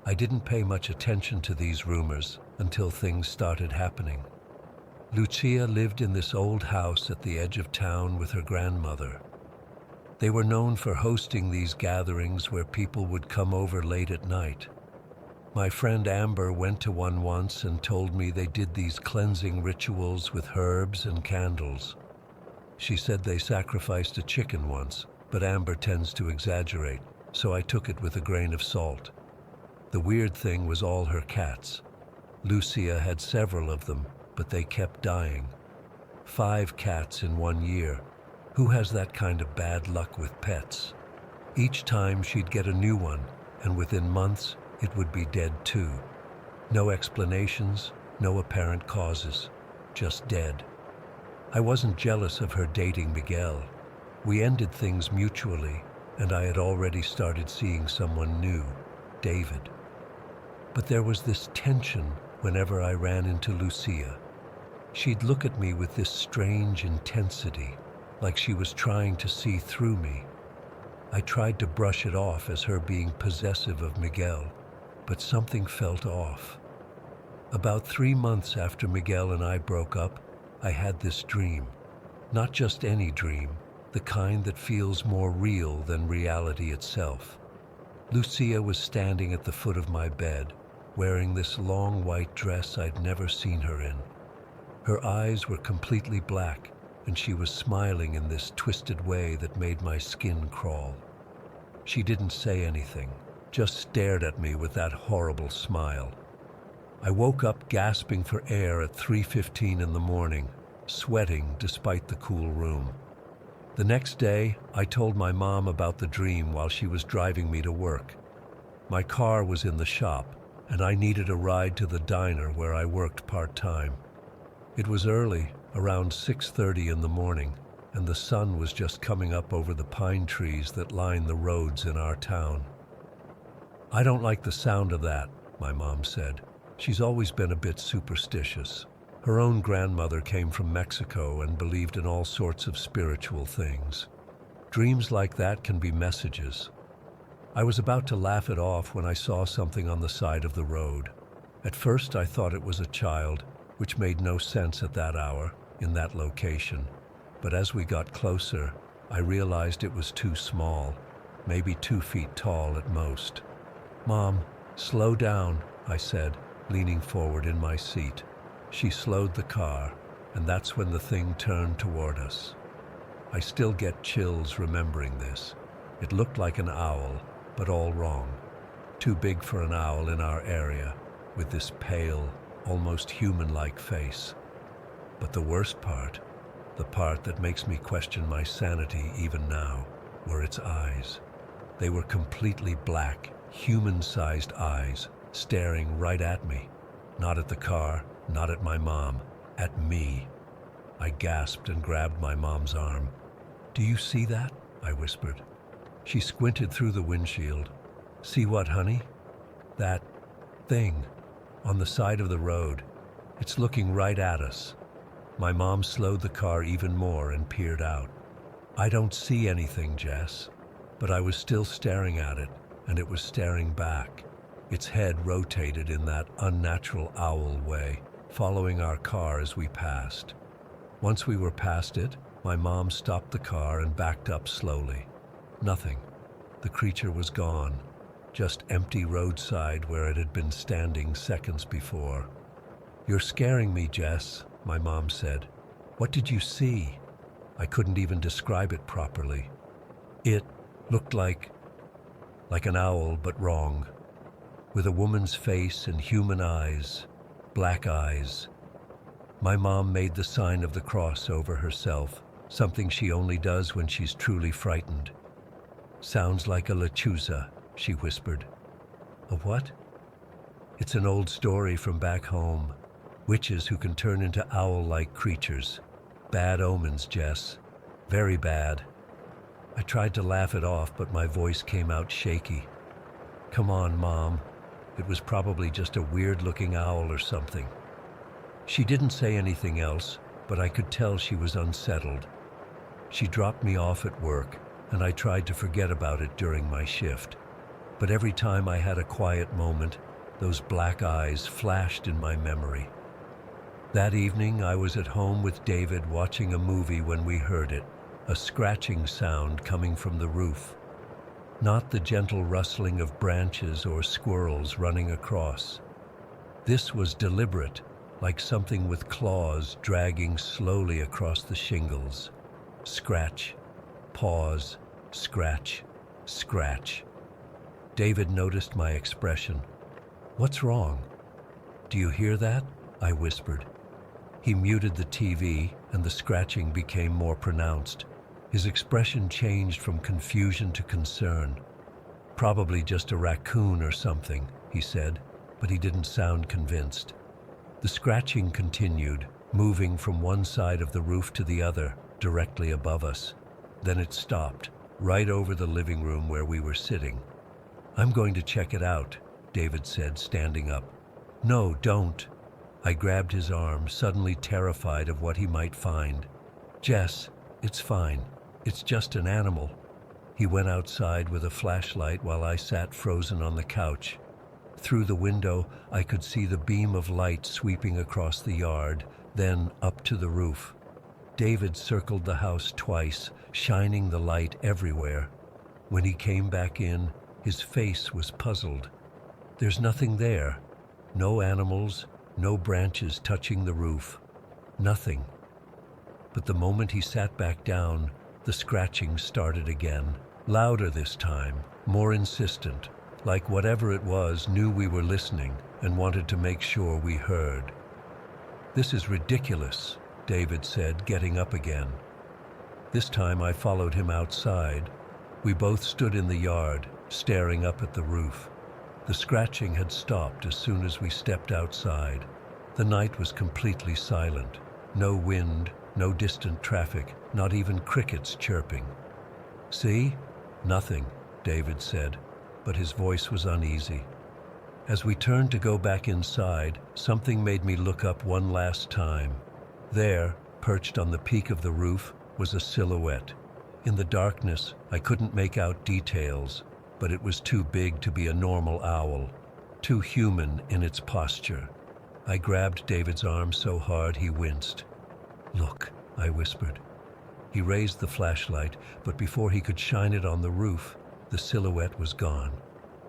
I didn't pay much attention to these rumors until things started happening. Lucia lived in this old house at the edge of town with her grandmother. They were known for hosting these gatherings where people would come over late at night. My friend Amber went to one once and told me they did these cleansing rituals with herbs and candles. She said they sacrificed a chicken once, but Amber tends to exaggerate, so I took it with a grain of salt. The weird thing was all her cats. Lucia had several of them, but they kept dying. 5 cats in 1 year. Who has that kind of bad luck with pets? Each time she'd get a new one, and within months, it would be dead too. No explanations, no apparent causes, just dead. I wasn't jealous of her dating Miguel. We ended things mutually, and I had already started seeing someone new, David. But there was this tension whenever I ran into Lucia. She'd look at me with this strange intensity, like she was trying to see through me. I tried to brush it off as her being possessive of Miguel, but something felt off. About 3 months after Miguel and I broke up, I had this dream. Not just any dream, the kind that feels more real than reality itself. Lucia was standing at the foot of my bed, wearing this long white dress I'd never seen her in. Her eyes were completely black, and she was smiling in this twisted way that made my skin crawl. She didn't say anything, just stared at me with that horrible smile. I woke up gasping for air at 3:15 in the morning, sweating despite the cool room. The next day, I told my mom about the dream while she was driving me to work. My car was in the shop, and I needed a ride to the diner where I worked part-time. It was early, around 6:30 in the morning, and the sun was just coming up over the pine trees that line the roads in our town. "I don't like the sound of that," my mom said. She's always been a bit superstitious. Her own grandmother came from Mexico and believed in all sorts of spiritual things. Dreams like that can be messages. I was about to laugh it off when I saw something on the side of the road. At first I thought it was a child, which made no sense at that hour, in that location. But as we got closer, I realized it was too small, maybe 2 feet tall at most. "Mom, slow down," I said, leaning forward in my seat. She slowed the car, and that's when the thing turned toward us. I still get chills remembering this. It looked like an owl, but all wrong. Too big for an owl in our area, with this pale, almost human-like face. But the worst part, the part that makes me question my sanity even now, were its eyes. They were completely black, human-sized eyes, staring right at me. Not at the car, not at my mom, at me. I gasped and grabbed my mom's arm. "Do you see that?" I whispered. She squinted through the windshield. "See what, honey? That thing on the side of the road. It's looking right at us." My mom slowed the car even more and peered out. "I don't see anything, Jess." But I was still staring at it, and it was staring back. Its head rotated in that unnatural owl way, following our car as we passed. Once we were past it, my mom stopped the car and backed up slowly. Nothing. The creature was gone, just empty roadside where it had been standing seconds before. "You're scaring me, Jess," my mom said. What did you see? I couldn't even describe it properly. It looked like an owl, but wrong. With a woman's face and human eyes, black eyes. My mom made the sign of the cross over herself, something she only does when she's truly frightened. Sounds like a lechuza, she whispered. A what? It's an old story from back home. Witches who can turn into owl-like creatures. Bad omens, Jess. Very bad. I tried to laugh it off, but my voice came out shaky. Come on, Mom. It was probably just a weird-looking owl or something. She didn't say anything else, but I could tell she was unsettled. She dropped me off at work, and I tried to forget about it during my shift. But every time I had a quiet moment, those black eyes flashed in my memory. That evening, I was at home with David watching a movie when we heard it, a scratching sound coming from the roof. Not the gentle rustling of branches or squirrels running across. This was deliberate, like something with claws dragging slowly across the shingles. Scratch, pause, scratch, scratch. David noticed my expression. What's wrong? Do you hear that? I whispered. He muted the TV, and the scratching became more pronounced. His expression changed from confusion to concern. Probably just a raccoon or something, he said, but he didn't sound convinced. The scratching continued, moving from one side of the roof to the other, directly above us. Then it stopped, right over the living room where we were sitting. I'm going to check it out, David said, standing up. No, don't. I grabbed his arm, suddenly terrified of what he might find. Jess, it's fine. It's just an animal. He went outside with a flashlight while I sat frozen on the couch. Through the window, I could see the beam of light sweeping across the yard, then up to the roof. David circled the house twice, shining the light everywhere. When he came back in, his face was puzzled. There's nothing there. No animals, no branches touching the roof. Nothing. But the moment he sat back down, the scratching started again. Louder this time, more insistent, like whatever it was knew we were listening and wanted to make sure we heard. This is ridiculous, David said, getting up again. This time I followed him outside. We both stood in the yard, staring up at the roof. The scratching had stopped as soon as we stepped outside. The night was completely silent. No wind, no distant traffic, not even crickets chirping. See? Nothing, David said, but his voice was uneasy. As we turned to go back inside, something made me look up one last time. There, perched on the peak of the roof, was a silhouette. In the darkness, I couldn't make out details, but it was too big to be a normal owl, too human in its posture. I grabbed David's arm so hard he winced. Look, I whispered. He raised the flashlight, but before he could shine it on the roof, the silhouette was gone.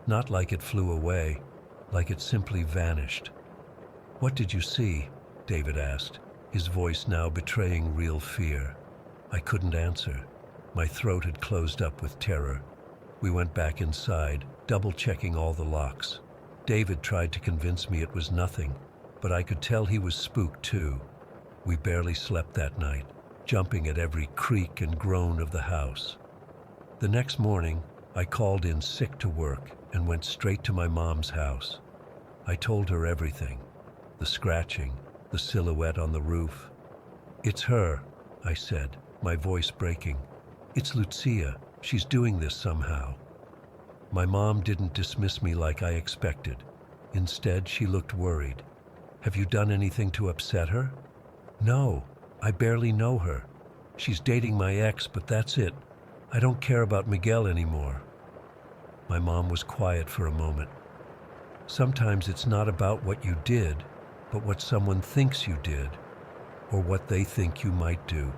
Not like it flew away, like it simply vanished. What did you see? David asked, his voice now betraying real fear. I couldn't answer. My throat had closed up with terror. We went back inside, double-checking all the locks. David tried to convince me it was nothing, but I could tell he was spooked too. We barely slept that night, jumping at every creak and groan of the house. The next morning, I called in sick to work and went straight to my mom's house. I told her everything. The scratching, the silhouette on the roof. It's her, I said, my voice breaking. It's Lucia. She's doing this somehow. My mom didn't dismiss me like I expected. Instead, she looked worried. Have you done anything to upset her? No, I barely know her. She's dating my ex, but that's it. I don't care about Miguel anymore. My mom was quiet for a moment. Sometimes it's not about what you did, but what someone thinks you did, or what they think you might do.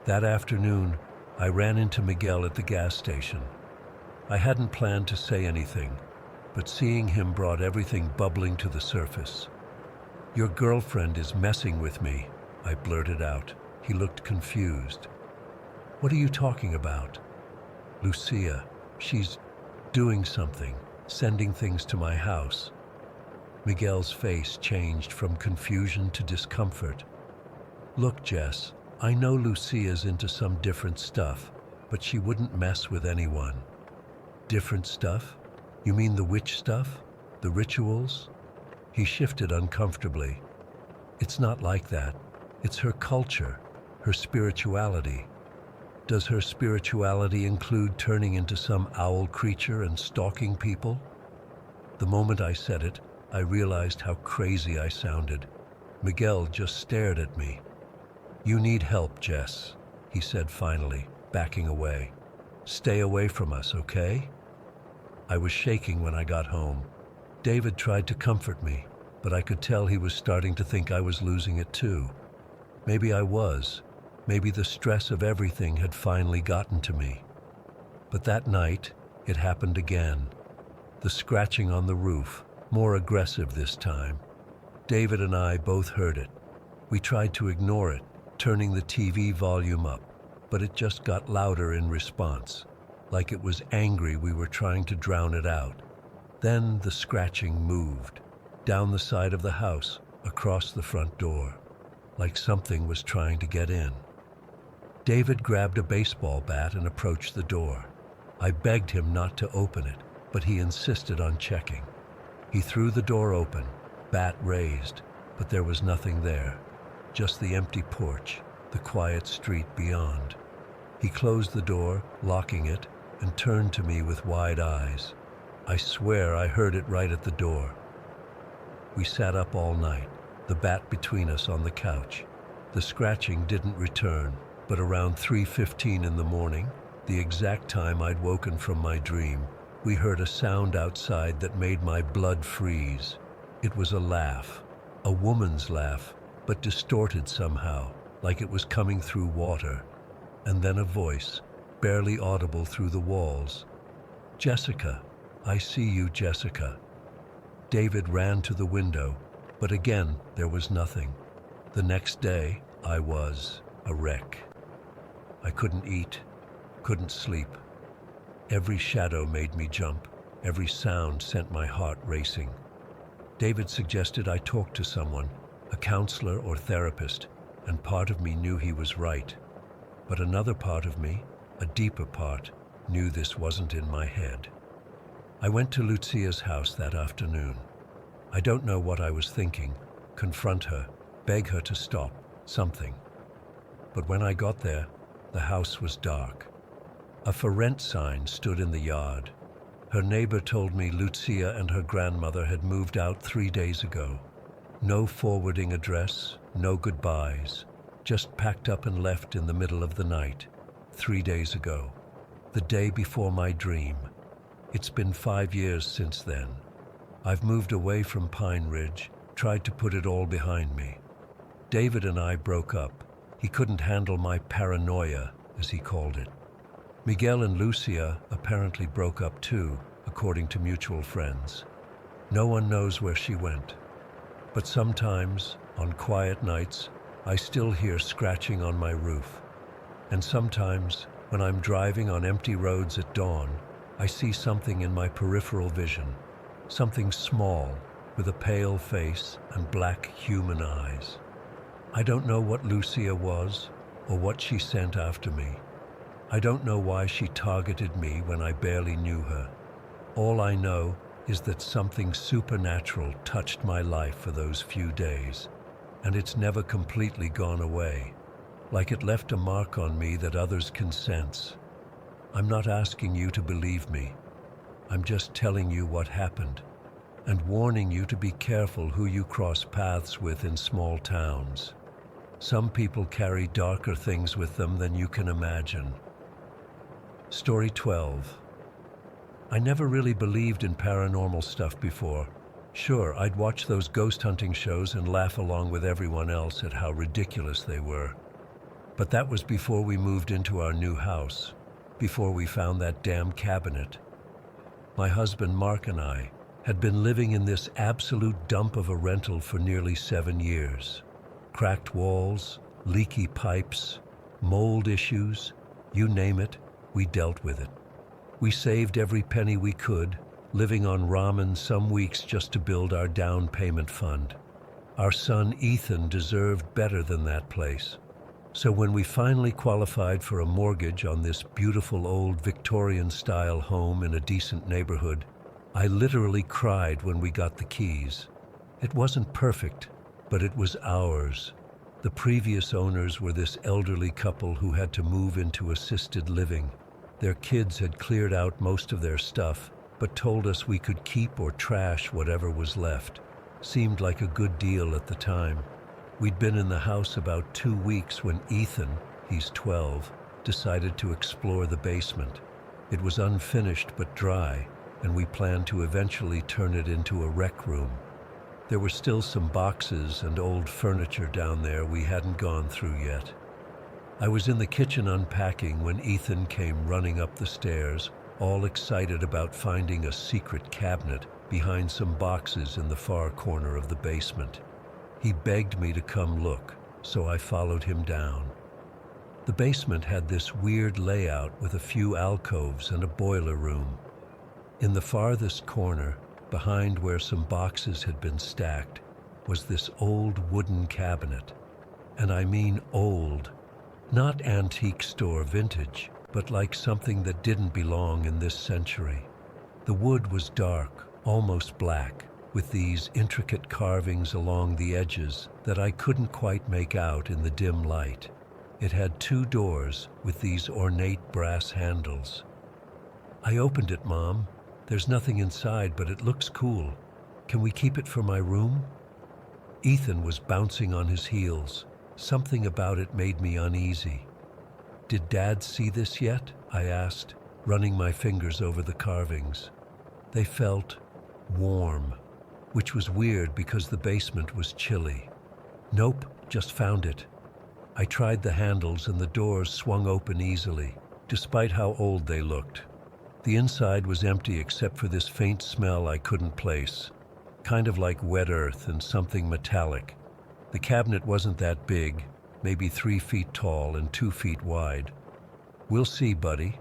That afternoon, I ran into Miguel at the gas station. I hadn't planned to say anything, but seeing him brought everything bubbling to the surface. "Your girlfriend is messing with me," I blurted out. He looked confused. "What are you talking about?" "Lucia. She's doing something, sending things to my house." Miguel's face changed from confusion to discomfort. "Look, Jess, I know Lucia's into some different stuff, but she wouldn't mess with anyone." "Different stuff? You mean the witch stuff? The rituals?" He shifted uncomfortably. "It's not like that. It's her culture, her spirituality." "Does her spirituality include turning into some owl creature and stalking people?" The moment I said it, I realized how crazy I sounded. Miguel just stared at me. "You need help, Jess," he said finally, backing away. "Stay away from us, okay?" I was shaking when I got home. David tried to comfort me, but I could tell he was starting to think I was losing it too. Maybe I was. Maybe the stress of everything had finally gotten to me. But that night, it happened again. The scratching on the roof, more aggressive this time. David and I both heard it. We tried to ignore it, turning the TV volume up, but it just got louder in response, like it was angry we were trying to drown it out. Then the scratching moved, down the side of the house, across the front door, like something was trying to get in. David grabbed a baseball bat and approached the door. I begged him not to open it, but he insisted on checking. He threw the door open, bat raised, but there was nothing there, just the empty porch, the quiet street beyond. He closed the door, locking it, and turned to me with wide eyes. I swear I heard it right at the door. We sat up all night, the bat between us on the couch. The scratching didn't return, but around 3:15 in the morning, the exact time I'd woken from my dream, we heard a sound outside that made my blood freeze. It was a laugh, a woman's laugh, but distorted somehow, like it was coming through water. And then a voice, barely audible through the walls. "Jessica, I see you, Jessica." David ran to the window, but again there was nothing. The next day, I was a wreck. I couldn't eat, couldn't sleep. Every shadow made me jump. Every sound sent my heart racing. David suggested I talk to someone, a counselor or therapist, and part of me knew he was right. But another part of me, a deeper part, knew this wasn't in my head. I went to Lucia's house that afternoon. I don't know what I was thinking. Confront her, beg her to stop, something. But when I got there, the house was dark. A for rent sign stood in the yard. Her neighbor told me Lucia and her grandmother had moved out 3 days ago. No forwarding address, no goodbyes, just packed up and left in the middle of the night, 3 days ago, the day before my dream. It's been 5 years since then. I've moved away from Pine Ridge, tried to put it all behind me. David and I broke up. He couldn't handle my paranoia, as he called it. Miguel and Lucia apparently broke up too, according to mutual friends. No one knows where she went. But sometimes, on quiet nights, I still hear scratching on my roof. And sometimes, when I'm driving on empty roads at dawn, I see something in my peripheral vision, something small, with a pale face and black human eyes. I don't know what Lucia was, or what she sent after me. I don't know why she targeted me when I barely knew her. All I know is that something supernatural touched my life for those few days, and it's never completely gone away, like it left a mark on me that others can sense. I'm not asking you to believe me. I'm just telling you what happened, and warning you to be careful who you cross paths with in small towns. Some people carry darker things with them than you can imagine. Story 12. I never really believed in paranormal stuff before. Sure, I'd watch those ghost hunting shows and laugh along with everyone else at how ridiculous they were. But that was before we moved into our new house, before we found that damn cabinet. My husband Mark and I had been living in this absolute dump of a rental for nearly 7 years. Cracked walls, leaky pipes, mold issues, you name it, we dealt with it. We saved every penny we could, living on ramen some weeks just to build our down payment fund. Our son Ethan deserved better than that place. So when we finally qualified for a mortgage on this beautiful old Victorian-style home in a decent neighborhood, I literally cried when we got the keys. It wasn't perfect, but it was ours. The previous owners were this elderly couple who had to move into assisted living. Their kids had cleared out most of their stuff, but told us we could keep or trash whatever was left. Seemed like a good deal at the time. We'd been in the house about 2 weeks when Ethan, he's 12, decided to explore the basement. It was unfinished but dry, and we planned to eventually turn it into a rec room. There were still some boxes and old furniture down there we hadn't gone through yet. I was in the kitchen unpacking when Ethan came running up the stairs, all excited about finding a secret cabinet behind some boxes in the far corner of the basement. He begged me to come look, so I followed him down. The basement had this weird layout with a few alcoves and a boiler room. In the farthest corner, behind where some boxes had been stacked, was this old wooden cabinet. And I mean old. Not antique store vintage, but like something that didn't belong in this century. The wood was dark, almost black, with these intricate carvings along the edges that I couldn't quite make out in the dim light. It had 2 doors with these ornate brass handles. I opened it, Mom. There's nothing inside, but it looks cool. Can we keep it for my room? Ethan was bouncing on his heels. Something about it made me uneasy. Did Dad see this yet? I asked, running my fingers over the carvings. They felt warm, which was weird because the basement was chilly. Nope, just found it. I tried the handles and the doors swung open easily, despite how old they looked. The inside was empty except for this faint smell I couldn't place, kind of like wet earth and something metallic. The cabinet wasn't that big, maybe 3 feet tall and 2 feet wide. We'll see, buddy.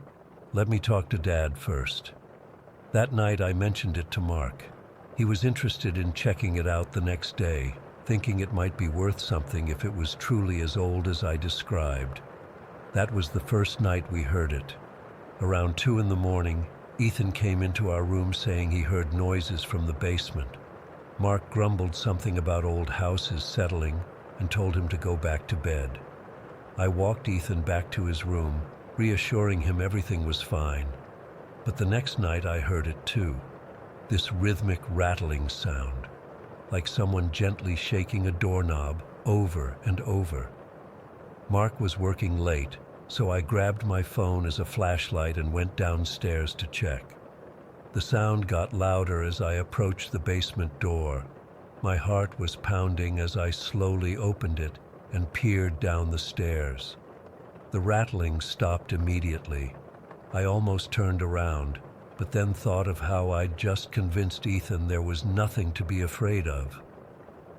Let me talk to Dad first. That night I mentioned it to Mark. He was interested in checking it out the next day, thinking it might be worth something if it was truly as old as I described. That was the first night we heard it. Around 2 in the morning, Ethan came into our room saying he heard noises from the basement. Mark grumbled something about old houses settling and told him to go back to bed. I walked Ethan back to his room, reassuring him everything was fine. But the next night I heard it too, this rhythmic rattling sound, like someone gently shaking a doorknob over and over. Mark was working late, so I grabbed my phone as a flashlight and went downstairs to check. The sound got louder as I approached the basement door. My heart was pounding as I slowly opened it and peered down the stairs. The rattling stopped immediately. I almost turned around, but then thought of how I'd just convinced Ethan there was nothing to be afraid of.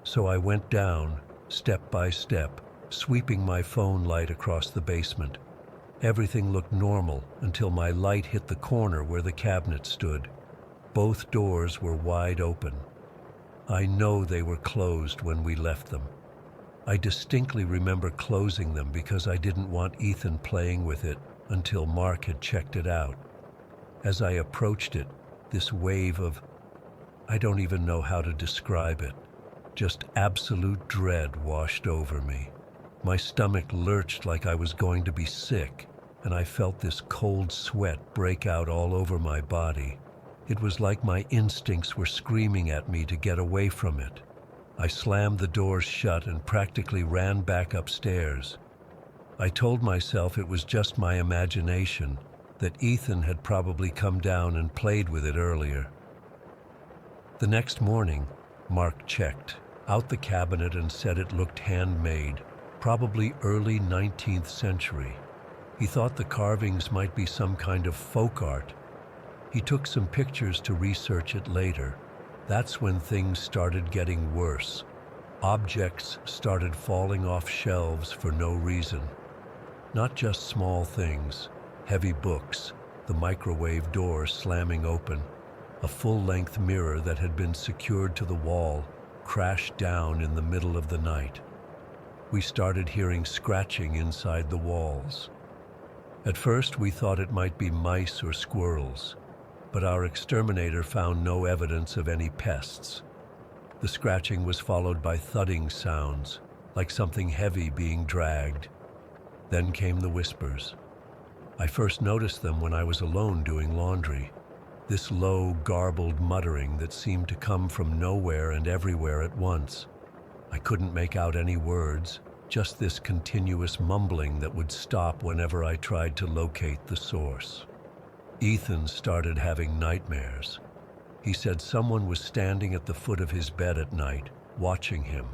So I went down, step by step, sweeping my phone light across the basement. Everything looked normal until my light hit the corner where the cabinet stood. Both doors were wide open. I know they were closed when we left them. I distinctly remember closing them because I didn't want Ethan playing with it until Mark had checked it out. As I approached it, this wave of, I don't even know how to describe it, just absolute dread washed over me. My stomach lurched like I was going to be sick, and I felt this cold sweat break out all over my body. It was like my instincts were screaming at me to get away from it. I slammed the doors shut and practically ran back upstairs. I told myself it was just my imagination, that Ethan had probably come down and played with it earlier. The next morning, Mark checked out the cabinet and said it looked handmade, probably early 19th century. He thought the carvings might be some kind of folk art. He took some pictures to research it later, That's when things started getting worse. Objects started falling off shelves for no reason. Not just small things, heavy books, the microwave door slamming open, a full-length mirror that had been secured to the wall crashed down in the middle of the night. We started hearing scratching inside the walls. At first, we thought it might be mice or squirrels, but our exterminator found no evidence of any pests. The scratching was followed by thudding sounds, like something heavy being dragged. Then came the whispers. I first noticed them when I was alone doing laundry. This low, garbled muttering that seemed to come from nowhere and everywhere at once. I couldn't make out any words, just this continuous mumbling that would stop whenever I tried to locate the source. Ethan started having nightmares. He said someone was standing at the foot of his bed at night, watching him.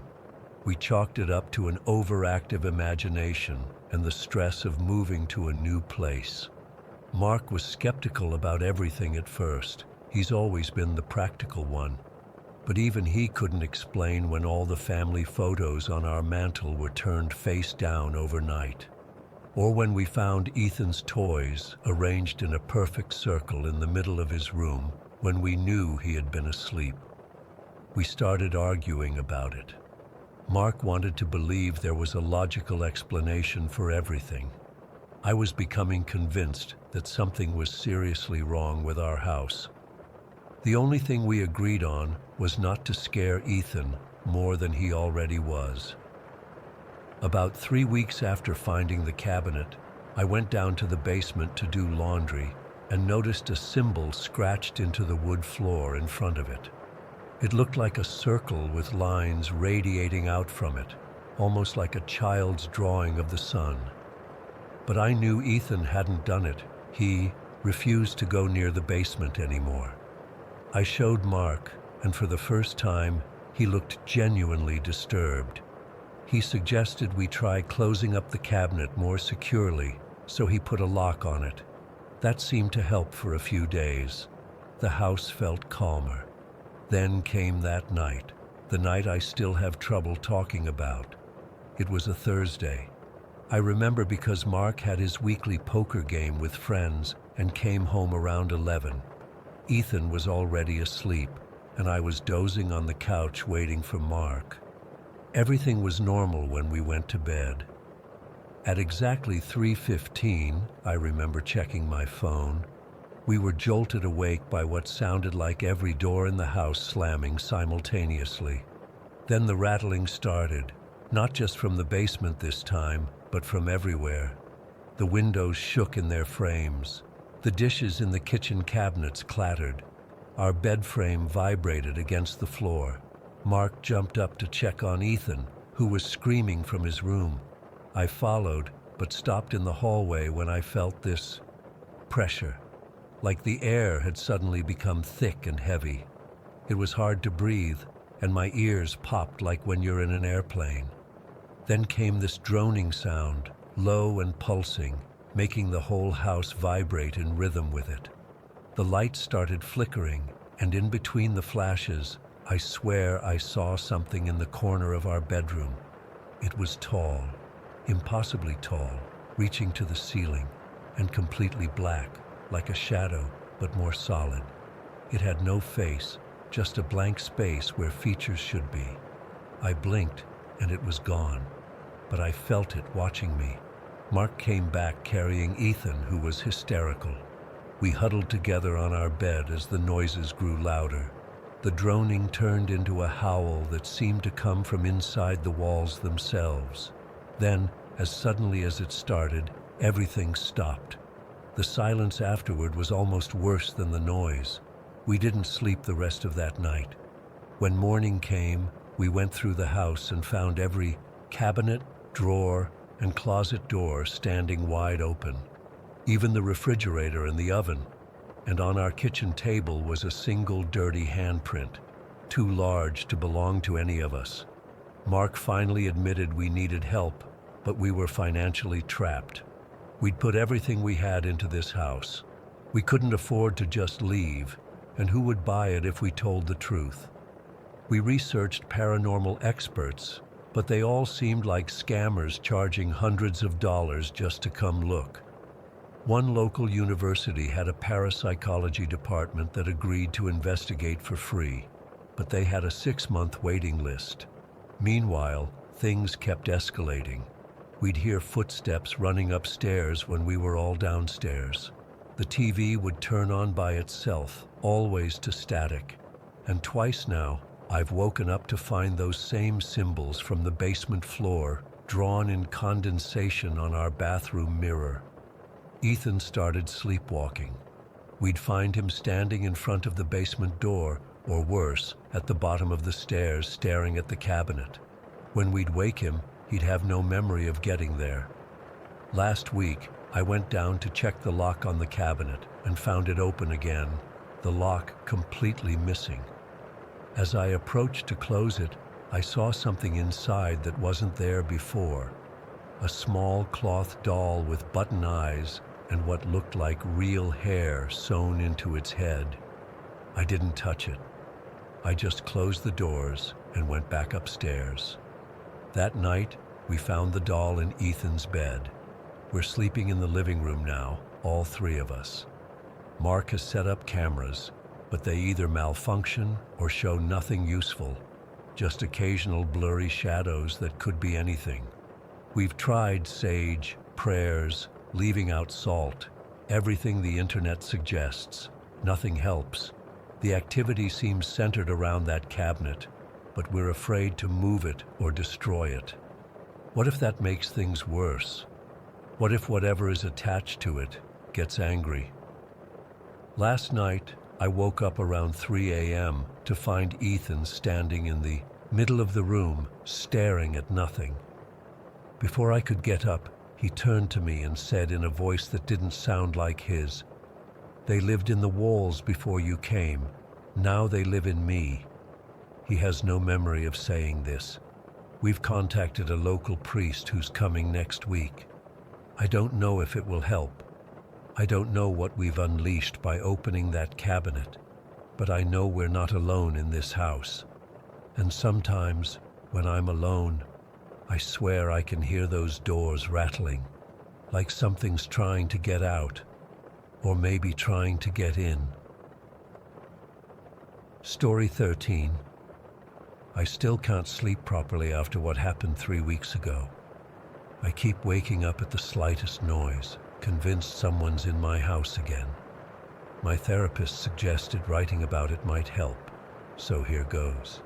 We chalked it up to an overactive imagination and the stress of moving to a new place. Mark was skeptical about everything at first. He's always been the practical one. But even he couldn't explain when all the family photos on our mantle were turned face down overnight. Or when we found Ethan's toys arranged in a perfect circle in the middle of his room when we knew he had been asleep. We started arguing about it. Mark wanted to believe there was a logical explanation for everything. I was becoming convinced that something was seriously wrong with our house. The only thing we agreed on was not to scare Ethan more than he already was. About 3 weeks after finding the cabinet, I went down to the basement to do laundry and noticed a symbol scratched into the wood floor in front of it. It looked like a circle with lines radiating out from it, almost like a child's drawing of the sun. But I knew Ethan hadn't done it. He refused to go near the basement anymore. I showed Mark, and for the first time, he looked genuinely disturbed. He suggested we try closing up the cabinet more securely, so he put a lock on it. That seemed to help for a few days. The house felt calmer. Then came that night, the night I still have trouble talking about. It was a Thursday. I remember because Mark had his weekly poker game with friends and came home around 11. Ethan was already asleep, and I was dozing on the couch waiting for Mark. Everything was normal when we went to bed. At exactly 3:15, I remember checking my phone, we were jolted awake by what sounded like every door in the house slamming simultaneously. Then the rattling started, not just from the basement this time, but from everywhere. The windows shook in their frames. The dishes in the kitchen cabinets clattered. Our bed frame vibrated against the floor. Mark jumped up to check on Ethan, who was screaming from his room. I followed, but stopped in the hallway when I felt this pressure, like the air had suddenly become thick and heavy. It was hard to breathe, and my ears popped like when you're in an airplane. Then came this droning sound, low and pulsing, making the whole house vibrate in rhythm with it. The lights started flickering, and in between the flashes, I swear I saw something in the corner of our bedroom. It was tall, impossibly tall, reaching to the ceiling, and completely black, like a shadow, but more solid. It had no face, just a blank space where features should be. I blinked, and it was gone, but I felt it watching me. Mark came back carrying Ethan, who was hysterical. We huddled together on our bed as the noises grew louder. The droning turned into a howl that seemed to come from inside the walls themselves. Then, as suddenly as it started, everything stopped. The silence afterward was almost worse than the noise. We didn't sleep the rest of that night. When morning came, we went through the house and found every cabinet, drawer, and closet door standing wide open. Even the refrigerator and the oven. And on our kitchen table was a single dirty handprint, too large to belong to any of us. Mark finally admitted we needed help, but we were financially trapped. We'd put everything we had into this house. We couldn't afford to just leave. and who would buy it if we told the truth? We researched paranormal experts, but they all seemed like scammers charging hundreds of dollars just to come look. One local university had a parapsychology department that agreed to investigate for free, but they had a 6-month waiting list. Meanwhile, things kept escalating. We'd hear footsteps running upstairs when we were all downstairs. The TV would turn on by itself, always to static. And twice now, I've woken up to find those same symbols from the basement floor drawn in condensation on our bathroom mirror. Ethan started sleepwalking. We'd find him standing in front of the basement door, or worse, at the bottom of the stairs staring at the cabinet. When we'd wake him, he'd have no memory of getting there. Last week, I went down to check the lock on the cabinet and found it open again, the lock completely missing. As I approached to close it, I saw something inside that wasn't there before. A small cloth doll with button eyes and what looked like real hair sewn into its head. I didn't touch it. I just closed the doors and went back upstairs. That night, we found the doll in Ethan's bed. We're sleeping in the living room now, all 3 of us. Mark has set up cameras, but they either malfunction or show nothing useful, just occasional blurry shadows that could be anything. We've tried sage, prayers, leaving out salt, everything the internet suggests. Nothing helps. The activity seems centered around that cabinet, but we're afraid to move it or destroy it. What if that makes things worse? What if whatever is attached to it gets angry? Last night, I woke up around 3 a.m. to find Ethan standing in the middle of the room, staring at nothing. Before I could get up, he turned to me and said in a voice that didn't sound like his, "They lived in the walls before you came. Now they live in me." He has no memory of saying this. We've contacted a local priest who's coming next week. I don't know if it will help. I don't know what we've unleashed by opening that cabinet, but I know we're not alone in this house. And sometimes, when I'm alone, I swear I can hear those doors rattling, like something's trying to get out, or maybe trying to get in. Story 13. I still can't sleep properly after what happened 3 weeks ago. I keep waking up at the slightest noise, convinced someone's in my house again. My therapist suggested writing about it might help, so here goes.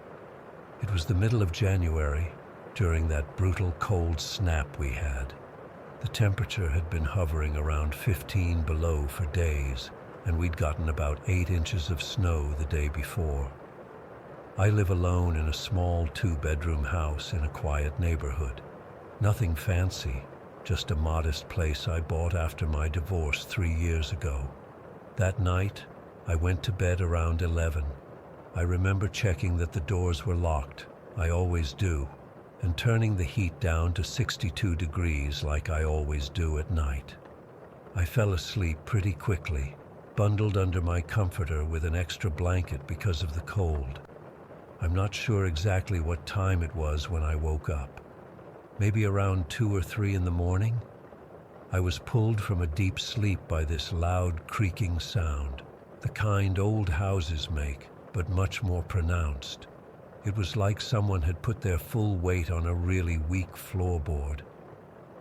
It was the middle of January, during that brutal cold snap we had. The temperature had been hovering around 15 below for days, and we'd gotten about 8 inches of snow the day before. I live alone in a small 2-bedroom house in a quiet neighborhood. Nothing fancy, just a modest place I bought after my divorce 3 years ago. That night, I went to bed around 11. I remember checking that the doors were locked, I always do, and turning the heat down to 62 degrees like I always do at night. I fell asleep pretty quickly, bundled under my comforter with an extra blanket because of the cold. I'm not sure exactly what time it was when I woke up. Maybe around 2 or 3 in the morning? I was pulled from a deep sleep by this loud creaking sound, the kind old houses make, but much more pronounced. It was like someone had put their full weight on a really weak floorboard.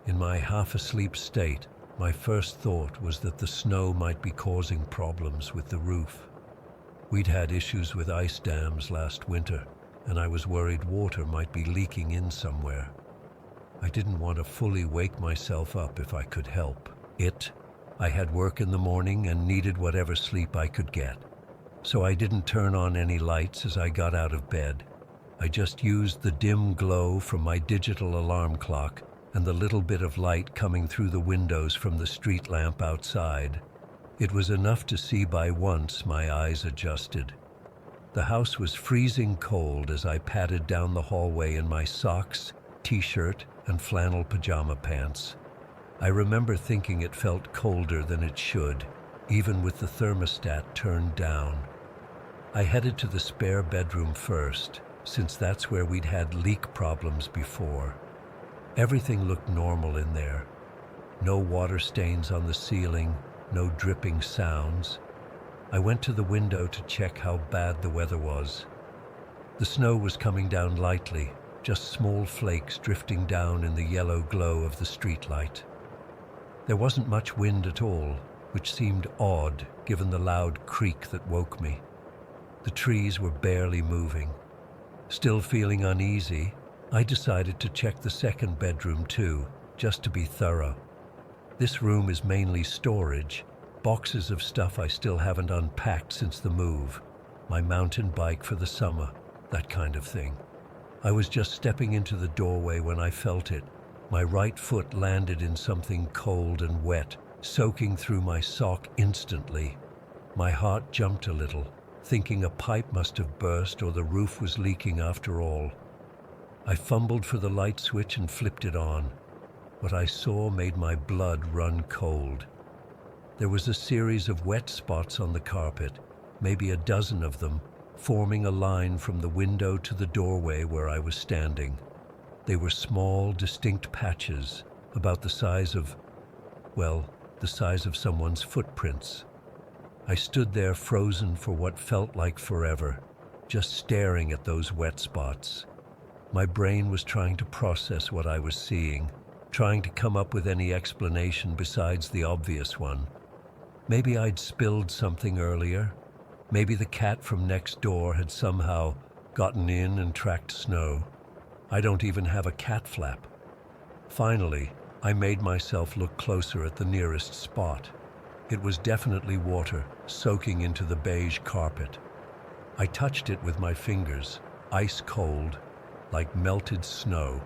In my half-asleep state, my first thought was that the snow might be causing problems with the roof. We'd had issues with ice dams last winter, and I was worried water might be leaking in somewhere. I didn't want to fully wake myself up if I could help it. I had work in the morning and needed whatever sleep I could get. So I didn't turn on any lights as I got out of bed. I just used the dim glow from my digital alarm clock and the little bit of light coming through the windows from the street lamp outside. It was enough to see by once my eyes adjusted. The house was freezing cold as I padded down the hallway in my socks, t-shirt, and flannel pajama pants. I remember thinking it felt colder than it should, even with the thermostat turned down. I headed to the spare bedroom first, since that's where we'd had leak problems before. Everything looked normal in there. No water stains on the ceiling, no dripping sounds. I went to the window to check how bad the weather was. The snow was coming down lightly, just small flakes drifting down in the yellow glow of the streetlight. There wasn't much wind at all, which seemed odd given the loud creak that woke me. The trees were barely moving. Still feeling uneasy, I decided to check the second bedroom too, just to be thorough. This room is mainly storage, boxes of stuff I still haven't unpacked since the move, my mountain bike for the summer, that kind of thing. I was just stepping into the doorway when I felt it. My right foot landed in something cold and wet, soaking through my sock instantly. My heart jumped a little, thinking a pipe must have burst or the roof was leaking after all. I fumbled for the light switch and flipped it on. What I saw made my blood run cold. There was a series of wet spots on the carpet, maybe a dozen of them, forming a line from the window to the doorway where I was standing. They were small, distinct patches, about the size of, the size of someone's footprints. I stood there frozen for what felt like forever, just staring at those wet spots. My brain was trying to process what I was seeing, trying to come up with any explanation besides the obvious one. Maybe I'd spilled something earlier. Maybe the cat from next door had somehow gotten in and tracked snow. I don't even have a cat flap. Finally, I made myself look closer at the nearest spot. It was definitely water, soaking into the beige carpet. I touched it with my fingers, ice cold, like melted snow.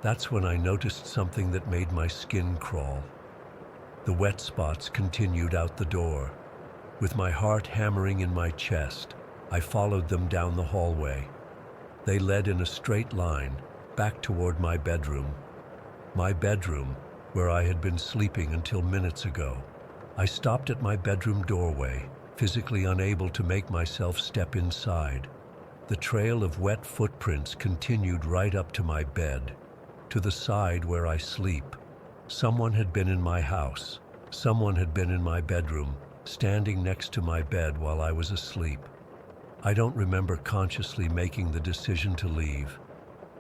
That's when I noticed something that made my skin crawl. The wet spots continued out the door. With my heart hammering in my chest, I followed them down the hallway. They led in a straight line, back toward my bedroom. My bedroom, where I had been sleeping until minutes ago. I stopped at my bedroom doorway, physically unable to make myself step inside. The trail of wet footprints continued right up to my bed, to the side where I sleep. Someone had been in my house. Someone had been in my bedroom, standing next to my bed while I was asleep. I don't remember consciously making the decision to leave.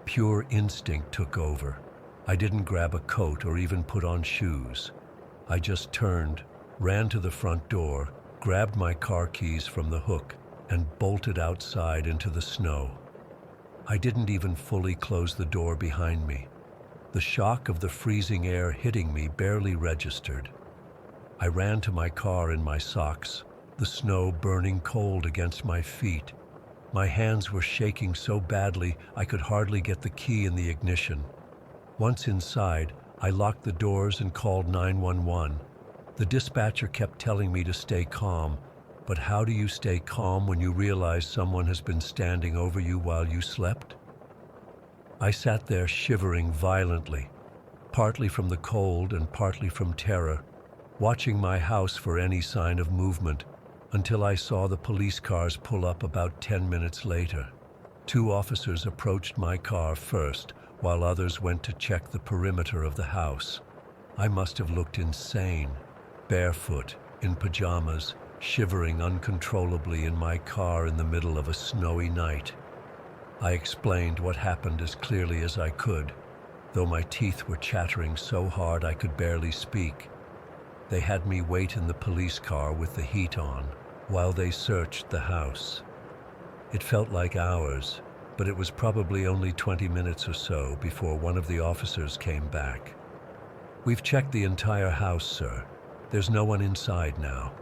Pure instinct took over. I didn't grab a coat or even put on shoes. I just turned, ran to the front door, grabbed my car keys from the hook, and bolted outside into the snow. I didn't even fully close the door behind me. The shock of the freezing air hitting me barely registered. I ran to my car in my socks, the snow burning cold against my feet. My hands were shaking so badly I could hardly get the key in the ignition. Once inside, I locked the doors and called 911. The dispatcher kept telling me to stay calm, but how do you stay calm when you realize someone has been standing over you while you slept? I sat there shivering violently, partly from the cold and partly from terror, watching my house for any sign of movement, until I saw the police cars pull up about 10 minutes later. 2 officers approached my car first, while others went to check the perimeter of the house. I must have looked insane, barefoot, in pajamas, shivering uncontrollably in my car in the middle of a snowy night. I explained what happened as clearly as I could, though my teeth were chattering so hard I could barely speak. They had me wait in the police car with the heat on, while they searched the house. It felt like hours, but it was probably only 20 minutes or so before one of the officers came back. "We've checked the entire house, sir. There's no one inside now."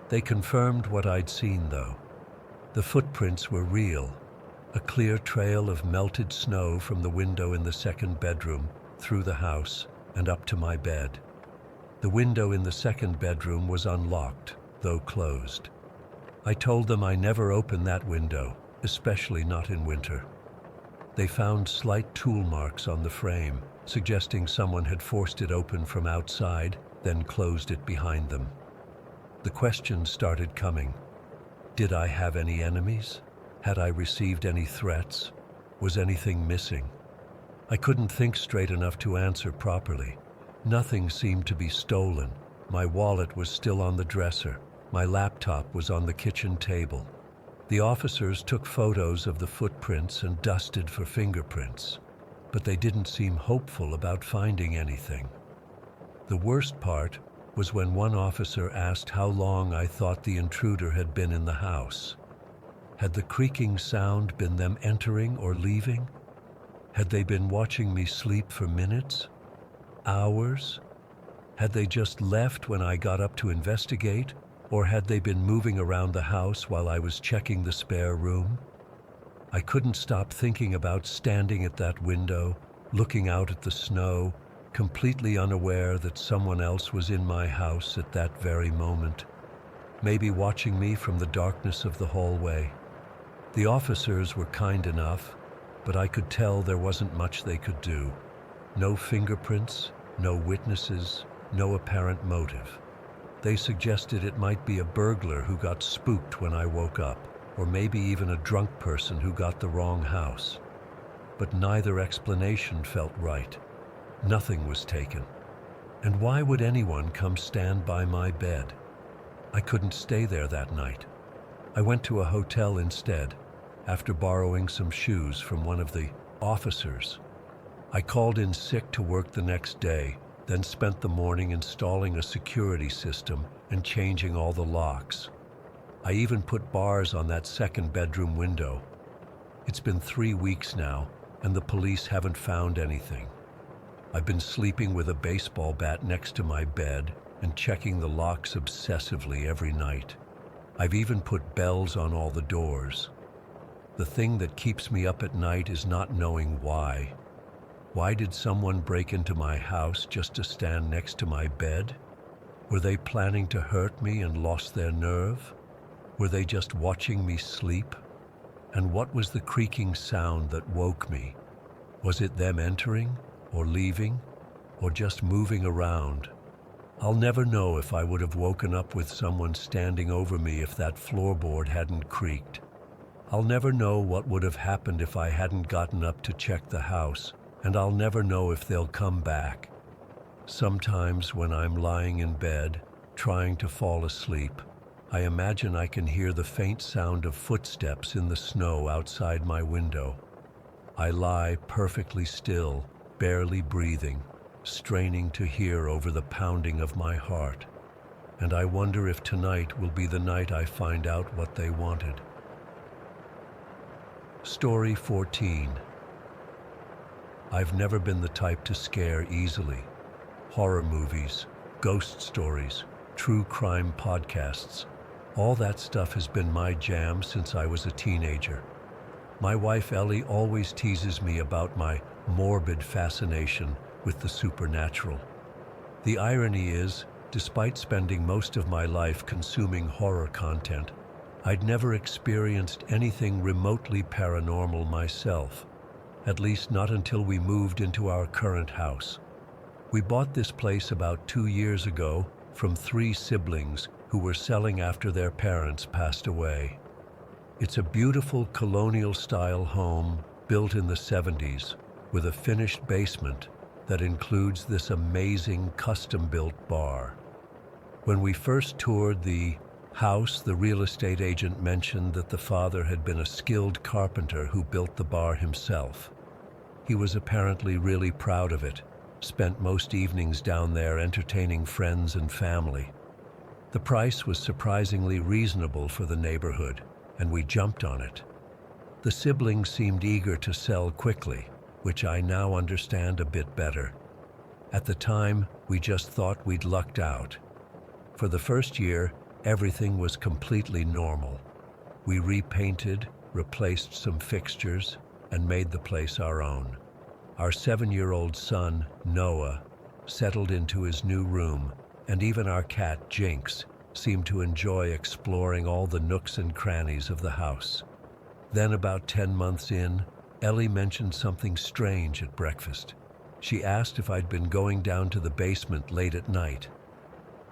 They confirmed what I'd seen, though. The footprints were real, a clear trail of melted snow from the window in the second bedroom, through the house, and up to my bed. The window in the second bedroom was unlocked, though closed. I told them I never opened that window, especially not in winter. They found slight tool marks on the frame, suggesting someone had forced it open from outside, then closed it behind them. The questions started coming. Did I have any enemies? Had I received any threats? Was anything missing? I couldn't think straight enough to answer properly. Nothing seemed to be stolen. My wallet was still on the dresser. My laptop was on the kitchen table. The officers took photos of the footprints and dusted for fingerprints, but they didn't seem hopeful about finding anything. The worst part was when one officer asked how long I thought the intruder had been in the house. Had the creaking sound been them entering or leaving? Had they been watching me sleep for minutes? Hours? Had they just left when I got up to investigate? Or had they been moving around the house while I was checking the spare room? I couldn't stop thinking about standing at that window, looking out at the snow, completely unaware that someone else was in my house at that very moment, maybe watching me from the darkness of the hallway. The officers were kind enough, but I could tell there wasn't much they could do. No fingerprints, no witnesses, no apparent motive. They suggested it might be a burglar who got spooked when I woke up, or maybe even a drunk person who got the wrong house. But neither explanation felt right. Nothing was taken. And why would anyone come stand by my bed? I couldn't stay there that night. I went to a hotel instead, after borrowing some shoes from one of the officers. I called in sick to work the next day, then spent the morning installing a security system and changing all the locks. I even put bars on that second bedroom window. It's been 3 weeks now, and the police haven't found anything. I've been sleeping with a baseball bat next to my bed and checking the locks obsessively every night. I've even put bells on all the doors. The thing that keeps me up at night is not knowing why. Why did someone break into my house just to stand next to my bed? Were they planning to hurt me and lost their nerve? Were they just watching me sleep? And what was the creaking sound that woke me? Was it them entering, or leaving, or just moving around? I'll never know if I would have woken up with someone standing over me if that floorboard hadn't creaked. I'll never know what would have happened if I hadn't gotten up to check the house, and I'll never know if they'll come back. Sometimes when I'm lying in bed, trying to fall asleep, I imagine I can hear the faint sound of footsteps in the snow outside my window. I lie perfectly still, barely breathing, straining to hear over the pounding of my heart. And I wonder if tonight will be the night I find out what they wanted. Story 14. I've never been the type to scare easily. Horror movies, ghost stories, true crime podcasts, all that stuff has been my jam since I was a teenager. My wife Ellie always teases me about my morbid fascination with the supernatural. The irony is, despite spending most of my life consuming horror content, I'd never experienced anything remotely paranormal myself, at least not until we moved into our current house. We bought this place about 2 years ago from 3 siblings who were selling after their parents passed away. It's a beautiful colonial-style home built in the 70s with a finished basement that includes this amazing custom-built bar. When we first toured the house, the real estate agent mentioned that the father had been a skilled carpenter who built the bar himself. He was apparently really proud of it, spent most evenings down there entertaining friends and family. The price was surprisingly reasonable for the neighborhood, and we jumped on it. The siblings seemed eager to sell quickly, which I now understand a bit better. At the time, we just thought we'd lucked out. For the first year, everything was completely normal. We repainted, replaced some fixtures, and made the place our own. Our 7-year-old son, Noah, settled into his new room, and even our cat, Jinx, seemed to enjoy exploring all the nooks and crannies of the house. Then, about 10 months in, Ellie mentioned something strange at breakfast. She asked if I'd been going down to the basement late at night.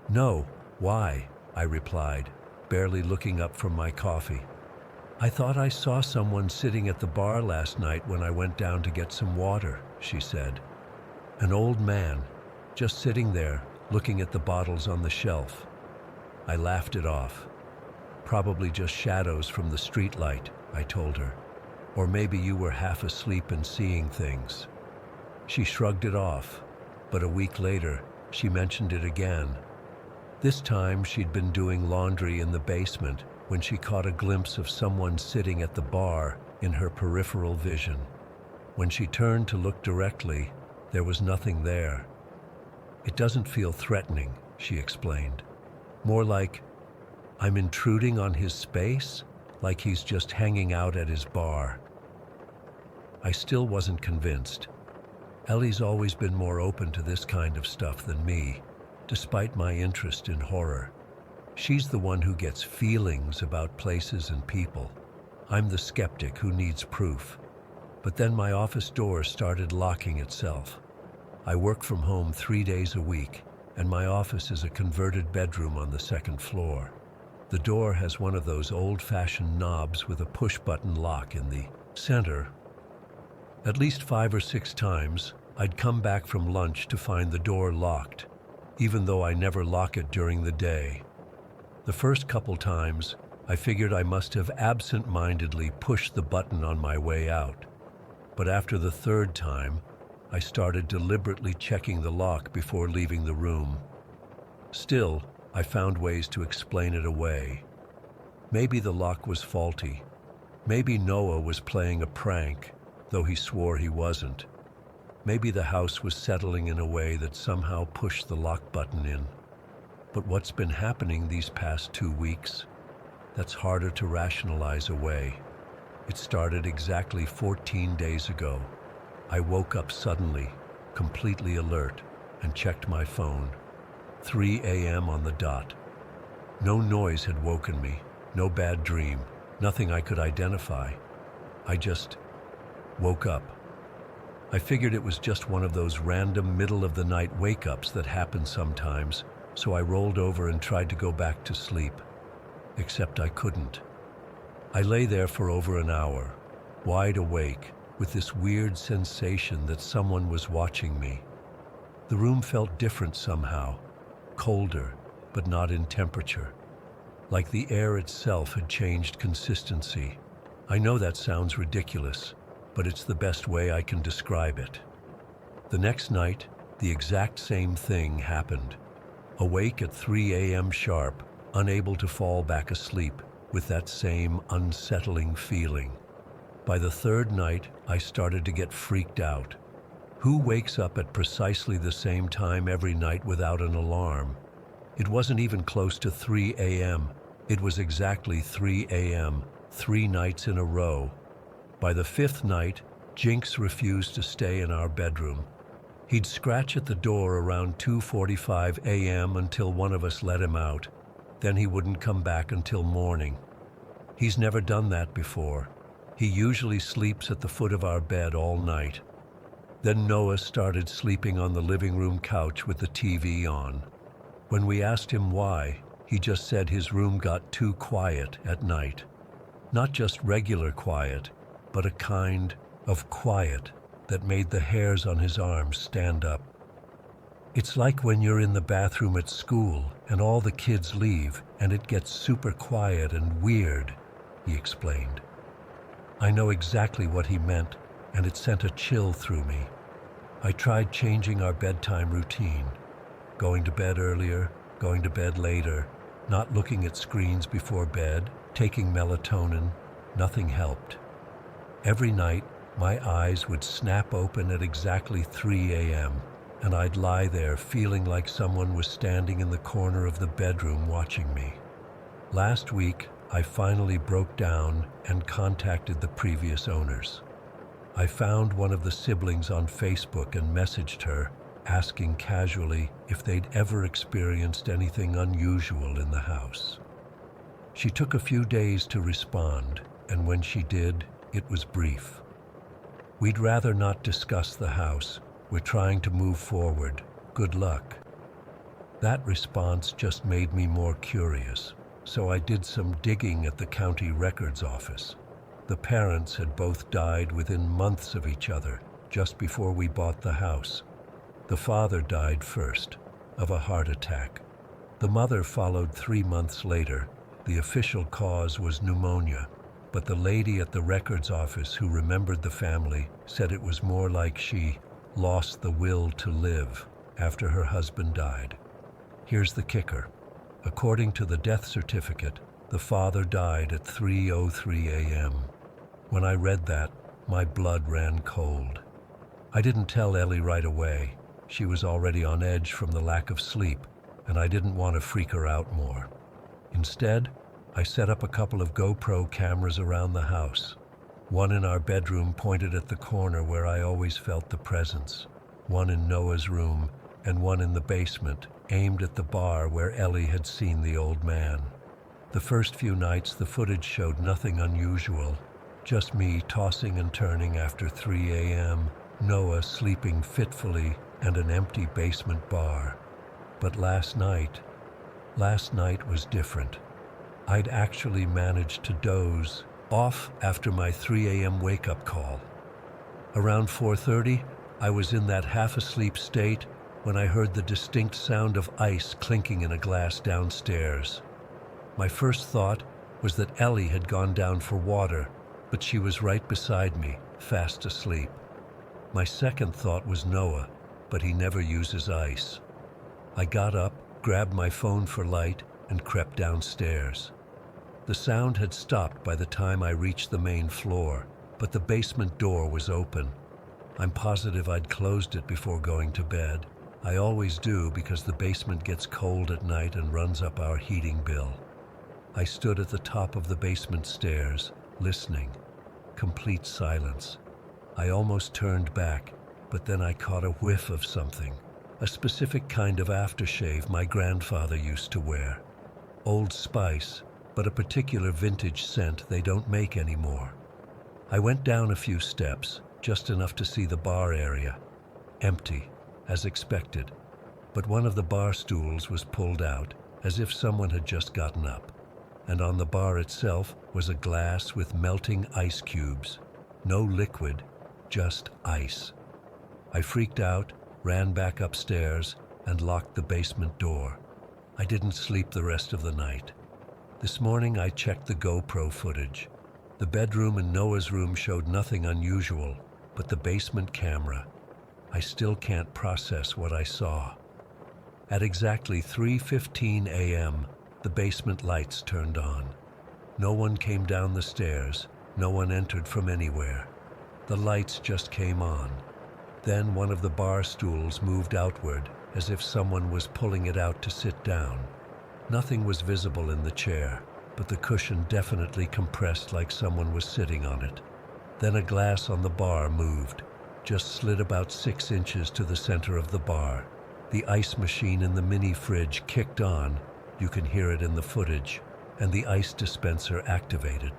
"No, why?" I replied, barely looking up from my coffee. "I thought I saw someone sitting at the bar last night when I went down to get some water," she said. "An old man, just sitting there, looking at the bottles on the shelf." I laughed it off. "Probably just shadows from the streetlight," I told her. "Or maybe you were half asleep and seeing things." She shrugged it off, but a week later, she mentioned it again. This time she'd been doing laundry in the basement when she caught a glimpse of someone sitting at the bar in her peripheral vision. When she turned to look directly, there was nothing there. "It doesn't feel threatening," she explained. "More like I'm intruding on his space, like he's just hanging out at his bar." I still wasn't convinced. Ellie's always been more open to this kind of stuff than me, despite my interest in horror. She's the one who gets feelings about places and people. I'm the skeptic who needs proof. But then my office door started locking itself. I work from home 3 days a week, and my office is a converted bedroom on the second floor. The door has one of those old-fashioned knobs with a push-button lock in the center. At least 5 or 6 times, I'd come back from lunch to find the door locked, even though I never lock it during the day. The first couple times, I figured I must have absent-mindedly pushed the button on my way out. But after the third time, I started deliberately checking the lock before leaving the room. Still, I found ways to explain it away. Maybe the lock was faulty. Maybe Noah was playing a prank, though he swore he wasn't. Maybe the house was settling in a way that somehow pushed the lock button in. But what's been happening these past 2 weeks? That's harder to rationalize away. It started exactly 14 days ago. I woke up suddenly, completely alert, and checked my phone. 3 a.m. on the dot. No noise had woken me, no bad dream, nothing I could identify. I just woke up. I figured it was just one of those random middle-of-the-night wake-ups that happen sometimes, so I rolled over and tried to go back to sleep. Except I couldn't. I lay there for over an hour, wide awake, with this weird sensation that someone was watching me. The room felt different somehow, colder, but not in temperature. Like the air itself had changed consistency. I know that sounds ridiculous, but it's the best way I can describe it. The next night, the exact same thing happened. Awake at 3 a.m. sharp, unable to fall back asleep, with that same unsettling feeling. By the third night, I started to get freaked out. Who wakes up at precisely the same time every night without an alarm? It wasn't even close to 3 a.m. It was exactly 3 a.m., 3 nights in a row. By the 5th night, Jinx refused to stay in our bedroom. He'd scratch at the door around 2:45 a.m. until one of us let him out. Then he wouldn't come back until morning. He's never done that before. He usually sleeps at the foot of our bed all night. Then Noah started sleeping on the living room couch with the TV on. When we asked him why, he just said his room got too quiet at night. Not just regular quiet, but a kind of quiet that made the hairs on his arms stand up. "It's like when you're in the bathroom at school and all the kids leave and it gets super quiet and weird," he explained. I know exactly what he meant, and it sent a chill through me. I tried changing our bedtime routine, going to bed earlier, going to bed later, not looking at screens before bed, taking melatonin. Nothing helped. Every night, my eyes would snap open at exactly 3 a.m., and I'd lie there feeling like someone was standing in the corner of the bedroom watching me. Last week, I finally broke down and contacted the previous owners. I found one of the siblings on Facebook and messaged her, asking casually if they'd ever experienced anything unusual in the house. She took a few days to respond, and when she did, it was brief. "We'd rather not discuss the house. We're trying to move forward. Good luck." That response just made me more curious. so I did some digging at the county records office. The parents had both died within months of each other, just before we bought the house. The father died first, of a heart attack. The mother followed 3 months later. The official cause was pneumonia, but the lady at the records office who remembered the family said it was more like she lost the will to live after her husband died. Here's the kicker. According to the death certificate, the father died at 3:03 a.m. When I read that, my blood ran cold. I didn't tell Ellie right away. She was already on edge from the lack of sleep, and I didn't want to freak her out more. Instead, I set up a couple of GoPro cameras around the house. One in our bedroom pointed at the corner where I always felt the presence, one in Noah's room, and one in the basement, aimed at the bar where Ellie had seen the old man. The first few nights, the footage showed nothing unusual, just me tossing and turning after 3 a.m., Noah sleeping fitfully, and an empty basement bar. But last night was different. I'd actually managed to doze off after my 3 a.m. wake-up call. Around 4:30, I was in that half-asleep state when I heard the distinct sound of ice clinking in a glass downstairs. My first thought was that Ellie had gone down for water, but she was right beside me, fast asleep. My second thought was Noah, but he never uses ice. I got up, grabbed my phone for light, and crept downstairs. The sound had stopped by the time I reached the main floor, but the basement door was open. I'm positive I'd closed it before going to bed. I always do because the basement gets cold at night and runs up our heating bill. I stood at the top of the basement stairs, listening. Complete silence. I almost turned back, but then I caught a whiff of something. A specific kind of aftershave my grandfather used to wear. Old Spice, but a particular vintage scent they don't make anymore. I went down a few steps, just enough to see the bar area. Empty, as expected, but one of the bar stools was pulled out, as if someone had just gotten up. And on the bar itself was a glass with melting ice cubes. No liquid, just ice. I freaked out, ran back upstairs, and locked the basement door. I didn't sleep the rest of the night. This morning I checked the GoPro footage. The bedroom and Noah's room showed nothing unusual, but the basement camera. I still can't process what I saw. At exactly 3:15 a.m., the basement lights turned on. No one came down the stairs. No one entered from anywhere. The lights just came on. Then one of the bar stools moved outward, as if someone was pulling it out to sit down. Nothing was visible in the chair, but the cushion definitely compressed like someone was sitting on it. Then a glass on the bar moved, just slid about 6 inches to the center of the bar. The ice machine in the mini fridge kicked on, you can hear it in the footage, and the ice dispenser activated.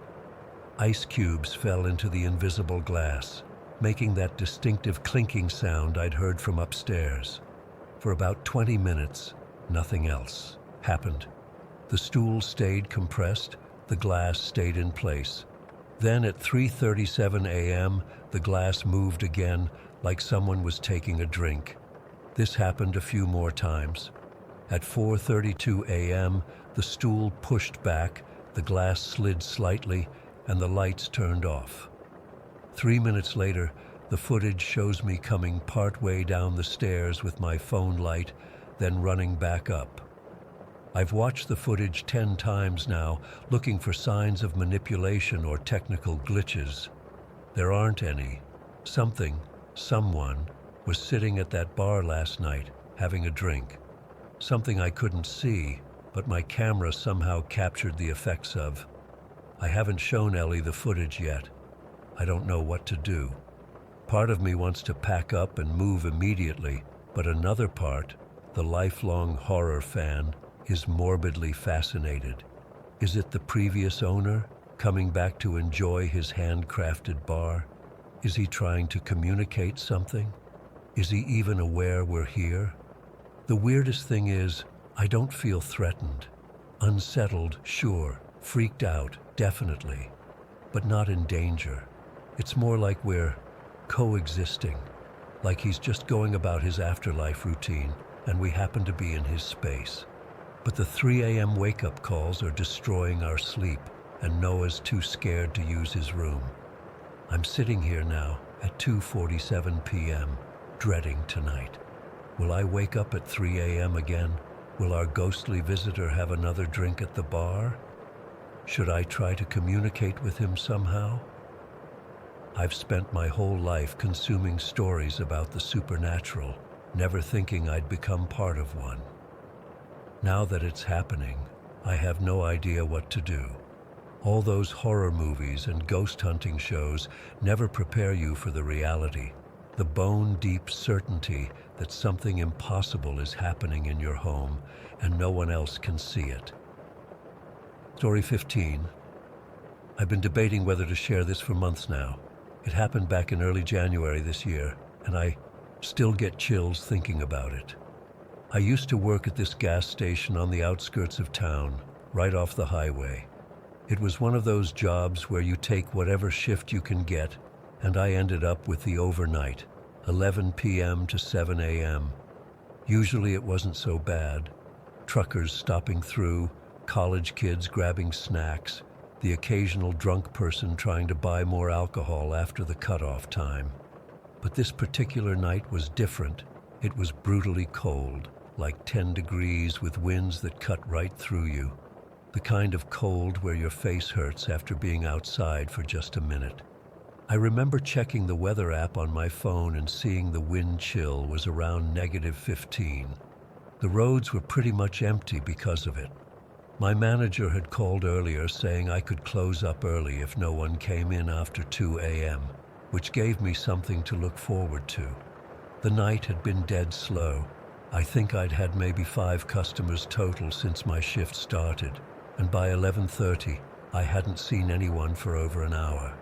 Ice cubes fell into the invisible glass, making that distinctive clinking sound I'd heard from upstairs. For about 20 minutes, nothing else happened. The stool stayed compressed, the glass stayed in place. Then at 3:37 a.m., the glass moved again, like someone was taking a drink. This happened a few more times. At 4:32 a.m., the stool pushed back, the glass slid slightly, and the lights turned off. 3 minutes later, the footage shows me coming partway down the stairs with my phone light, then running back up. I've watched the footage 10 times now, looking for signs of manipulation or technical glitches. There aren't any. Someone was sitting at that bar last night, having a drink. Something I couldn't see, but my camera somehow captured the effects of. I haven't shown Ellie the footage yet. I don't know what to do. Part of me wants to pack up and move immediately, but another part, the lifelong horror fan, is morbidly fascinated. Is it the previous owner, coming back to enjoy his handcrafted bar? Is he trying to communicate something? Is he even aware we're here? The weirdest thing is, I don't feel threatened. Unsettled, sure. Freaked out, definitely. But not in danger. It's more like we're coexisting. Like he's just going about his afterlife routine, and we happen to be in his space. But the 3 a.m. wake-up calls are destroying our sleep, and Noah's too scared to use his room. I'm sitting here now at 2:47 p.m., dreading tonight. Will I wake up at 3 a.m. again? Will our ghostly visitor have another drink at the bar? Should I try to communicate with him somehow? I've spent my whole life consuming stories about the supernatural, never thinking I'd become part of one. Now that it's happening, I have no idea what to do. All those horror movies and ghost hunting shows never prepare you for the reality, the bone-deep certainty that something impossible is happening in your home and no one else can see it. Story 15. I've been debating whether to share this for months now. It happened back in early January this year, and I still get chills thinking about it. I used to work at this gas station on the outskirts of town, right off the highway. It was one of those jobs where you take whatever shift you can get, and I ended up with the overnight, 11 p.m. to 7 a.m. Usually it wasn't so bad. Truckers stopping through, college kids grabbing snacks, the occasional drunk person trying to buy more alcohol after the cutoff time. But this particular night was different. It was brutally cold, like 10 degrees with winds that cut right through you. The kind of cold where your face hurts after being outside for just a minute. I remember checking the weather app on my phone and seeing the wind chill was around -15. The roads were pretty much empty because of it. My manager had called earlier saying I could close up early if no one came in after 2 a.m., which gave me something to look forward to. The night had been dead slow. I think I'd had maybe 5 customers total since my shift started, and by 11:30, I hadn't seen anyone for over an hour.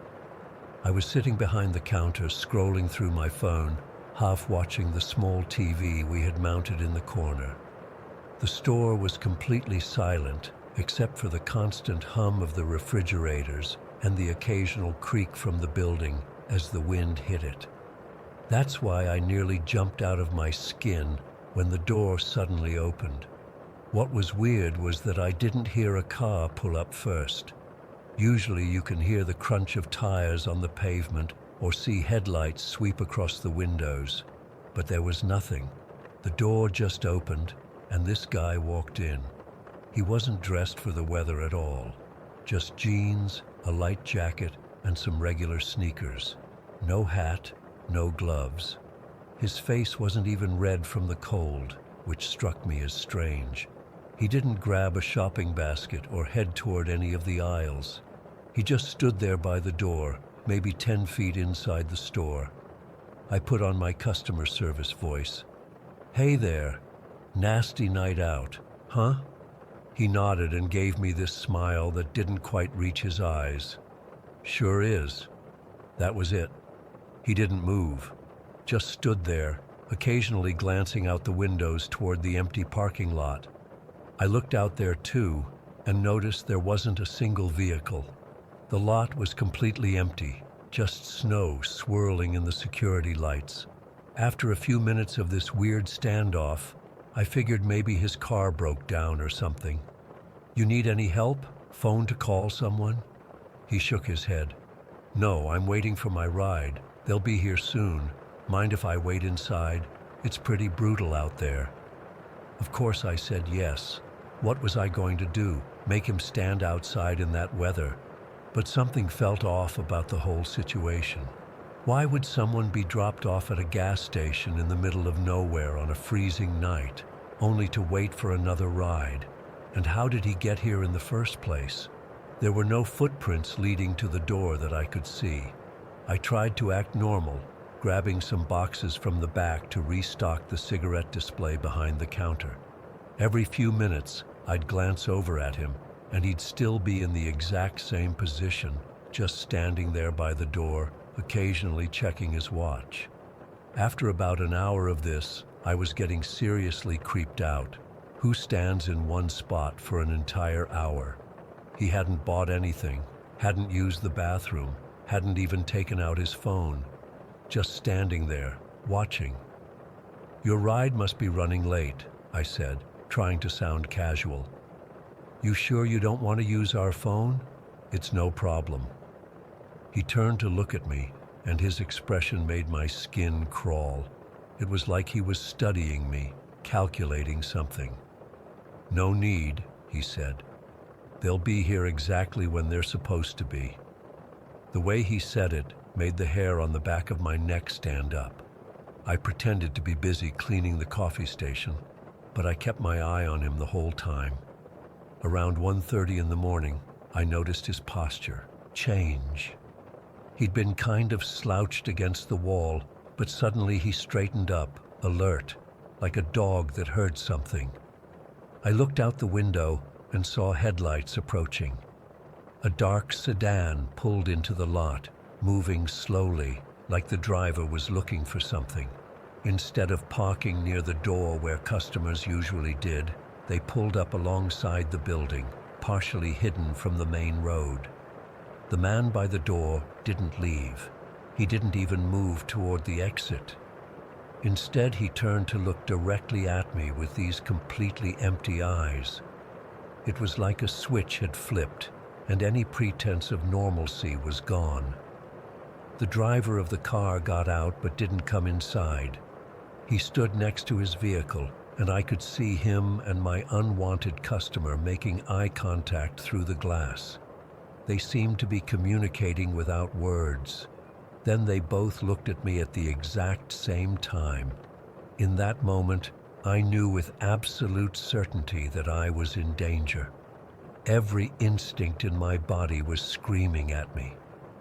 I was sitting behind the counter scrolling through my phone, half watching the small TV we had mounted in the corner. The store was completely silent, except for the constant hum of the refrigerators and the occasional creak from the building as the wind hit it. That's why I nearly jumped out of my skin when the door suddenly opened. What was weird was that I didn't hear a car pull up first. Usually you can hear the crunch of tires on the pavement or see headlights sweep across the windows. But there was nothing. The door just opened, and this guy walked in. He wasn't dressed for the weather at all. Just jeans, a light jacket, and some regular sneakers. No hat, no gloves. His face wasn't even red from the cold, which struck me as strange. He didn't grab a shopping basket or head toward any of the aisles. He just stood there by the door, maybe 10 feet inside the store. I put on my customer service voice. "Hey there. Nasty night out, huh?" He nodded and gave me this smile that didn't quite reach his eyes. "Sure is." That was it. He didn't move, just stood there, occasionally glancing out the windows toward the empty parking lot. I looked out there too, and noticed there wasn't a single vehicle. The lot was completely empty, just snow swirling in the security lights. After a few minutes of this weird standoff, I figured maybe his car broke down or something. "You need any help? Phone to call someone?" He shook his head. "No, I'm waiting for my ride. They'll be here soon. Mind if I wait inside? It's pretty brutal out there." Of course I said yes. What was I going to do? Make him stand outside in that weather? But something felt off about the whole situation. Why would someone be dropped off at a gas station in the middle of nowhere on a freezing night, only to wait for another ride? And how did he get here in the first place? There were no footprints leading to the door that I could see. I tried to act normal, grabbing some boxes from the back to restock the cigarette display behind the counter. Every few minutes, I'd glance over at him, and he'd still be in the exact same position, just standing there by the door, occasionally checking his watch. After about an hour of this, I was getting seriously creeped out. Who stands in one spot for an entire hour? He hadn't bought anything, hadn't used the bathroom, hadn't even taken out his phone, just standing there, watching. "Your ride must be running late," I said, trying to sound casual. "You sure you don't want to use our phone? It's no problem." He turned to look at me, and his expression made my skin crawl. It was like he was studying me, calculating something. "No need," he said. "They'll be here exactly when they're supposed to be." The way he said it made the hair on the back of my neck stand up. I pretended to be busy cleaning the coffee station, but I kept my eye on him the whole time. Around 1:30 in the morning, I noticed his posture change. He'd been kind of slouched against the wall, but suddenly he straightened up, alert, like a dog that heard something. I looked out the window and saw headlights approaching. A dark sedan pulled into the lot, moving slowly, like the driver was looking for something. Instead of parking near the door where customers usually did, they pulled up alongside the building, partially hidden from the main road. The man by the door didn't leave. He didn't even move toward the exit. Instead, he turned to look directly at me with these completely empty eyes. It was like a switch had flipped, and any pretense of normalcy was gone. The driver of the car got out but didn't come inside. He stood next to his vehicle, and I could see him and my unwanted customer making eye contact through the glass. They seemed to be communicating without words. Then they both looked at me at the exact same time. In that moment, I knew with absolute certainty that I was in danger. Every instinct in my body was screaming at me.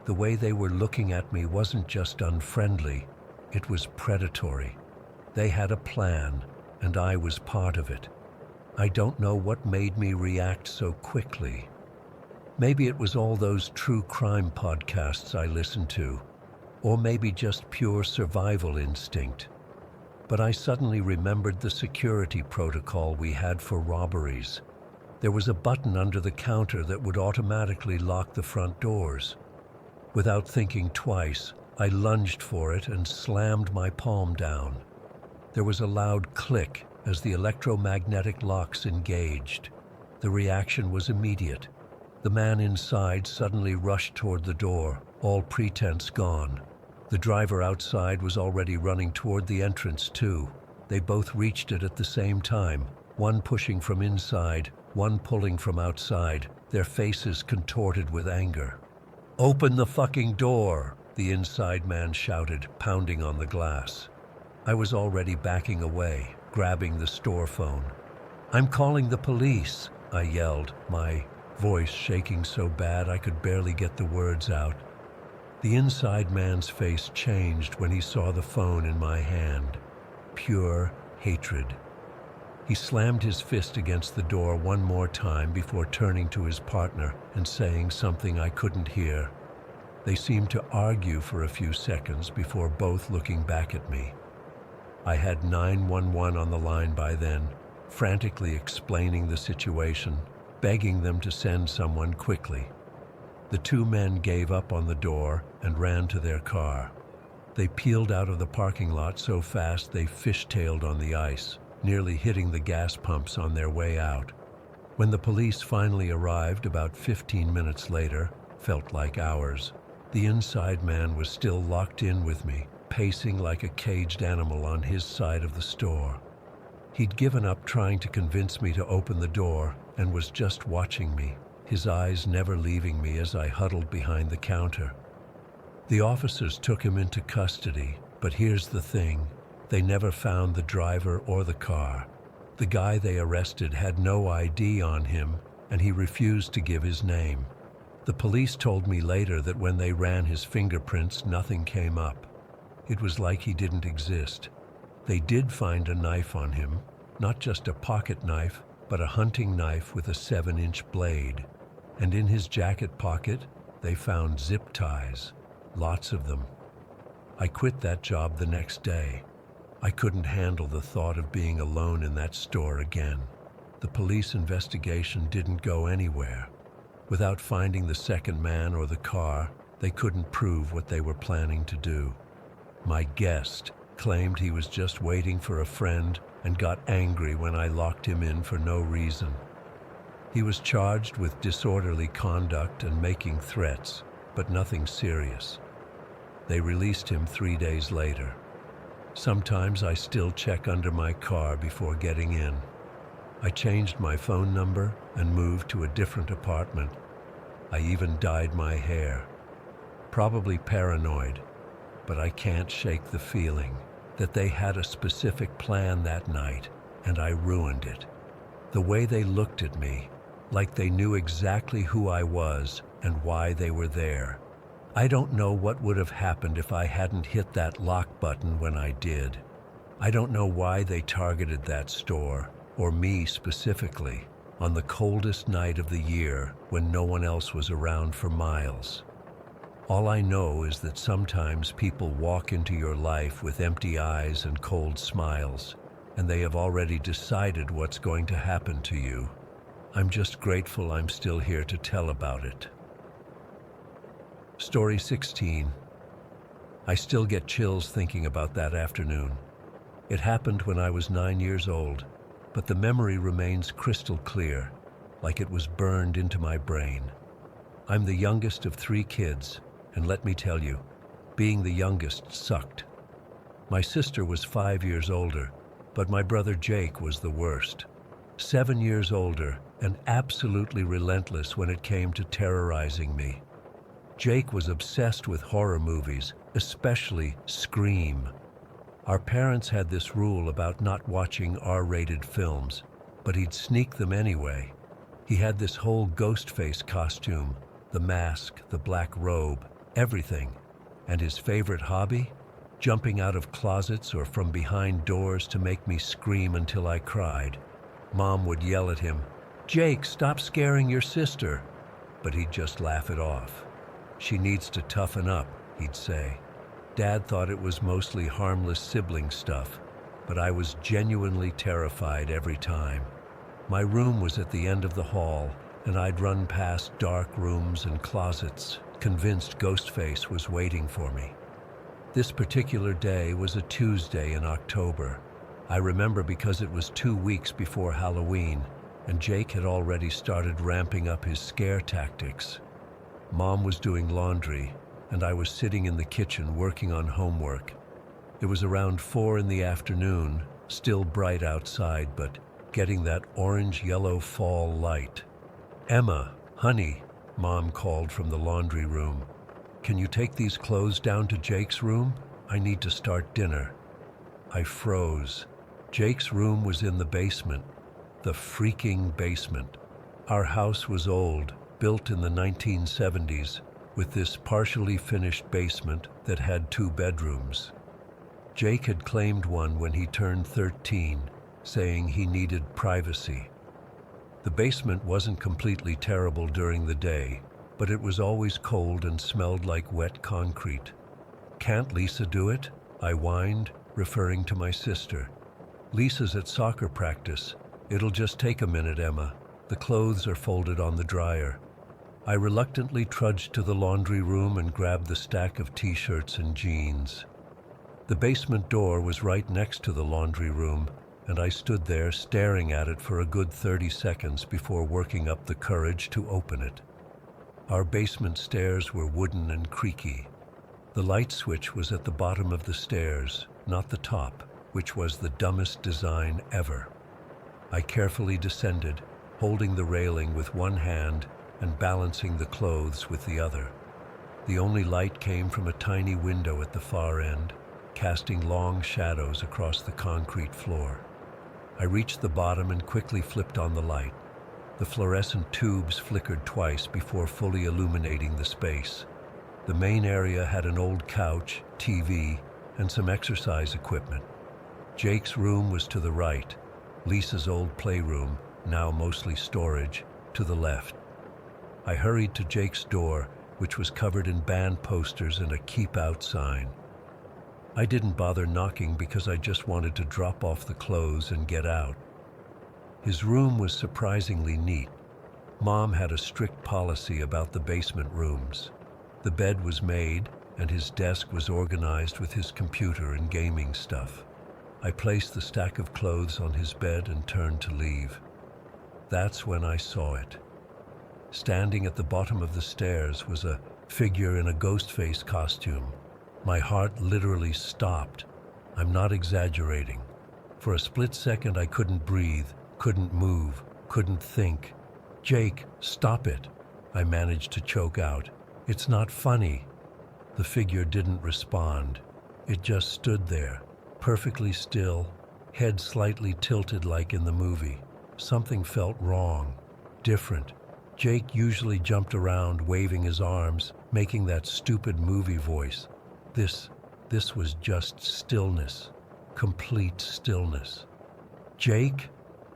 The way they were looking at me wasn't just unfriendly, it was predatory. They had a plan, and I was part of it. I don't know what made me react so quickly. Maybe it was all those true crime podcasts I listened to, or maybe just pure survival instinct. But I suddenly remembered the security protocol we had for robberies. There was a button under the counter that would automatically lock the front doors. Without thinking twice, I lunged for it and slammed my palm down. There was a loud click as the electromagnetic locks engaged. The reaction was immediate. The man inside suddenly rushed toward the door, all pretense gone. The driver outside was already running toward the entrance too. They both reached it at the same time, one pushing from inside, one pulling from outside, their faces contorted with anger. "Open the fucking door!" the inside man shouted, pounding on the glass. I was already backing away, grabbing the store phone. "I'm calling the police," I yelled, my voice shaking so bad I could barely get the words out. The inside man's face changed when he saw the phone in my hand. Pure hatred. He slammed his fist against the door one more time before turning to his partner and saying something I couldn't hear. They seemed to argue for a few seconds before both looking back at me. I had 911 on the line by then, frantically explaining the situation, begging them to send someone quickly. The two men gave up on the door and ran to their car. They peeled out of the parking lot so fast they fishtailed on the ice, nearly hitting the gas pumps on their way out. When the police finally arrived about 15 minutes later, felt like hours, the inside man was still locked in with me, pacing like a caged animal on his side of the store. He'd given up trying to convince me to open the door and was just watching me, his eyes never leaving me as I huddled behind the counter. The officers took him into custody, but here's the thing, they never found the driver or the car. The guy they arrested had no ID on him, and he refused to give his name. The police told me later that when they ran his fingerprints, nothing came up. It was like he didn't exist. They did find a knife on him, not just a pocket knife, but a hunting knife with a 7-inch blade. And in his jacket pocket, they found zip ties, lots of them. I quit that job the next day. I couldn't handle the thought of being alone in that store again. The police investigation didn't go anywhere. Without finding the second man or the car, they couldn't prove what they were planning to do. My guest claimed he was just waiting for a friend and got angry when I locked him in for no reason. He was charged with disorderly conduct and making threats, but nothing serious. They released him 3 days later. Sometimes I still check under my car before getting in. I changed my phone number and moved to a different apartment. I even dyed my hair. Probably paranoid, but I can't shake the feeling that they had a specific plan that night and I ruined it. The way they looked at me, like they knew exactly who I was and why they were there. I don't know what would have happened if I hadn't hit that lock button when I did. I don't know why they targeted that store, or me specifically, on the coldest night of the year when no one else was around for miles. All I know is that sometimes people walk into your life with empty eyes and cold smiles, and they have already decided what's going to happen to you. I'm just grateful I'm still here to tell about it. Story 16. I still get chills thinking about that afternoon. It happened when I was 9 years old, but the memory remains crystal clear, like it was burned into my brain. I'm the youngest of 3 kids, and let me tell you, being the youngest sucked. My sister was 5 years older, but my brother Jake was the worst. 7 years older and absolutely relentless when it came to terrorizing me. Jake was obsessed with horror movies, especially Scream. Our parents had this rule about not watching R-rated films, but he'd sneak them anyway. He had this whole ghost face costume, the mask, the black robe, everything. And his favorite hobby? Jumping out of closets or from behind doors to make me scream until I cried. Mom would yell at him, "Jake, stop scaring your sister." But he'd just laugh it off. "She needs to toughen up," he'd say. Dad thought it was mostly harmless sibling stuff, but I was genuinely terrified every time. My room was at the end of the hall, and I'd run past dark rooms and closets, convinced Ghostface was waiting for me. This particular day was a Tuesday in October. I remember because it was 2 weeks before Halloween, and Jake had already started ramping up his scare tactics. Mom was doing laundry, and I was sitting in the kitchen working on homework. It was around 4 in the afternoon, still bright outside, but getting that orange-yellow fall light. "Emma, honey," Mom called from the laundry room. "Can you take these clothes down to Jake's room? I need to start dinner." I froze. Jake's room was in the basement. The freaking basement. Our house was old, built in the 1970s, with this partially finished basement that had 2 bedrooms. Jake had claimed one when he turned 13, saying he needed privacy. The basement wasn't completely terrible during the day, but it was always cold and smelled like wet concrete. "Can't Lisa do it?" I whined, referring to my sister. "Lisa's at soccer practice. It'll just take a minute, Emma. The clothes are folded on the dryer." I reluctantly trudged to the laundry room and grabbed the stack of t-shirts and jeans. The basement door was right next to the laundry room, and I stood there staring at it for a good 30 seconds before working up the courage to open it. Our basement stairs were wooden and creaky. The light switch was at the bottom of the stairs, not the top, which was the dumbest design ever. I carefully descended, holding the railing with one hand and balancing the clothes with the other. The only light came from a tiny window at the far end, casting long shadows across the concrete floor. I reached the bottom and quickly flipped on the light. The fluorescent tubes flickered twice before fully illuminating the space. The main area had an old couch, TV, and some exercise equipment. Jake's room was to the right, Lisa's old playroom, now mostly storage, to the left. I hurried to Jake's door, which was covered in band posters and a "Keep Out" sign. I didn't bother knocking because I just wanted to drop off the clothes and get out. His room was surprisingly neat. Mom had a strict policy about the basement rooms. The bed was made, and his desk was organized with his computer and gaming stuff. I placed the stack of clothes on his bed and turned to leave. That's when I saw it. Standing at the bottom of the stairs was a figure in a ghost face costume. My heart literally stopped. I'm not exaggerating. For a split second I couldn't breathe, couldn't move, couldn't think. "Jake, stop it," I managed to choke out. "It's not funny." The figure didn't respond. It just stood there, perfectly still, head slightly tilted like in the movie. Something felt wrong, different. Jake usually jumped around, waving his arms, making that stupid movie voice. This was just stillness, complete stillness. "Jake?"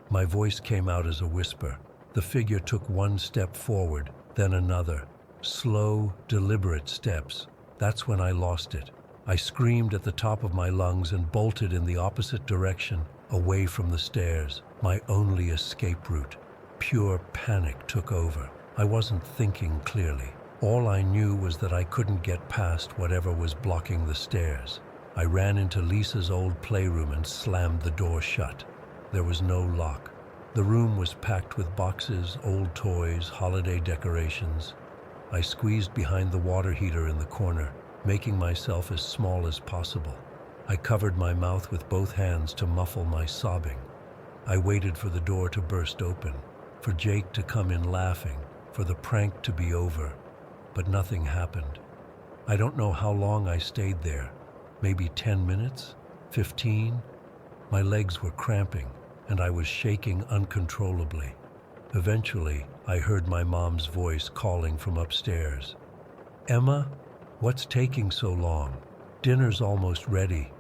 My voice came out as a whisper. The figure took one step forward, then another. Slow, deliberate steps. That's when I lost it. I screamed at the top of my lungs and bolted in the opposite direction, away from the stairs, my only escape route. Pure panic took over. I wasn't thinking clearly. All I knew was that I couldn't get past whatever was blocking the stairs. I ran into Lisa's old playroom and slammed the door shut. There was no lock. The room was packed with boxes, old toys, holiday decorations. I squeezed behind the water heater in the corner, making myself as small as possible. I covered my mouth with both hands to muffle my sobbing. I waited for the door to burst open, for Jake to come in laughing, for the prank to be over. But nothing happened. I don't know how long I stayed there. Maybe 10 minutes? 15? My legs were cramping, and I was shaking uncontrollably. Eventually, I heard my mom's voice calling from upstairs. "Emma, what's taking so long? Dinner's almost ready."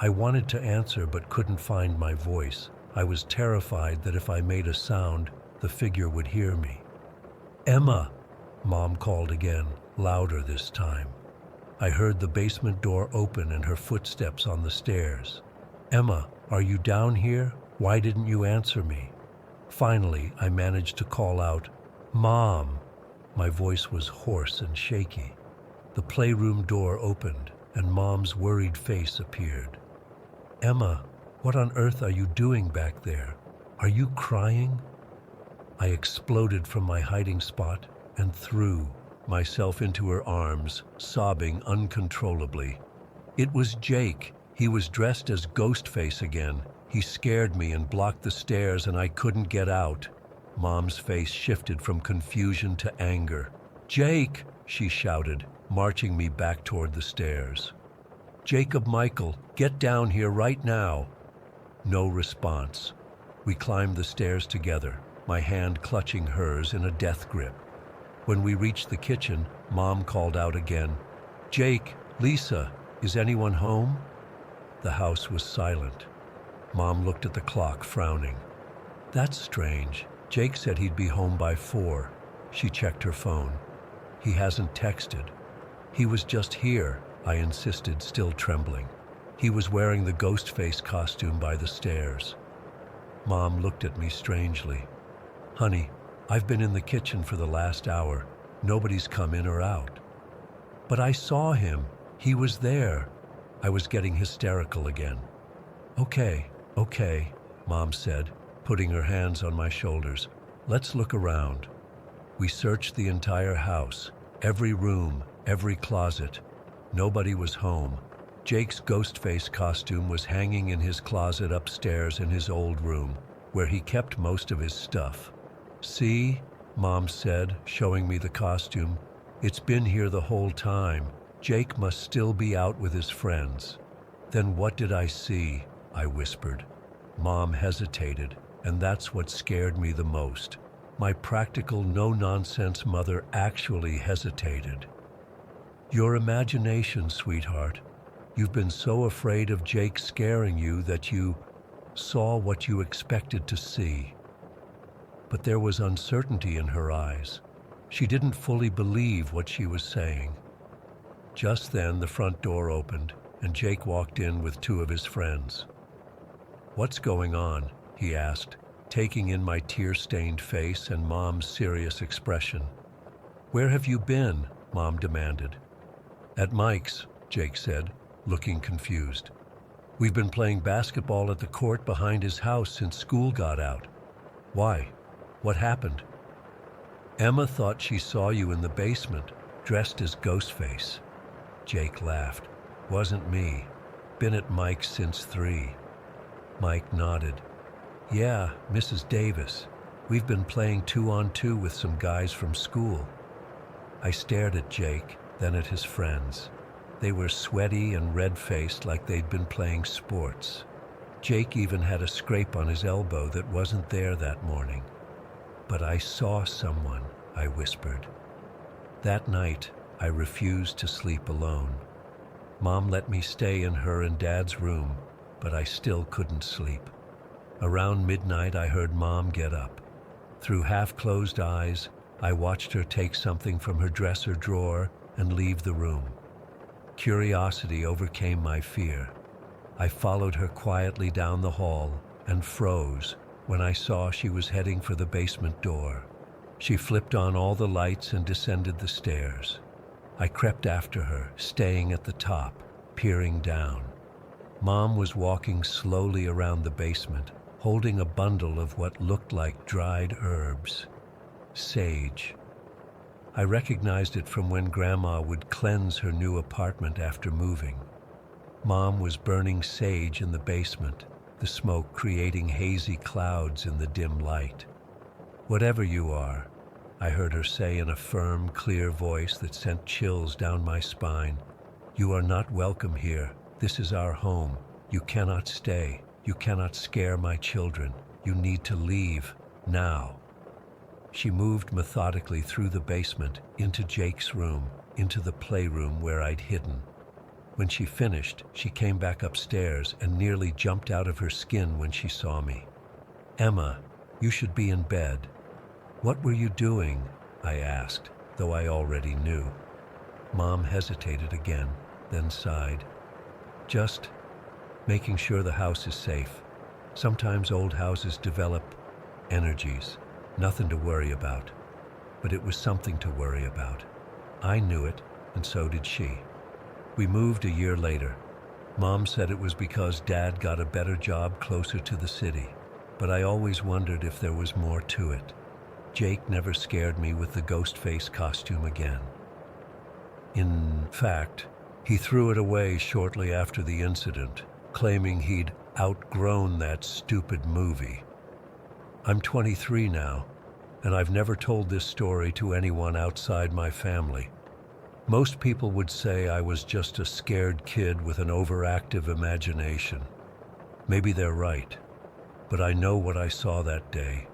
I wanted to answer but couldn't find my voice. I was terrified that if I made a sound, the figure would hear me. "Emma!" Mom called again, louder this time. I heard the basement door open and her footsteps on the stairs. "Emma, are you down here? Why didn't you answer me?" Finally, I managed to call out, "Mom!" My voice was hoarse and shaky. The playroom door opened, and Mom's worried face appeared. "Emma, what on earth are you doing back there? Are you crying?" I exploded from my hiding spot and threw myself into her arms, sobbing uncontrollably. It was Jake. He was dressed as Ghostface again. He scared me and blocked the stairs, and I couldn't get out. Mom's face shifted from confusion to anger. "Jake!" she shouted, marching me back toward the stairs. "Jacob Michael, get down here right now!" No response. We climbed the stairs together, my hand clutching hers in a death grip. When we reached the kitchen, Mom called out again, "Jake, Lisa, is anyone home?" The house was silent. Mom looked at the clock, frowning. "That's strange. Jake said he'd be home by 4. She checked her phone. "He hasn't texted." "He was just here," I insisted, still trembling. "He was wearing the ghost face costume by the stairs." Mom looked at me strangely. "Honey, I've been in the kitchen for the last hour. Nobody's come in or out." "But I saw him. He was there." I was getting hysterical again. Okay, Mom said, putting her hands on my shoulders. "Let's look around." We searched the entire house, every room, every closet. Nobody was home. Jake's ghost face costume was hanging in his closet upstairs in his old room, where he kept most of his stuff. "See," Mom said, showing me the costume. "It's been here the whole time. Jake must still be out with his friends." "Then what did I see?" I whispered. Mom hesitated, and that's what scared me the most. My practical, no-nonsense mother actually hesitated. "Your imagination, sweetheart. You've been so afraid of Jake scaring you that you saw what you expected to see." But there was uncertainty in her eyes. She didn't fully believe what she was saying. Just then, the front door opened, and Jake walked in with 2 of his friends. "What's going on?" he asked, taking in my tear-stained face and Mom's serious expression. "Where have you been?" Mom demanded. "At Mike's," Jake said, looking confused. "We've been playing basketball at the court behind his house since school got out." "Why? What happened?" "Emma thought she saw you in the basement, dressed as Ghostface." Jake laughed. "Wasn't me. Been at Mike's since 3. Mike nodded. "Yeah, Mrs. Davis. We've been playing 2-on-2 with some guys from school." I stared at Jake, then at his friends. They were sweaty and red-faced like they'd been playing sports. Jake even had a scrape on his elbow that wasn't there that morning. "But I saw someone," I whispered. That night, I refused to sleep alone. Mom let me stay in her and Dad's room, but I still couldn't sleep. Around midnight, I heard Mom get up. Through half-closed eyes, I watched her take something from her dresser drawer and leave the room. Curiosity overcame my fear. I followed her quietly down the hall and froze when I saw she was heading for the basement door. She flipped on all the lights and descended the stairs. I crept after her, staying at the top, peering down. Mom was walking slowly around the basement, holding a bundle of what looked like dried herbs. Sage. I recognized it from when Grandma would cleanse her new apartment after moving. Mom was burning sage in the basement, the smoke creating hazy clouds in the dim light. "Whatever you are," I heard her say in a firm, clear voice that sent chills down my spine, "you are not welcome here. This is our home. You cannot stay. You cannot scare my children. You need to leave, now." She moved methodically through the basement, into Jake's room, into the playroom where I'd hidden. When she finished, she came back upstairs and nearly jumped out of her skin when she saw me. "Emma, you should be in bed." "What were you doing?" I asked, though I already knew. Mom hesitated again, then sighed. "Just making sure the house is safe. Sometimes old houses develop energies. Nothing to worry about." But it was something to worry about. I knew it, and so did she. We moved a year later. Mom said it was because Dad got a better job closer to the city, but I always wondered if there was more to it. Jake never scared me with the Ghostface costume again. In fact, he threw it away shortly after the incident, claiming he'd outgrown that stupid movie. I'm 23 now, and I've never told this story to anyone outside my family. Most people would say I was just a scared kid with an overactive imagination. Maybe they're right, but I know what I saw that day.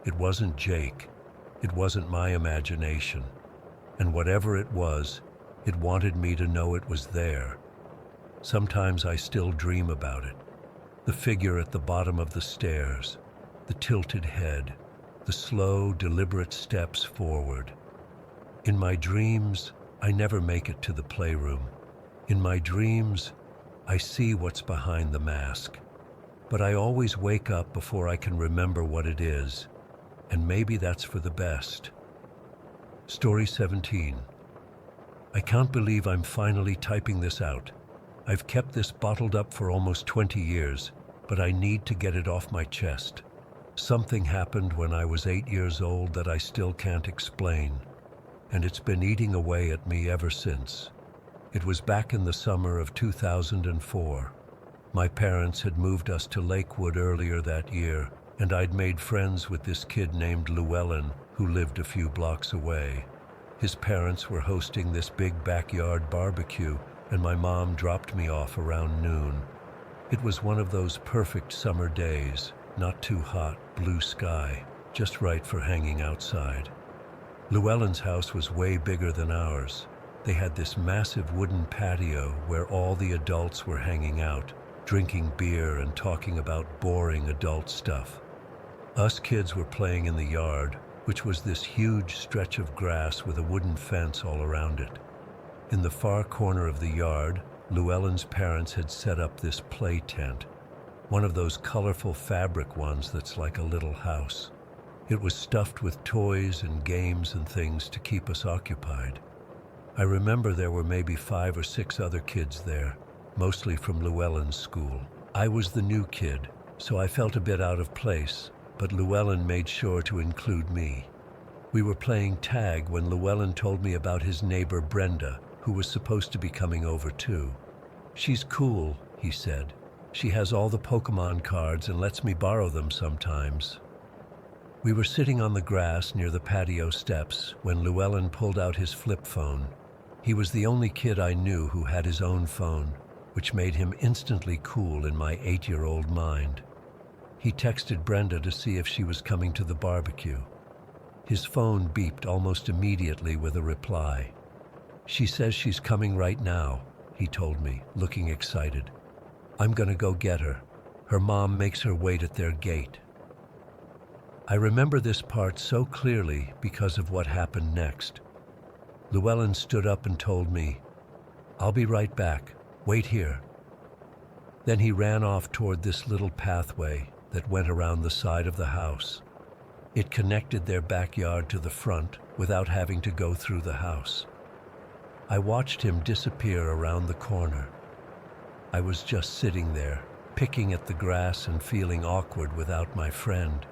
It wasn't Jake. It wasn't my imagination. And whatever it was, it wanted me to know it was there. Sometimes I still dream about it. The figure at the bottom of the stairs, the tilted head, the slow, deliberate steps forward. In my dreams, I never make it to the playroom. In my dreams, I see what's behind the mask. But I always wake up before I can remember what it is, and maybe that's for the best. Story 17. I can't believe I'm finally typing this out. I've kept this bottled up for almost 20 years, but I need to get it off my chest. Something happened when I was 8 years old that I still can't explain, and it's been eating away at me ever since. It was back in the summer of 2004. My parents had moved us to Lakewood earlier that year, and I'd made friends with this kid named Llewellyn, who lived a few blocks away. His parents were hosting this big backyard barbecue, and my mom dropped me off around noon. It was one of those perfect summer days, not too hot, blue sky, just right for hanging outside. Llewellyn's house was way bigger than ours. They had this massive wooden patio where all the adults were hanging out, drinking beer and talking about boring adult stuff. Us kids were playing in the yard, which was this huge stretch of grass with a wooden fence all around it. In the far corner of the yard, Llewellyn's parents had set up this play tent. one of those colorful fabric ones that's like a little house. It was stuffed with toys and games and things to keep us occupied. I remember there were maybe 5 or 6 other kids there, mostly from Llewellyn's school. I was the new kid, so I felt a bit out of place, but Llewellyn made sure to include me. We were playing tag when Llewellyn told me about his neighbor Brenda, who was supposed to be coming over too. "She's cool," he said. "She has all the Pokemon cards and lets me borrow them sometimes." We were sitting on the grass near the patio steps when Llewellyn pulled out his flip phone. He was the only kid I knew who had his own phone, which made him instantly cool in my 8-year-old mind. He texted Brenda to see if she was coming to the barbecue. His phone beeped almost immediately with a reply. "She says she's coming right now," he told me, looking excited. "I'm gonna go get her. Her mom makes her wait at their gate." I remember this part so clearly because of what happened next. Llewellyn stood up and told me, "I'll be right back. Wait here." Then he ran off toward this little pathway that went around the side of the house. It connected their backyard to the front without having to go through the house. I watched him disappear around the corner. I was just sitting there, picking at the grass and feeling awkward without my friend,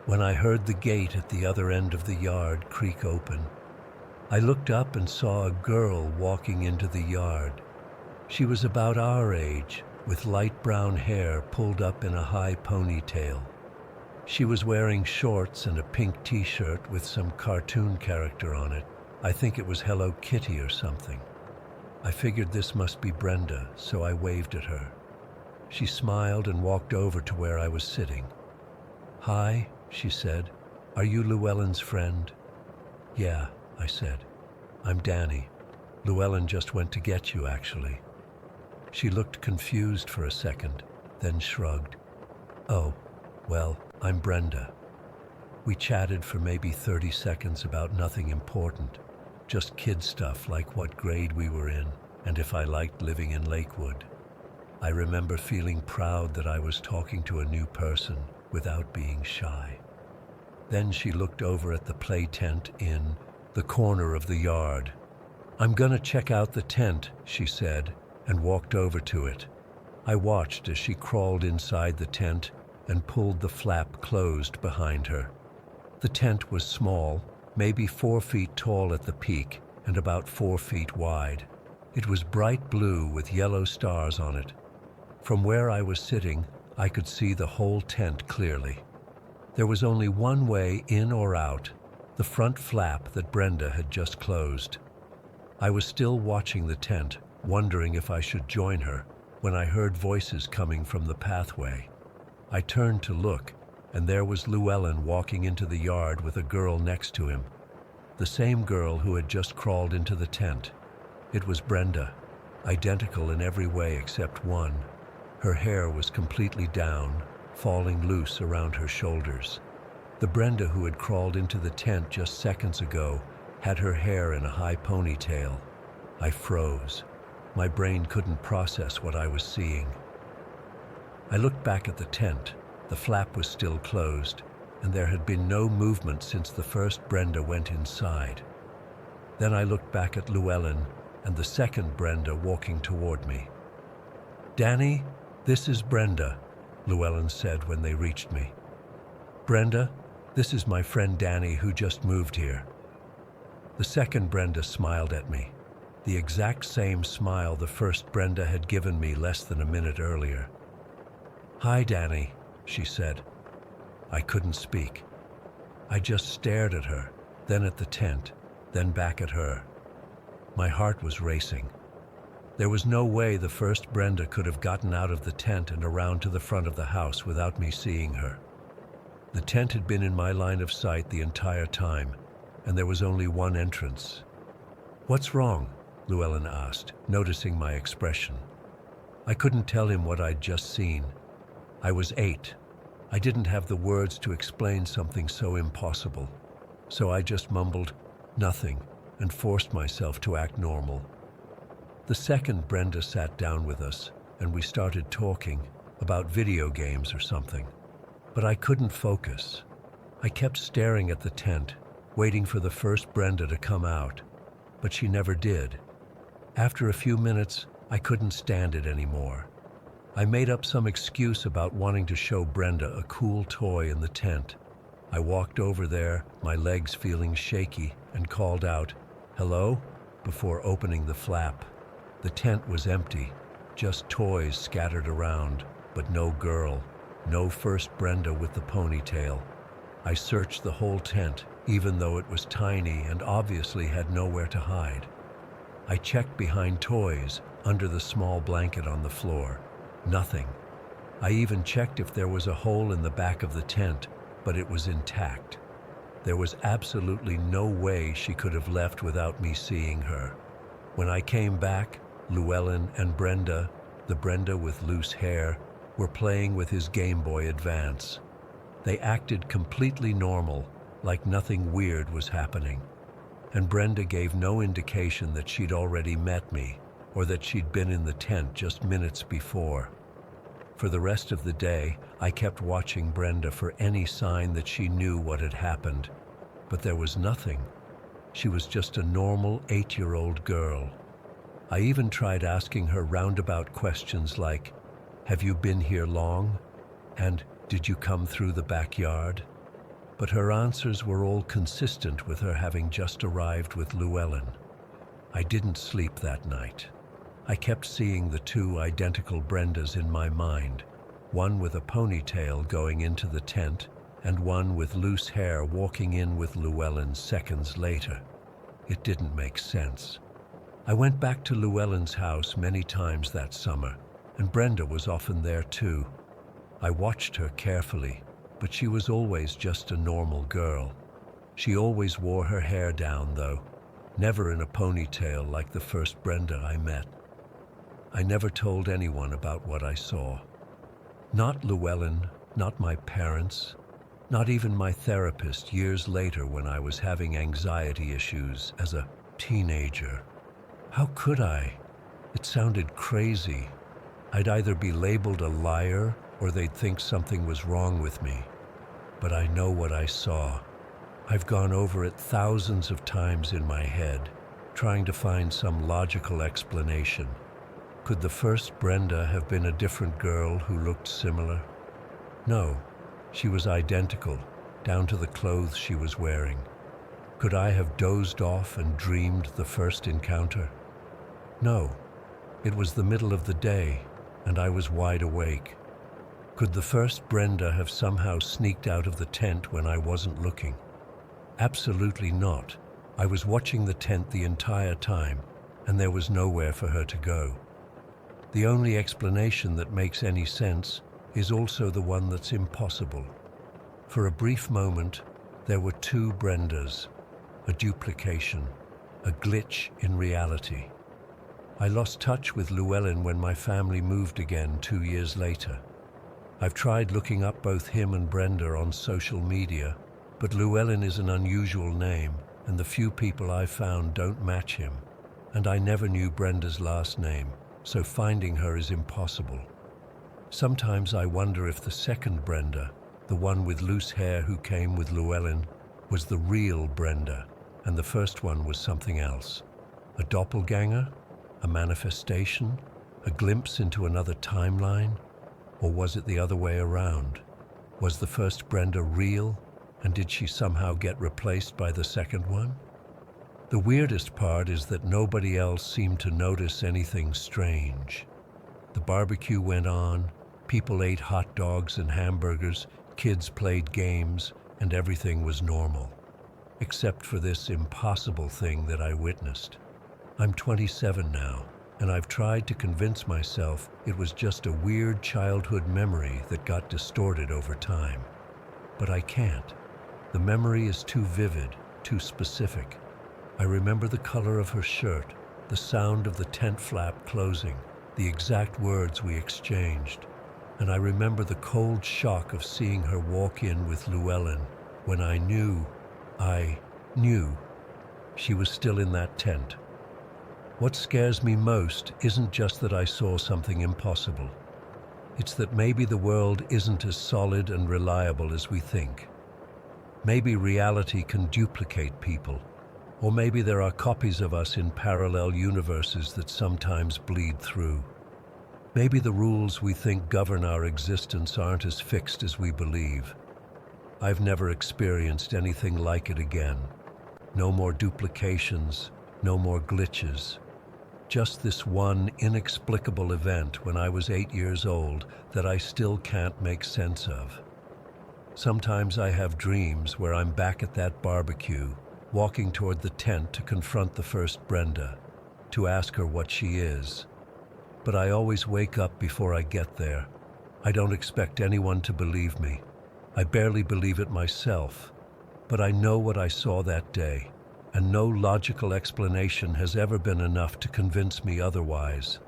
when I heard the gate at the other end of the yard creak open. I looked up and saw a girl walking into the yard. She was about our age, with light brown hair pulled up in a high ponytail. She was wearing shorts and a pink t-shirt with some cartoon character on it. I think it was Hello Kitty or something. I figured this must be Brenda, so I waved at her. She smiled and walked over to where I was sitting. "Hi," she said. "Are you Llewellyn's friend?" "Yeah," I said. "I'm Danny. Llewellyn just went to get you, actually." She looked confused for a second, then shrugged. "Oh, well, I'm Brenda." We chatted for maybe 30 seconds about nothing important, just kid stuff like what grade we were in and if I liked living in Lakewood. I remember feeling proud that I was talking to a new person without being shy. Then she looked over at the play tent in the corner of the yard. "I'm gonna check out the tent," she said, and walked over to it. I watched as she crawled inside the tent and pulled the flap closed behind her. The tent was small, maybe 4 feet tall at the peak and about 4 feet wide. It was bright blue with yellow stars on it. From where I was sitting, I could see the whole tent clearly. There was only one way in or out, the front flap that Brenda had just closed. I was still watching the tent, wondering if I should join her, when I heard voices coming from the pathway. I turned to look, and there was Llewellyn walking into the yard with a girl next to him. The same girl who had just crawled into the tent. It was Brenda, identical in every way except one. Her hair was completely down, falling loose around her shoulders. The Brenda who had crawled into the tent just seconds ago had her hair in a high ponytail. I froze. My brain couldn't process what I was seeing. I looked back at the tent. The flap was still closed, and there had been no movement since the first Brenda went inside. Then I looked back at Llewellyn and the second Brenda walking toward me. "Danny, this is Brenda," Llewellyn said when they reached me. "Brenda, this is my friend Danny who just moved here." The second Brenda smiled at me, the exact same smile the first Brenda had given me less than a minute earlier. "Hi, Danny," she said. I couldn't speak. I just stared at her, then at the tent, then back at her. My heart was racing. There was no way the first Brenda could have gotten out of the tent and around to the front of the house without me seeing her. The tent had been in my line of sight the entire time, and there was only one entrance. "What's wrong?" Llewellyn asked, noticing my expression. I couldn't tell him what I'd just seen. I was 8. I didn't have the words to explain something so impossible, so I just mumbled, "Nothing," and forced myself to act normal. The second Brenda sat down with us, and we started talking. about video games or something. But I couldn't focus. I kept staring at the tent, waiting for the first Brenda to come out, but she never did. After a few minutes, I couldn't stand it anymore. I made up some excuse about wanting to show Brenda a cool toy in the tent. I walked over there, my legs feeling shaky, and called out, "Hello?" before opening the flap. The tent was empty, just toys scattered around, but no girl, no first Brenda with the ponytail. I searched the whole tent, even though it was tiny and obviously had nowhere to hide. I checked behind toys, under the small blanket on the floor. Nothing. I even checked if there was a hole in the back of the tent, but it was intact. There was absolutely no way she could have left without me seeing her. When I came back, Llewellyn and Brenda, the Brenda with loose hair, were playing with his Game Boy Advance. They acted completely normal, like nothing weird was happening. And Brenda gave no indication that she'd already met me, or that she'd been in the tent just minutes before. For the rest of the day, I kept watching Brenda for any sign that she knew what had happened, but there was nothing. She was just a normal 8-year-old girl. I even tried asking her roundabout questions like, "Have you been here long?" and "Did you come through the backyard?" But her answers were all consistent with her having just arrived with Llewellyn. I didn't sleep that night. I kept seeing the two identical Brendas in my mind, one with a ponytail going into the tent, and one with loose hair walking in with Llewellyn seconds later. It didn't make sense. I went back to Llewellyn's house many times that summer, and Brenda was often there too. I watched her carefully, but she was always just a normal girl. She always wore her hair down, though, never in a ponytail like the first Brenda I met. I never told anyone about what I saw. Not Llewellyn, not my parents, not even my therapist years later when I was having anxiety issues as a teenager. How could I? It sounded crazy. I'd either be labeled a liar or they'd think something was wrong with me. But I know what I saw. I've gone over it thousands of times in my head, trying to find some logical explanation. Could the first Brenda have been a different girl who looked similar? No, she was identical, down to the clothes she was wearing. Could I have dozed off and dreamed the first encounter? No, it was the middle of the day, and I was wide awake. Could the first Brenda have somehow sneaked out of the tent when I wasn't looking? Absolutely not. I was watching the tent the entire time, and there was nowhere for her to go. The only explanation that makes any sense is also the one that's impossible. For a brief moment, there were two Brendas, a duplication, a glitch in reality. I lost touch with Llewellyn when my family moved again 2 years later. I've tried looking up both him and Brenda on social media, but Llewellyn is an unusual name, and the few people I've found don't match him. And I never knew Brenda's last name, so finding her is impossible. Sometimes I wonder if the second Brenda, the one with loose hair who came with Llewellyn, was the real Brenda, and the first one was something else. A doppelganger? A manifestation? A glimpse into another timeline? Or was it the other way around? Was the first Brenda real, and did she somehow get replaced by the second one? The weirdest part is that nobody else seemed to notice anything strange. The barbecue went on, people ate hot dogs and hamburgers, kids played games, and everything was normal. Except for this impossible thing that I witnessed. I'm 27 now, and I've tried to convince myself it was just a weird childhood memory that got distorted over time. But I can't. The memory is too vivid, too specific. I remember the color of her shirt, the sound of the tent flap closing, the exact words we exchanged. And I remember the cold shock of seeing her walk in with Llewellyn when I knew she was still in that tent. What scares me most isn't just that I saw something impossible. It's that maybe the world isn't as solid and reliable as we think. Maybe reality can duplicate people, or maybe there are copies of us in parallel universes that sometimes bleed through. Maybe the rules we think govern our existence aren't as fixed as we believe. I've never experienced anything like it again. No more duplications, no more glitches. Just this one inexplicable event when I was 8 years old that I still can't make sense of. Sometimes I have dreams where I'm back at that barbecue, walking toward the tent to confront the first Brenda, to ask her what she is. But I always wake up before I get there. I don't expect anyone to believe me. I barely believe it myself. But I know what I saw that day, and no logical explanation has ever been enough to convince me otherwise.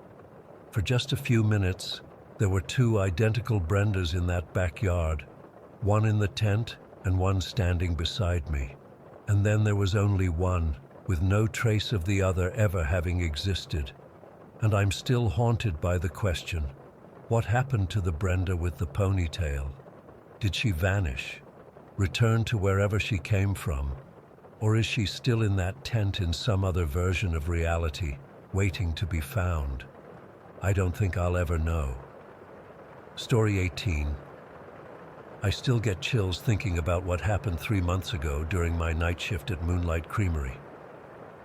For just a few minutes, there were 2 identical Brendas in that backyard, one in the tent and one standing beside me. And then there was only one, with no trace of the other ever having existed. And I'm still haunted by the question, what happened to the Brenda with the ponytail? Did she vanish, return to wherever she came from? Or is she still in that tent in some other version of reality, waiting to be found? I don't think I'll ever know. Story 18. I still get chills thinking about what happened 3 months ago during my night shift at Moonlight Creamery.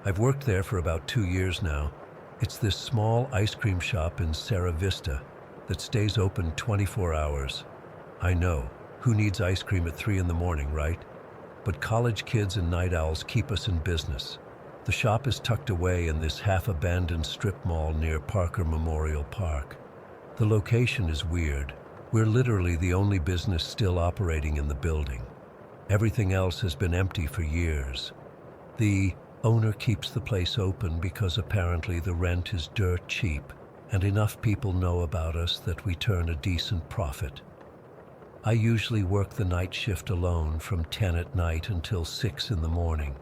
I've worked there for about 2 years now. It's this small ice cream shop in Serra Vista that stays open 24 hours. I know, who needs ice cream at 3 in the morning, right? But college kids and night owls keep us in business. The shop is tucked away in this half-abandoned strip mall near Parker Memorial Park. The location is weird. We're literally the only business still operating in the building. Everything else has been empty for years. The owner keeps the place open because apparently the rent is dirt cheap, and enough people know about us that we turn a decent profit. I usually work the night shift alone from 10 at night until 6 in the morning.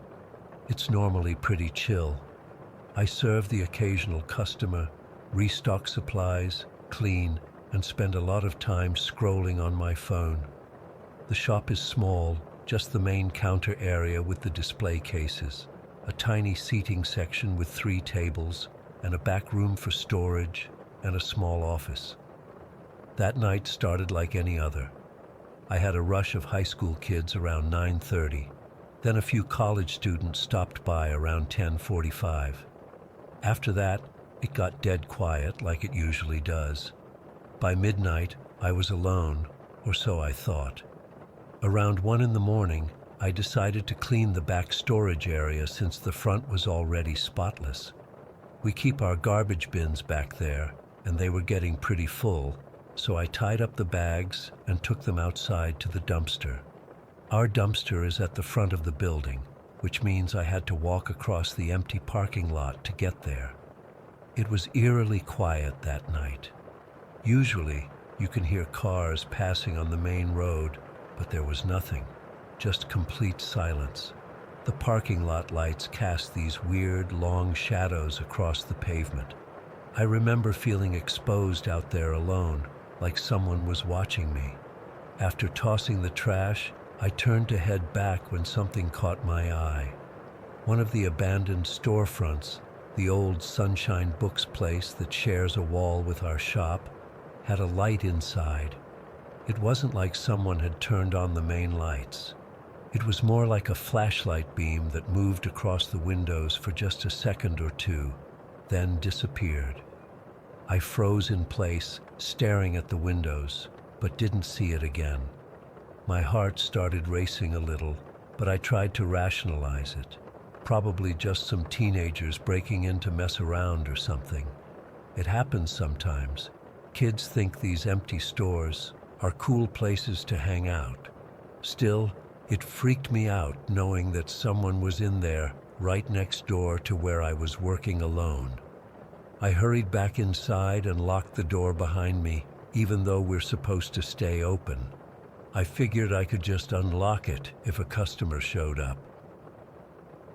It's normally pretty chill. I serve the occasional customer, restock supplies, clean, and spend a lot of time scrolling on my phone. The shop is small, just the main counter area with the display cases, a tiny seating section with 3 tables, and a back room for storage, and a small office. That night started like any other. I had a rush of high school kids around 9:30. Then a few college students stopped by around 10:45. After that, it got dead quiet like it usually does. By midnight, I was alone, or so I thought. Around 1 in the morning, I decided to clean the back storage area since the front was already spotless. We keep our garbage bins back there, and they were getting pretty full, so I tied up the bags and took them outside to the dumpster. Our dumpster is at the front of the building, which means I had to walk across the empty parking lot to get there. It was eerily quiet that night. Usually, you can hear cars passing on the main road, but there was nothing, just complete silence. The parking lot lights cast these weird, long shadows across the pavement. I remember feeling exposed out there alone, like someone was watching me. After tossing the trash, I turned to head back when something caught my eye. One of the abandoned storefronts, the old Sunshine Books place that shares a wall with our shop, had a light inside. It wasn't like someone had turned on the main lights. It was more like a flashlight beam that moved across the windows for just a second or two, then disappeared. I froze in place, staring at the windows, but didn't see it again. My heart started racing a little, but I tried to rationalize it. Probably just some teenagers breaking in to mess around or something. It happens sometimes. Kids think these empty stores are cool places to hang out. Still, it freaked me out knowing that someone was in there right next door to where I was working alone. I hurried back inside and locked the door behind me, even though we're supposed to stay open. I figured I could just unlock it if a customer showed up.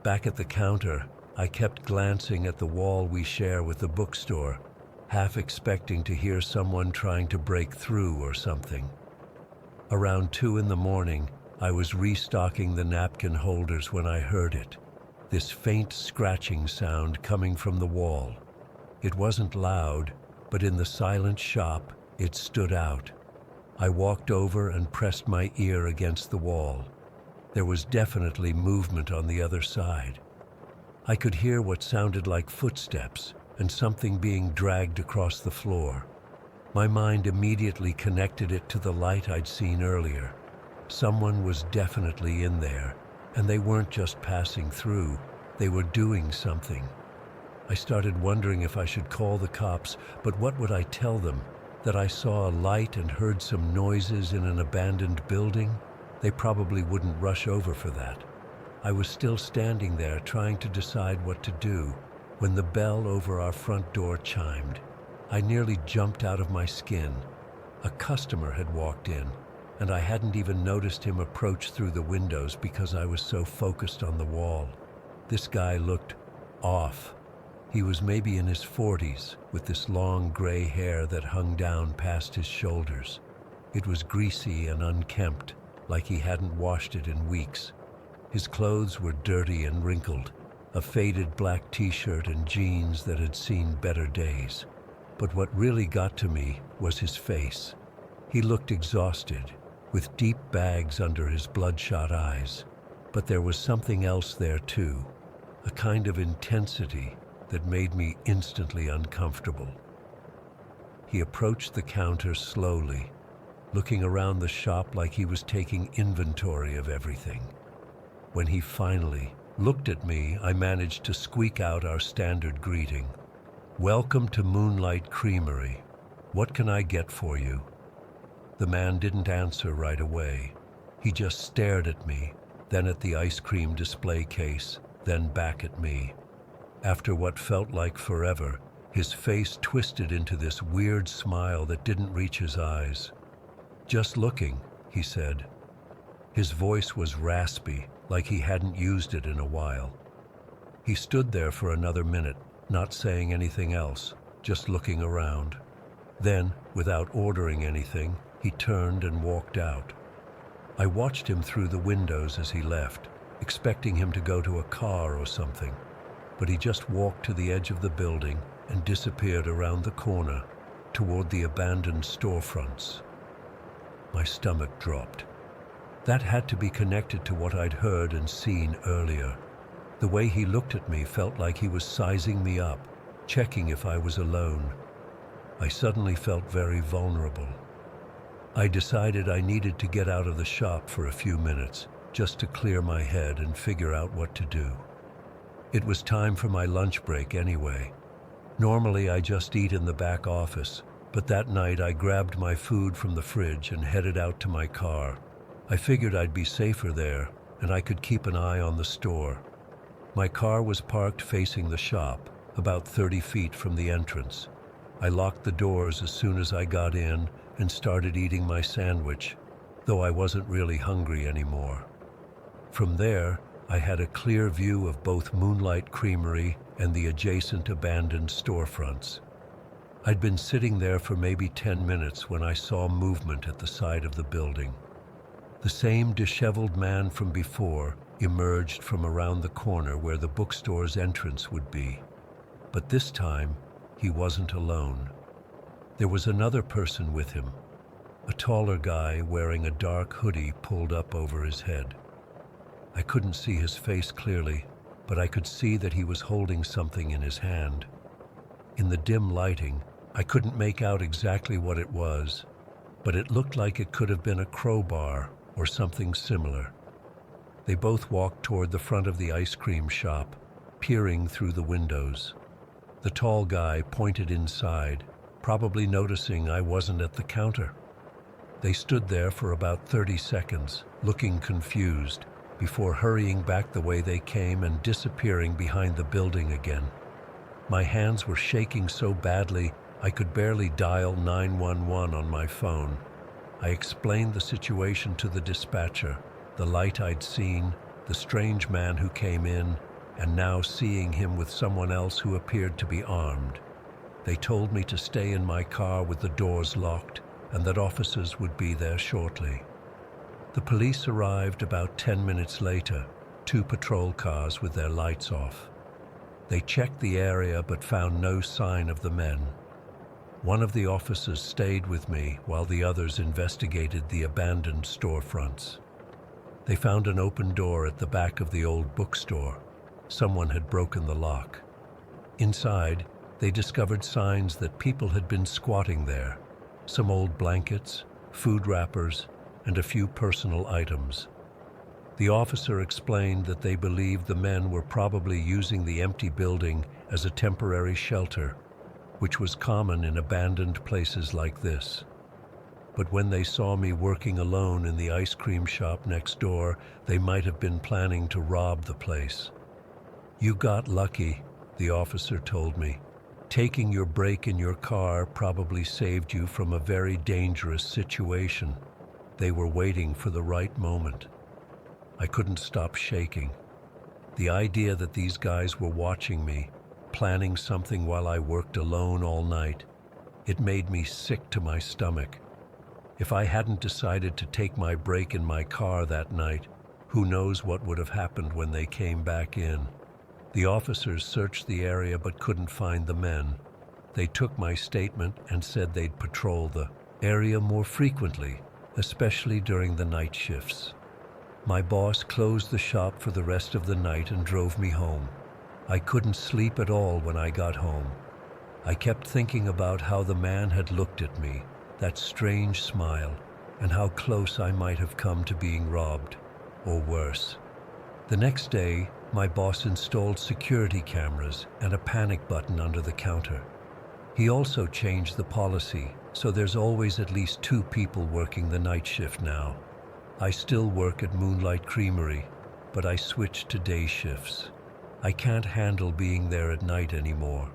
Back at the counter, I kept glancing at the wall we share with the bookstore, half expecting to hear someone trying to break through or something. Around 2 in the morning, I was restocking the napkin holders when I heard it, this faint scratching sound coming from the wall. It wasn't loud, but in the silent shop, it stood out. I walked over and pressed my ear against the wall. There was definitely movement on the other side. I could hear what sounded like footsteps and something being dragged across the floor. My mind immediately connected it to the light I'd seen earlier. Someone was definitely in there, and they weren't just passing through, they were doing something. I started wondering if I should call the cops, but what would I tell them? That I saw a light and heard some noises in an abandoned building? They probably wouldn't rush over for that. I was still standing there trying to decide what to do when the bell over our front door chimed. I nearly jumped out of my skin. A customer had walked in, and I hadn't even noticed him approach through the windows because I was so focused on the wall. This guy looked off. He was maybe in his 40s, with this long gray hair that hung down past his shoulders. It was greasy and unkempt, like he hadn't washed it in weeks. His clothes were dirty and wrinkled, a faded black t-shirt and jeans that had seen better days. But what really got to me was his face. He looked exhausted, with deep bags under his bloodshot eyes. But there was something else there too, a kind of intensity that made me instantly uncomfortable. He approached the counter slowly, looking around the shop like he was taking inventory of everything. When he finally looked at me, I managed to squeak out our standard greeting. "Welcome to Moonlight Creamery. What can I get for you?" The man didn't answer right away. He just stared at me, then at the ice cream display case, then back at me. After what felt like forever, his face twisted into this weird smile that didn't reach his eyes. "Just looking," he said. His voice was raspy, like he hadn't used it in a while. He stood there for another minute, not saying anything else, just looking around. Then, without ordering anything, he turned and walked out. I watched him through the windows as he left, expecting him to go to a car or something, but he just walked to the edge of the building and disappeared around the corner toward the abandoned storefronts. My stomach dropped. That had to be connected to what I'd heard and seen earlier. The way he looked at me felt like he was sizing me up, checking if I was alone. I suddenly felt very vulnerable. I decided I needed to get out of the shop for a few minutes, just to clear my head and figure out what to do. It was time for my lunch break anyway. Normally I just eat in the back office, but that night I grabbed my food from the fridge and headed out to my car. I figured I'd be safer there, and I could keep an eye on the store. My car was parked facing the shop, about 30 feet from the entrance. I locked the doors as soon as I got in and started eating my sandwich, though I wasn't really hungry anymore. From there, I had a clear view of both Moonlight Creamery and the adjacent abandoned storefronts. I'd been sitting there for maybe 10 minutes when I saw movement at the side of the building. The same disheveled man from before emerged from around the corner where the bookstore's entrance would be. But this time, he wasn't alone. There was another person with him, a taller guy wearing a dark hoodie pulled up over his head. I couldn't see his face clearly, but I could see that he was holding something in his hand. In the dim lighting, I couldn't make out exactly what it was, but it looked like it could have been a crowbar or something similar. They both walked toward the front of the ice cream shop, peering through the windows. The tall guy pointed inside, probably noticing I wasn't at the counter. They stood there for about 30 seconds, looking confused, before hurrying back the way they came and disappearing behind the building again. My hands were shaking so badly I could barely dial 911 on my phone. I explained the situation to the dispatcher, the light I'd seen, the strange man who came in, and now seeing him with someone else who appeared to be armed. They told me to stay in my car with the doors locked and that officers would be there shortly. The police arrived about 10 minutes later, 2 patrol cars with their lights off. They checked the area but found no sign of the men. One of the officers stayed with me while the others investigated the abandoned storefronts. They found an open door at the back of the old bookstore. Someone had broken the lock. Inside, they discovered signs that people had been squatting there, some old blankets, food wrappers, and a few personal items. The officer explained that they believed the men were probably using the empty building as a temporary shelter, which was common in abandoned places like this. But when they saw me working alone in the ice cream shop next door, they might have been planning to rob the place. "You got lucky," the officer told me. "Taking your break in your car probably saved you from a very dangerous situation. They were waiting for the right moment." I couldn't stop shaking. The idea that these guys were watching me, planning something while I worked alone all night, it made me sick to my stomach. If I hadn't decided to take my break in my car that night, who knows what would have happened when they came back in. The officers searched the area but couldn't find the men. They took my statement and said they'd patrol the area more frequently, especially during the night shifts. My boss closed the shop for the rest of the night and drove me home. I couldn't sleep at all when I got home. I kept thinking about how the man had looked at me, that strange smile, and how close I might have come to being robbed, or worse. The next day, my boss installed security cameras and a panic button under the counter. He also changed the policy, so there's always at least 2 people working the night shift now. I still work at Moonlight Creamery, but I switched to day shifts. I can't handle being there at night anymore.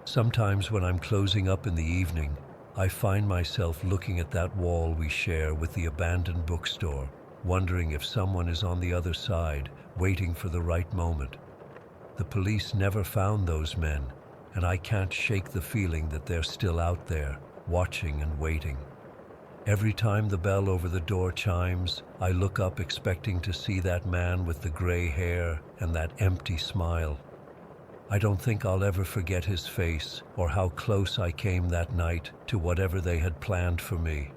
Sometimes when I'm closing up in the evening, I find myself looking at that wall we share with the abandoned bookstore, wondering if someone is on the other side, waiting for the right moment. The police never found those men, and I can't shake the feeling that they're still out there, watching and waiting. Every time the bell over the door chimes, I look up expecting to see that man with the gray hair and that empty smile. I don't think I'll ever forget his face or how close I came that night to whatever they had planned for me.